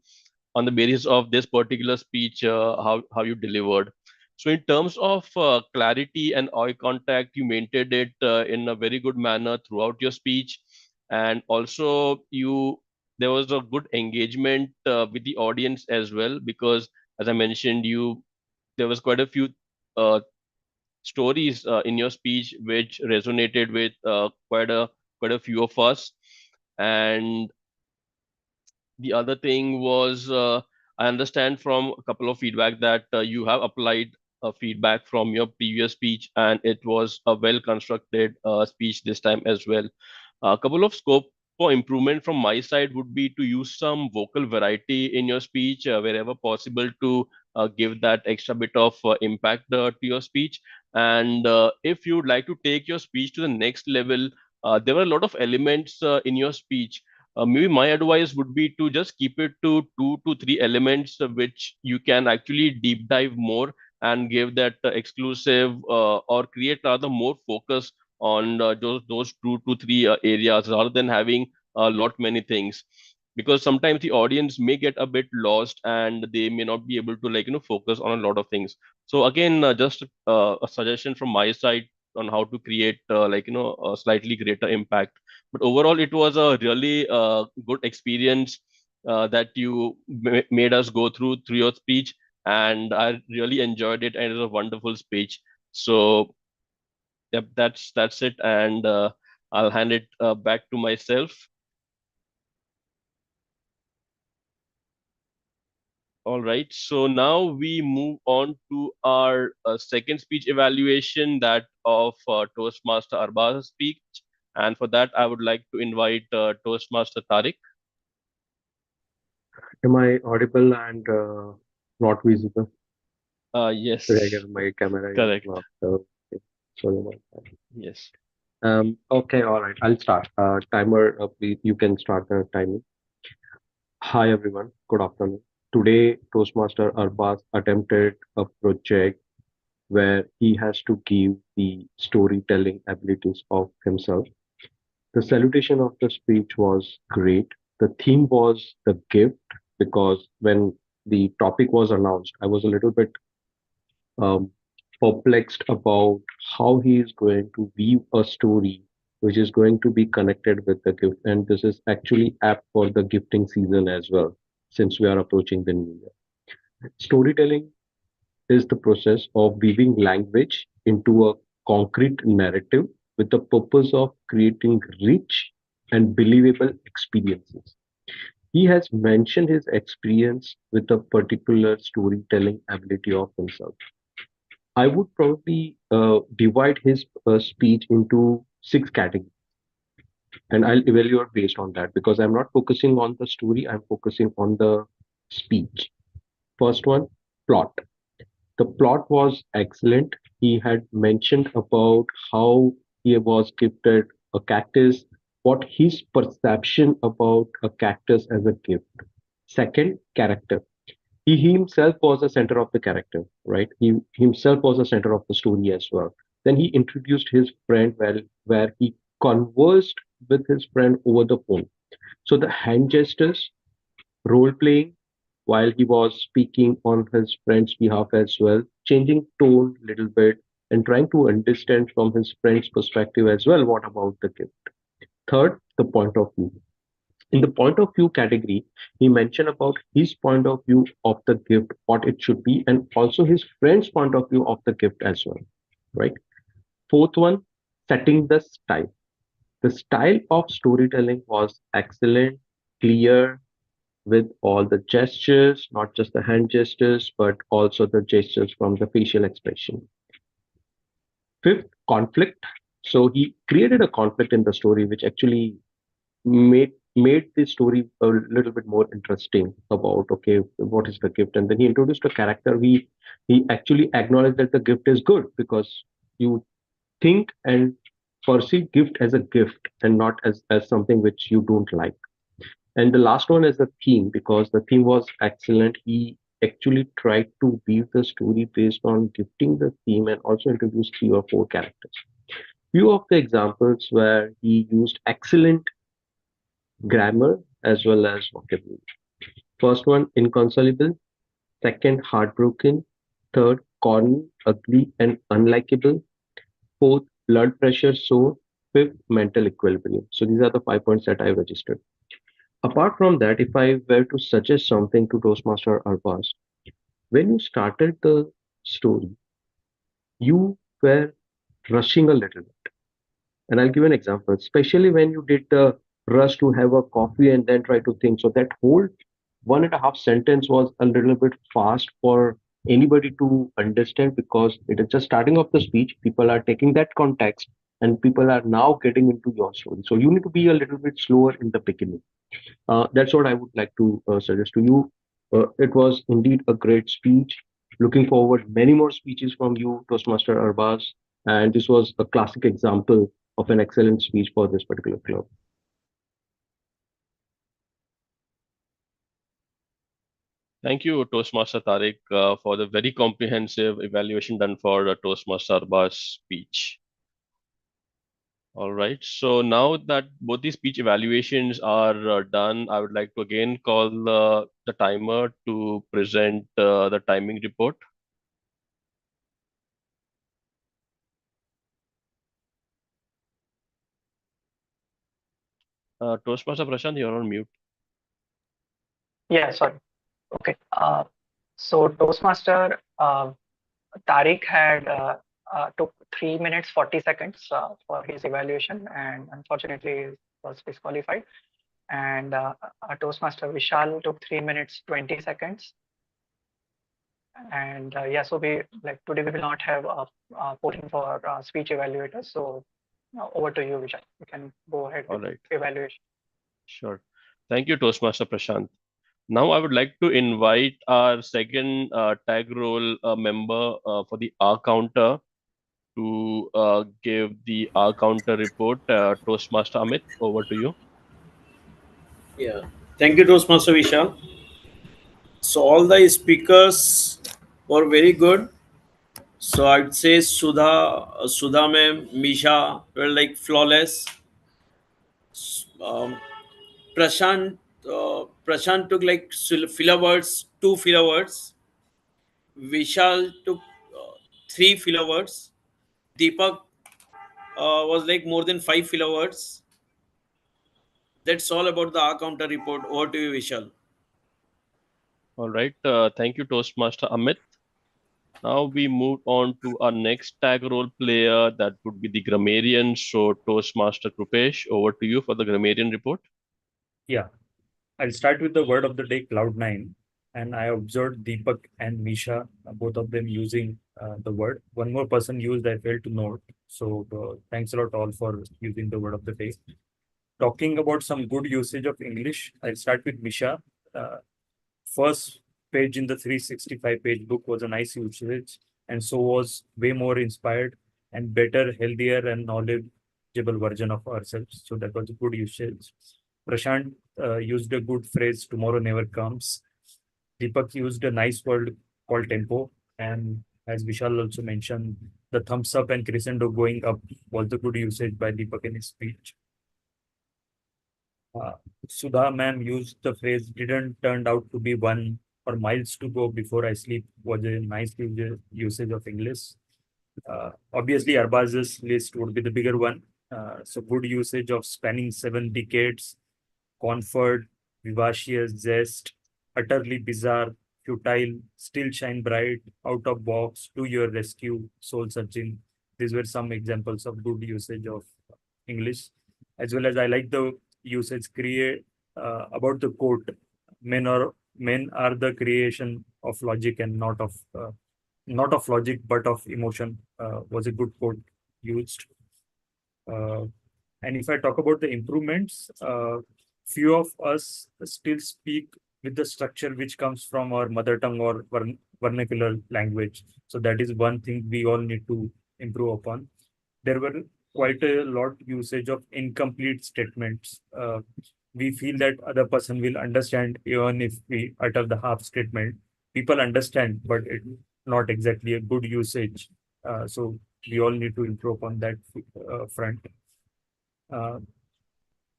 on the basis of this particular speech how you delivered. So in terms of clarity and eye contact, you maintained it in a very good manner throughout your speech, and also there was a good engagement with the audience as well, because as I mentioned, there was quite a few uh, stories in your speech which resonated with quite a few of us. And the other thing was I understand from a couple of feedback that you have applied feedback from your previous speech, and it was a well constructed speech this time as well. A couple of scope for improvement from my side would be to use some vocal variety in your speech wherever possible to give that extra bit of impact to your speech. And if you would like to take your speech to the next level, there were a lot of elements in your speech. Maybe my advice would be to just keep it to 2 to 3 elements which you can actually deep dive more and give that exclusive or create rather more focus on those 2 to 3 areas rather than having a lot many things, because sometimes the audience may get a bit lost and they may not be able to focus on a lot of things. So again, just a suggestion from my side on how to create a slightly greater impact. But overall it was a really good experience that you made us go through your speech, and I really enjoyed it, and it was a wonderful speech. So yep, that's it, and I'll hand it back to myself. All right, so now we move on to our second speech evaluation, that of Toastmaster Arbaz's speech. And for that, I would like to invite Toastmaster Tariq. Am I audible and not visible? Yes, My camera is correct. not. Okay. Sorry about that. Yes. Okay, all right. I'll start. Timer, please, you can start the timing. Hi, everyone. Good afternoon. Today, Toastmaster Arbaz attempted a project where he has to give the storytelling abilities of himself. The salutation of the speech was great. The theme was the gift, because when the topic was announced, I was a little bit um, perplexed about how he is going to weave a story which is going to be connected with the gift. And this is actually apt for the gifting season as well, since we are approaching the new year. Storytelling is the process of weaving language into a concrete narrative with the purpose of creating rich and believable experiences. He has mentioned his experience with a particular storytelling ability of himself. I would probably divide his speech into 6 categories, and I'll evaluate based on that, because I'm not focusing on the story, I'm focusing on the speech. First one, plot. The plot was excellent. He had mentioned about how he was gifted a cactus, what his perception about a cactus as a gift. Second, character. He himself was the center of the character, right? He himself was the center of the story as well. Then he introduced his friend, where he conversed with his friend over the phone. So the hand gestures, role playing while he was speaking on his friend's behalf as well, changing tone a little bit and trying to understand from his friend's perspective as well what about the gift. Third, the point of view. In the point of view category, he mentioned about his point of view of the gift, what it should be, and also his friend's point of view of the gift as well, right? Fourth one, setting the style. The style of storytelling was excellent, clear, with all the gestures, not just the hand gestures, but also the gestures from the facial expression. Fifth, conflict. So he created a conflict in the story, which actually made the story a little bit more interesting about, okay, what is the gift, and then he introduced a character. He actually acknowledged that the gift is good, because you think and perceive gift as a gift and not as something which you don't like. And the last one is the theme, because the theme was excellent. He actually tried to weave the story based on gifting the theme and also introduced 3 or 4 characters. Few of the examples where he used excellent grammar as well as vocabulary. First one, inconsolable. Second, heartbroken. Third, corny, ugly, and unlikable. Fourth, blood pressure sore. Fifth, mental equilibrium. So these are the 5 points that I registered. Apart from that, if I were to suggest something to Toastmaster Arbaz, when you started the story, you were rushing a little bit. And I'll give an example, especially when you did the rush to have a coffee and then try to think. So that whole 1.5 sentence was a little bit fast for anybody to understand because it is just starting off the speech. People are taking that context and people are now getting into your story. So you need to be a little bit slower in the beginning. That's what I would like to suggest to you. It was indeed a great speech. Looking forward many more speeches from you, Toastmaster Arbaz. And this was a classic example of an excellent speech for this particular club. Thank you, Toastmaster Tariq, for the very comprehensive evaluation done for Toastmaster Arbaz's speech. All right. So now that both these speech evaluations are done, I would like to again call the timer to present the timing report. Toastmaster Prashant, you're on mute. Yeah, sorry. Okay. So Toastmaster Tariq had took 3 minutes 40 seconds for his evaluation, and unfortunately was disqualified. And Toastmaster Vishal took 3 minutes 20 seconds. And yeah, so we today we will not have voting for speech evaluators. So over to you, Vishal. You can go ahead with evaluation. Sure. Thank you, Toastmaster Prashant. Now I would like to invite our second tag role member for the R counter to give the R counter report. Toastmaster Amit, over to you. Yeah. Thank you, Toastmaster Vishal. So all the speakers were very good. So I'd say Sudha ma'am, Misha were like flawless. Um, Prashant took like filler words, 2 filler words. Vishal took 3 filler words. Deepak was like more than 5 filler words. That's all about the R counter report. Over to you, Vishal. All right. Thank you, Toastmaster Amit. Now we move on to our next tag role player. That would be the grammarian. So Toastmaster Krupesh, over to you for the grammarian report. Yeah, I'll start with the word of the day, Cloud9. And I observed Deepak and Misha, both of them using the word. One more person used, I failed to note. So thanks a lot all for using the word of the day. Talking about some good usage of English, I'll start with Misha. First page in the 365 page book was a nice usage, and so was way more inspired and better, healthier, and knowledgeable version of ourselves. So that was a good usage. Prashant used a good phrase, tomorrow never comes. Deepak used a nice word called tempo. And as Vishal also mentioned, the thumbs up and crescendo going up was the good usage by Deepak in his speech. Sudha ma'am used the phrase didn't turn out to be one or miles to go before I sleep was a nice usage of English. Obviously, Arbaz's list would be the bigger one. So good usage of spanning 7 decades, comfort, vivacious, zest, utterly bizarre, futile, still shine bright, out of box, to your rescue, soul searching. These were some examples of good usage of English. As well as I like the usage create about the quote, men are the creation of logic and not of logic but of emotion, was a good quote used. And if I talk about the improvements, few of us still speak with the structure which comes from our mother tongue or vernacular language. So that is one thing we all need to improve upon. There were quite a lot usage of incomplete statements. We feel that other person will understand even if we utter the half statement. People understand, but it's not exactly a good usage. So we all need to improve on that front.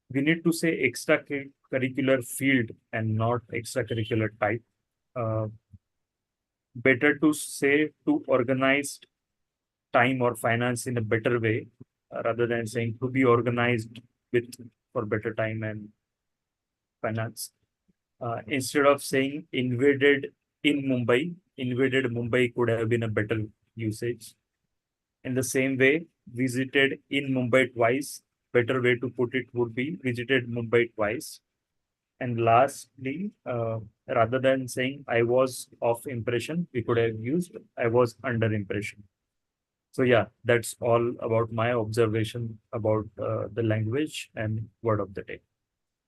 We need to say extracurricular field and not extracurricular type. Better to say to organized time or finance in a better way rather than saying to be organized with for better time and finance. Instead of saying invaded Mumbai could have been a better usage. In the same way, visited in Mumbai twice, better way to put it would be visited Mumbai twice. And lastly, rather than saying I was of impression, we could have used I was under impression. So yeah, that's all about my observation about the language and word of the day.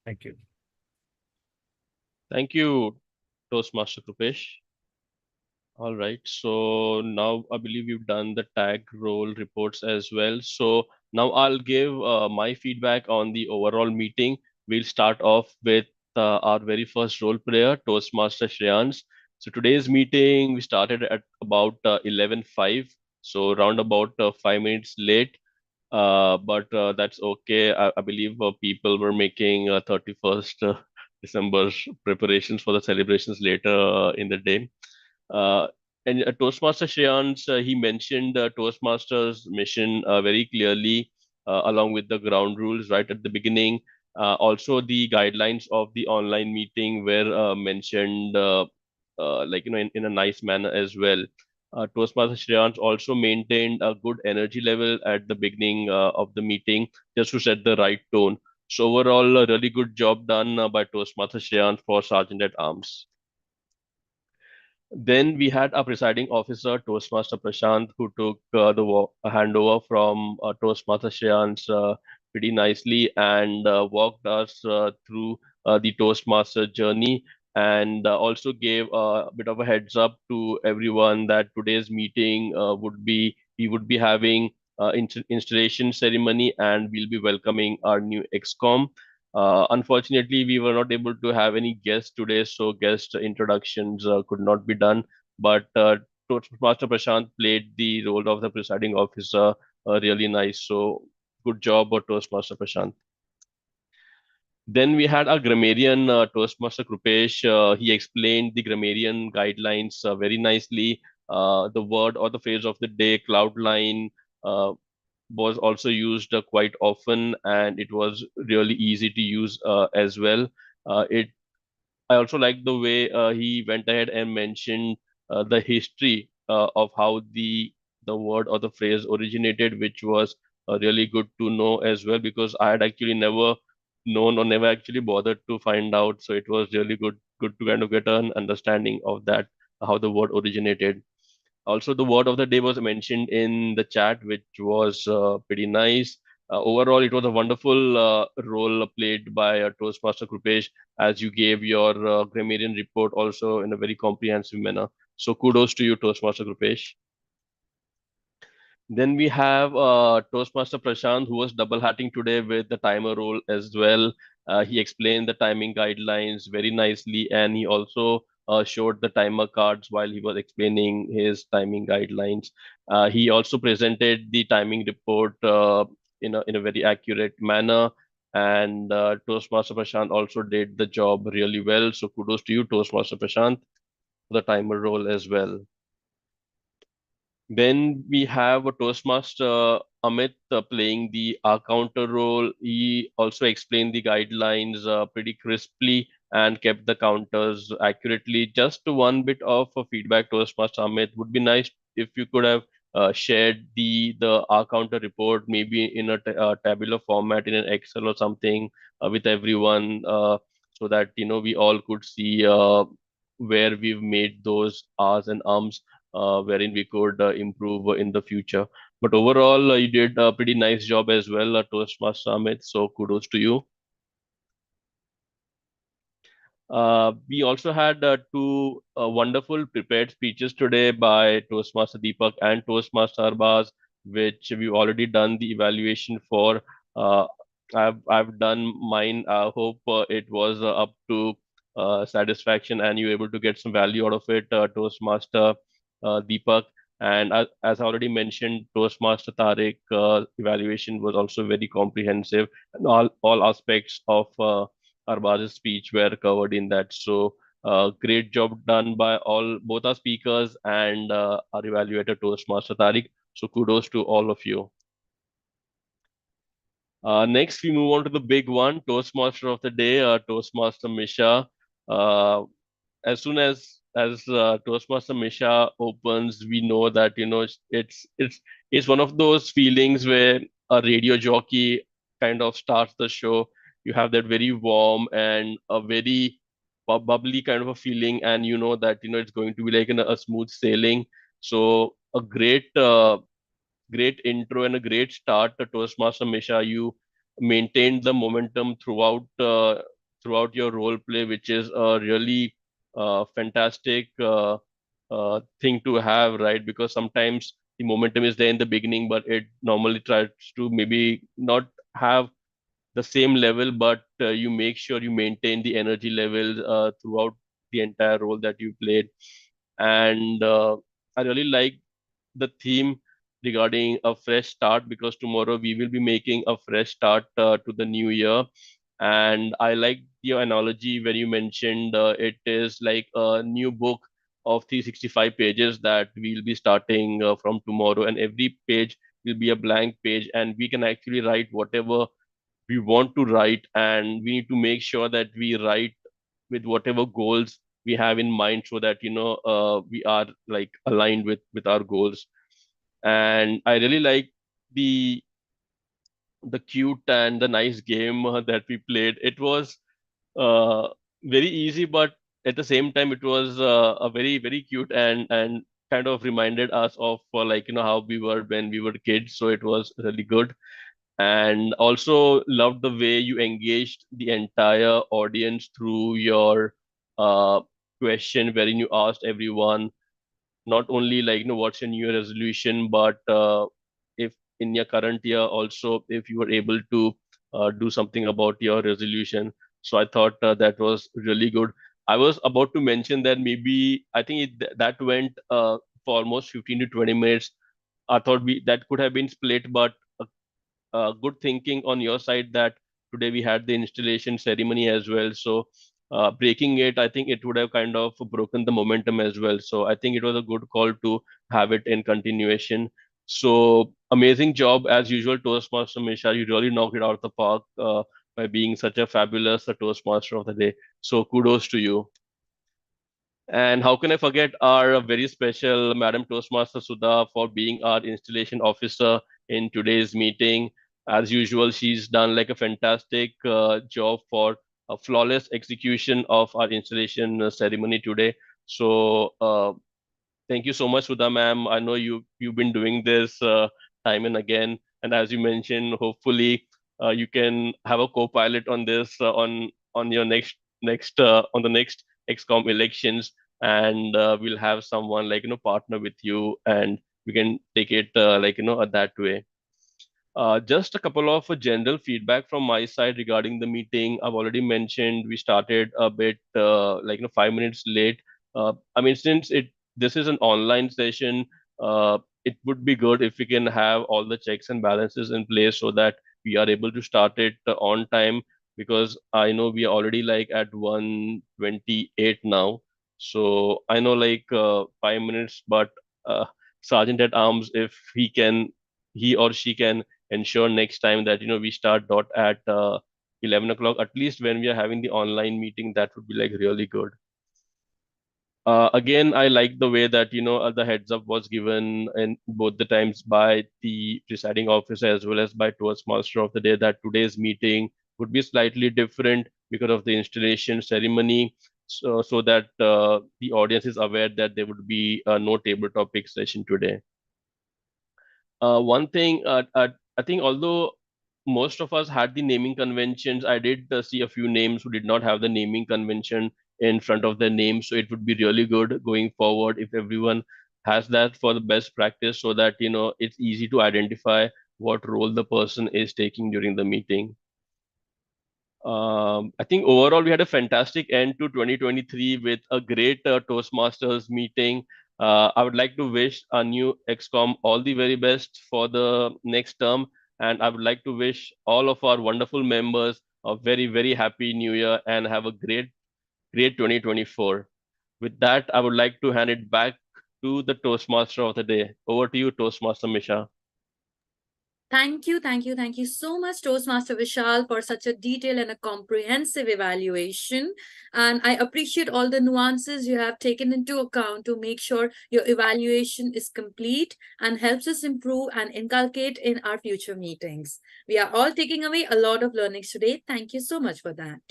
Thank you. Thank you, Toastmaster Krupesh. All right. So now I believe you've done the tag role reports as well. So now I'll give my feedback on the overall meeting. We'll start off with our very first role player, Toastmaster Shreyans. So today's meeting, we started at about 11:05. So round about 5 minutes late. But that's okay. I believe people were making 31st December preparations for the celebrations later in the day. Uh, and Toastmaster Shreyans, he mentioned Toastmasters mission very clearly, along with the ground rules right at the beginning. Also, the guidelines of the online meeting were mentioned, like in a nice manner as well. Toastmaster Shreyans also maintained a good energy level at the beginning of the meeting, just to set the right tone. So overall, a really good job done by Toastmaster Shreyans for Sergeant at Arms. Then we had a presiding officer, Toastmaster Prashant, who took the handover from Toastmaster Shreyans pretty nicely and walked us through the Toastmaster journey, and also gave a bit of a heads up to everyone that today's meeting we would be having installation ceremony, and we'll be welcoming our new Excom. Unfortunately, we were not able to have any guests today, so guest introductions could not be done. But Toastmaster Prashant played the role of the presiding officer really nice. So good job, Toastmaster Prashant. Then we had our grammarian, Toastmaster Krupesh. He explained the grammarian guidelines very nicely. The word or the phrase of the day, cloud line, was also used quite often, and it was really easy to use as well. It I also like the way he went ahead and mentioned the history of how the word or the phrase originated, which was really good to know as well, because I had actually never known or never actually bothered to find out. So it was really good to kind of get an understanding of that, how the word originated. Also, the word of the day was mentioned in the chat, which was pretty nice. Overall, it was a wonderful role played by Toastmaster Krupesh, as you gave your grammarian report also in a very comprehensive manner. So kudos to you, Toastmaster Krupesh. Then we have Toastmaster Prashant, who was double hatting today with the timer role as well. He explained the timing guidelines very nicely, and he also showed the timer cards while he was explaining his timing guidelines. He also presented the timing report in a very accurate manner, and Toastmaster Prashant also did the job really well. So kudos to you, Toastmaster Prashant, for the timer role as well. Then we have a Toastmaster Amit playing the counter role. He also explained the guidelines pretty crisply and kept the counters accurately. Just one bit of feedback, Toastmaster Amit, would be nice if you could have shared the R counter report, maybe in a tabular format in an Excel or something with everyone, so that we all could see where we've made those R's and Ums, wherein we could improve in the future. But overall, you did a pretty nice job as well, Toastmaster Amit. So kudos to you. We also had two wonderful prepared speeches today by Toastmaster Deepak and Toastmaster Arbaz, which we've already done the evaluation for. Uh, I've done mine. I hope it was up to satisfaction and you were able to get some value out of it, Toastmaster Deepak. And as I already mentioned, Toastmaster Tariq evaluation was also very comprehensive, and all aspects of Arbaz's speech were covered in that. So great job done by both our speakers and our evaluator Toastmaster Tariq. So kudos to all of you. Next, we move on to the big one, Toastmaster of the day, Toastmaster Misha. As soon as Toastmaster Misha opens, we know that it's one of those feelings where a radio jockey kind of starts the show. You have that very warm and a very bubbly kind of a feeling, and you know that it's going to be like a smooth sailing. So a great intro and a great start to Toastmaster Misha. You maintained the momentum throughout your role play, which is a really fantastic thing to have, right? Because sometimes the momentum is there in the beginning, but it normally tries to maybe not have the same level, but you make sure you maintain the energy level throughout the entire role that you played. And I really like the theme regarding a fresh start, because tomorrow we will be making a fresh start to the new year. And I like your analogy where you mentioned it is like a new book of 365 pages that we'll be starting from tomorrow, and every page will be a blank page, and we can actually write whatever we want to write, and we need to make sure that we write with whatever goals we have in mind, so that we are like aligned with our goals. And I really like the cute and the nice game that we played. It was uh, very easy, but at the same time it was a very very cute, and kind of reminded us of like how we were when we were kids. So it was really good. And also loved the way you engaged the entire audience through your uh, question, wherein you asked everyone not only like what's your new year resolution, but if in your current year also, if you were able to do something about your resolution. So I thought that was really good. I was about to mention that maybe I think that went for almost 15 to 20 minutes. I thought that could have been split, but good thinking on your side that today we had the installation ceremony as well. So breaking it, I think it would have kind of broken the momentum as well. So I think it was a good call to have it in continuation. So amazing job as usual, Toastmaster Misha. You really knocked it out of the park by being such a fabulous Toastmaster of the day. So kudos to you. And how can I forget our very special Madam Toastmaster Sudha for being our installation officer in today's meeting. As usual, she's done like a fantastic job for a flawless execution of our installation ceremony today. So thank you so much, Sudha ma'am. I know you've been doing this time and again, and as you mentioned, hopefully you can have a co-pilot on this on your next on the next Excom elections, and we'll have someone like partner with you, and we can take it like that way. Just a couple of general feedback from my side regarding the meeting. I've already mentioned we started a bit 5 minutes late. I mean, since it this is an online session, it would be good if we can have all the checks and balances in place so that we are able to start it on time. Because I know we are already like at 1:28 now. So I know like 5 minutes, but Sergeant at Arms, if he or she can ensure next time that we start dot at 11 o'clock, at least when we are having the online meeting, that would be like really good. Again, I like the way that the heads up was given in both the times by the presiding officer as well as by Toastmaster of the day, that today's meeting would be slightly different because of the installation ceremony, so that the audience is aware that there would be no table topic session today. One thing, I think, although most of us had the naming conventions, I did see a few names who did not have the naming convention in front of their name. So it would be really good going forward if everyone has that for the best practice, so that it's easy to identify what role the person is taking during the meeting. I think overall we had a fantastic end to 2023 with a great Toastmasters meeting. I would like to wish our new Excom all the very best for the next term, and I would like to wish all of our wonderful members a very, very happy new year and have a great 2024. With that, I would like to hand it back to the Toastmaster of the day. Over to you, Toastmaster Misha. Thank you so much, Toastmaster Vishal, for such a detailed and a comprehensive evaluation. And I appreciate all the nuances you have taken into account to make sure your evaluation is complete and helps us improve and inculcate in our future meetings. We are all taking away a lot of learnings today. Thank you so much for that.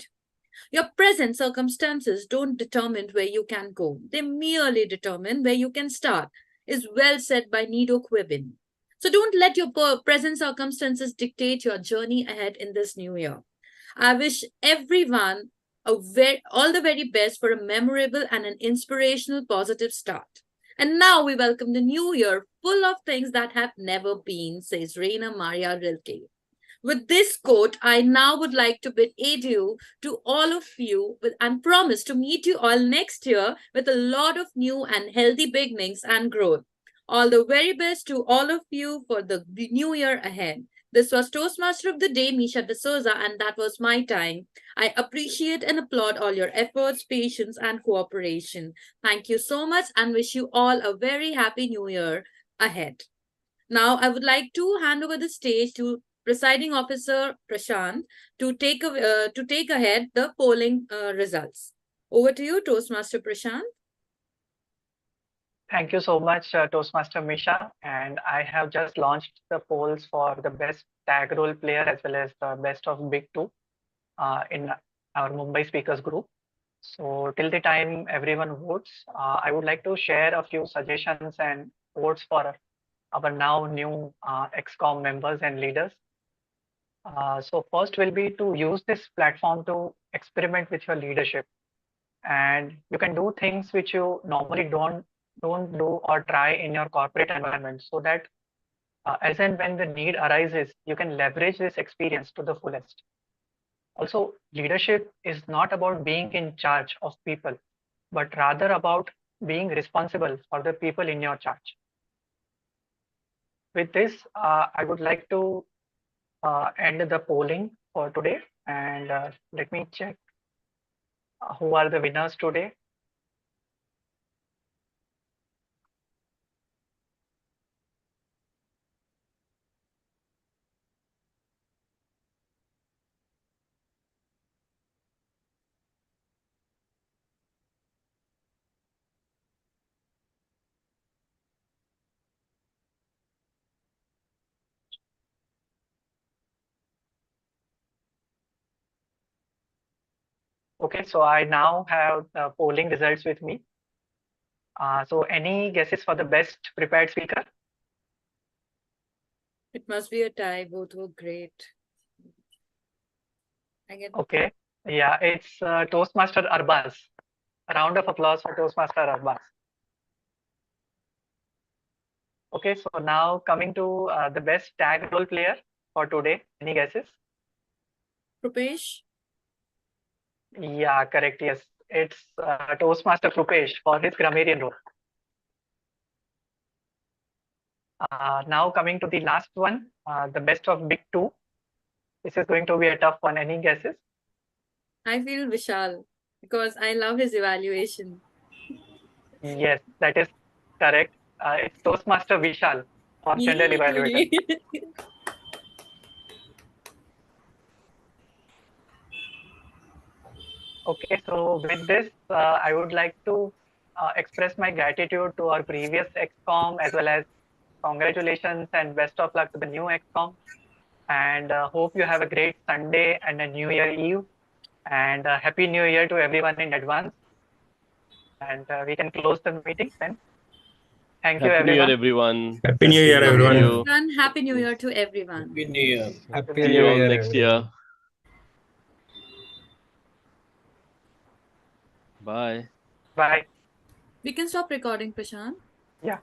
Your present circumstances don't determine where you can go. They merely determine where you can start, is well said by Nido Quibin. So don't let your present circumstances dictate your journey ahead in this new year. I wish everyone all the very best for a memorable and an inspirational positive start. And now we welcome the new year full of things that have never been, says Reina Maria Rilke. With this quote, I now would like to bid adieu to all of you and promise to meet you all next year with a lot of new and healthy beginnings and growth. All the very best to all of you for the new year ahead. This was Toastmaster of the Day, Misha D'Souza, and that was my time. I appreciate and applaud all your efforts, patience, and cooperation. Thank you so much and wish you all a very happy new year ahead. Now, I would like to hand over the stage to Presiding Officer Prashant to take ahead the polling results. Over to you, Toastmaster Prashant. Thank you so much, Toastmaster Misha. And I have just launched the polls for the best tag role player as well as the best of Big Two in our Mumbai speakers group. So till the time everyone votes, I would like to share a few suggestions and votes for our now new Excom members and leaders. So first will be to use this platform to experiment with your leadership. And you can do things which you normally don't do or try in your corporate environment, so that as and when the need arises, you can leverage this experience to the fullest. Also, leadership is not about being in charge of people, but rather about being responsible for the people in your charge. With this, I would like to end the polling for today, and let me check who are the winners today. Okay, so I now have the polling results with me. So any guesses for the best prepared speaker? It must be a tie. Both were great. Okay, yeah, it's Toastmaster Arbaz. A round of applause for Toastmaster Arbaz. Okay, so now coming to the best tag role player for today. Any guesses? Rupesh? Yeah, correct. Yes, it's Toastmaster Rupesh for his grammarian role. Now coming to the last one, the best of Big Two. This is going to be a tough one. Any guesses? I feel Vishal because I love his evaluation. Yes, that is correct. It's Toastmaster Vishal for general evaluation. Okay, so with this, I would like to express my gratitude to our previous Excom, as well as congratulations and best of luck to the new Excom. And hope you have a great Sunday and a New Year Eve. And Happy New Year to everyone in advance. And we can close the meeting then. Thank you, Happy New Year, everyone. everyone. Happy New Year, Thank everyone. you. And Happy New Year to everyone. Happy New Year. Happy See New you all Year, next everyone. year. Bye. Bye. We can stop recording, Prashant. Yeah.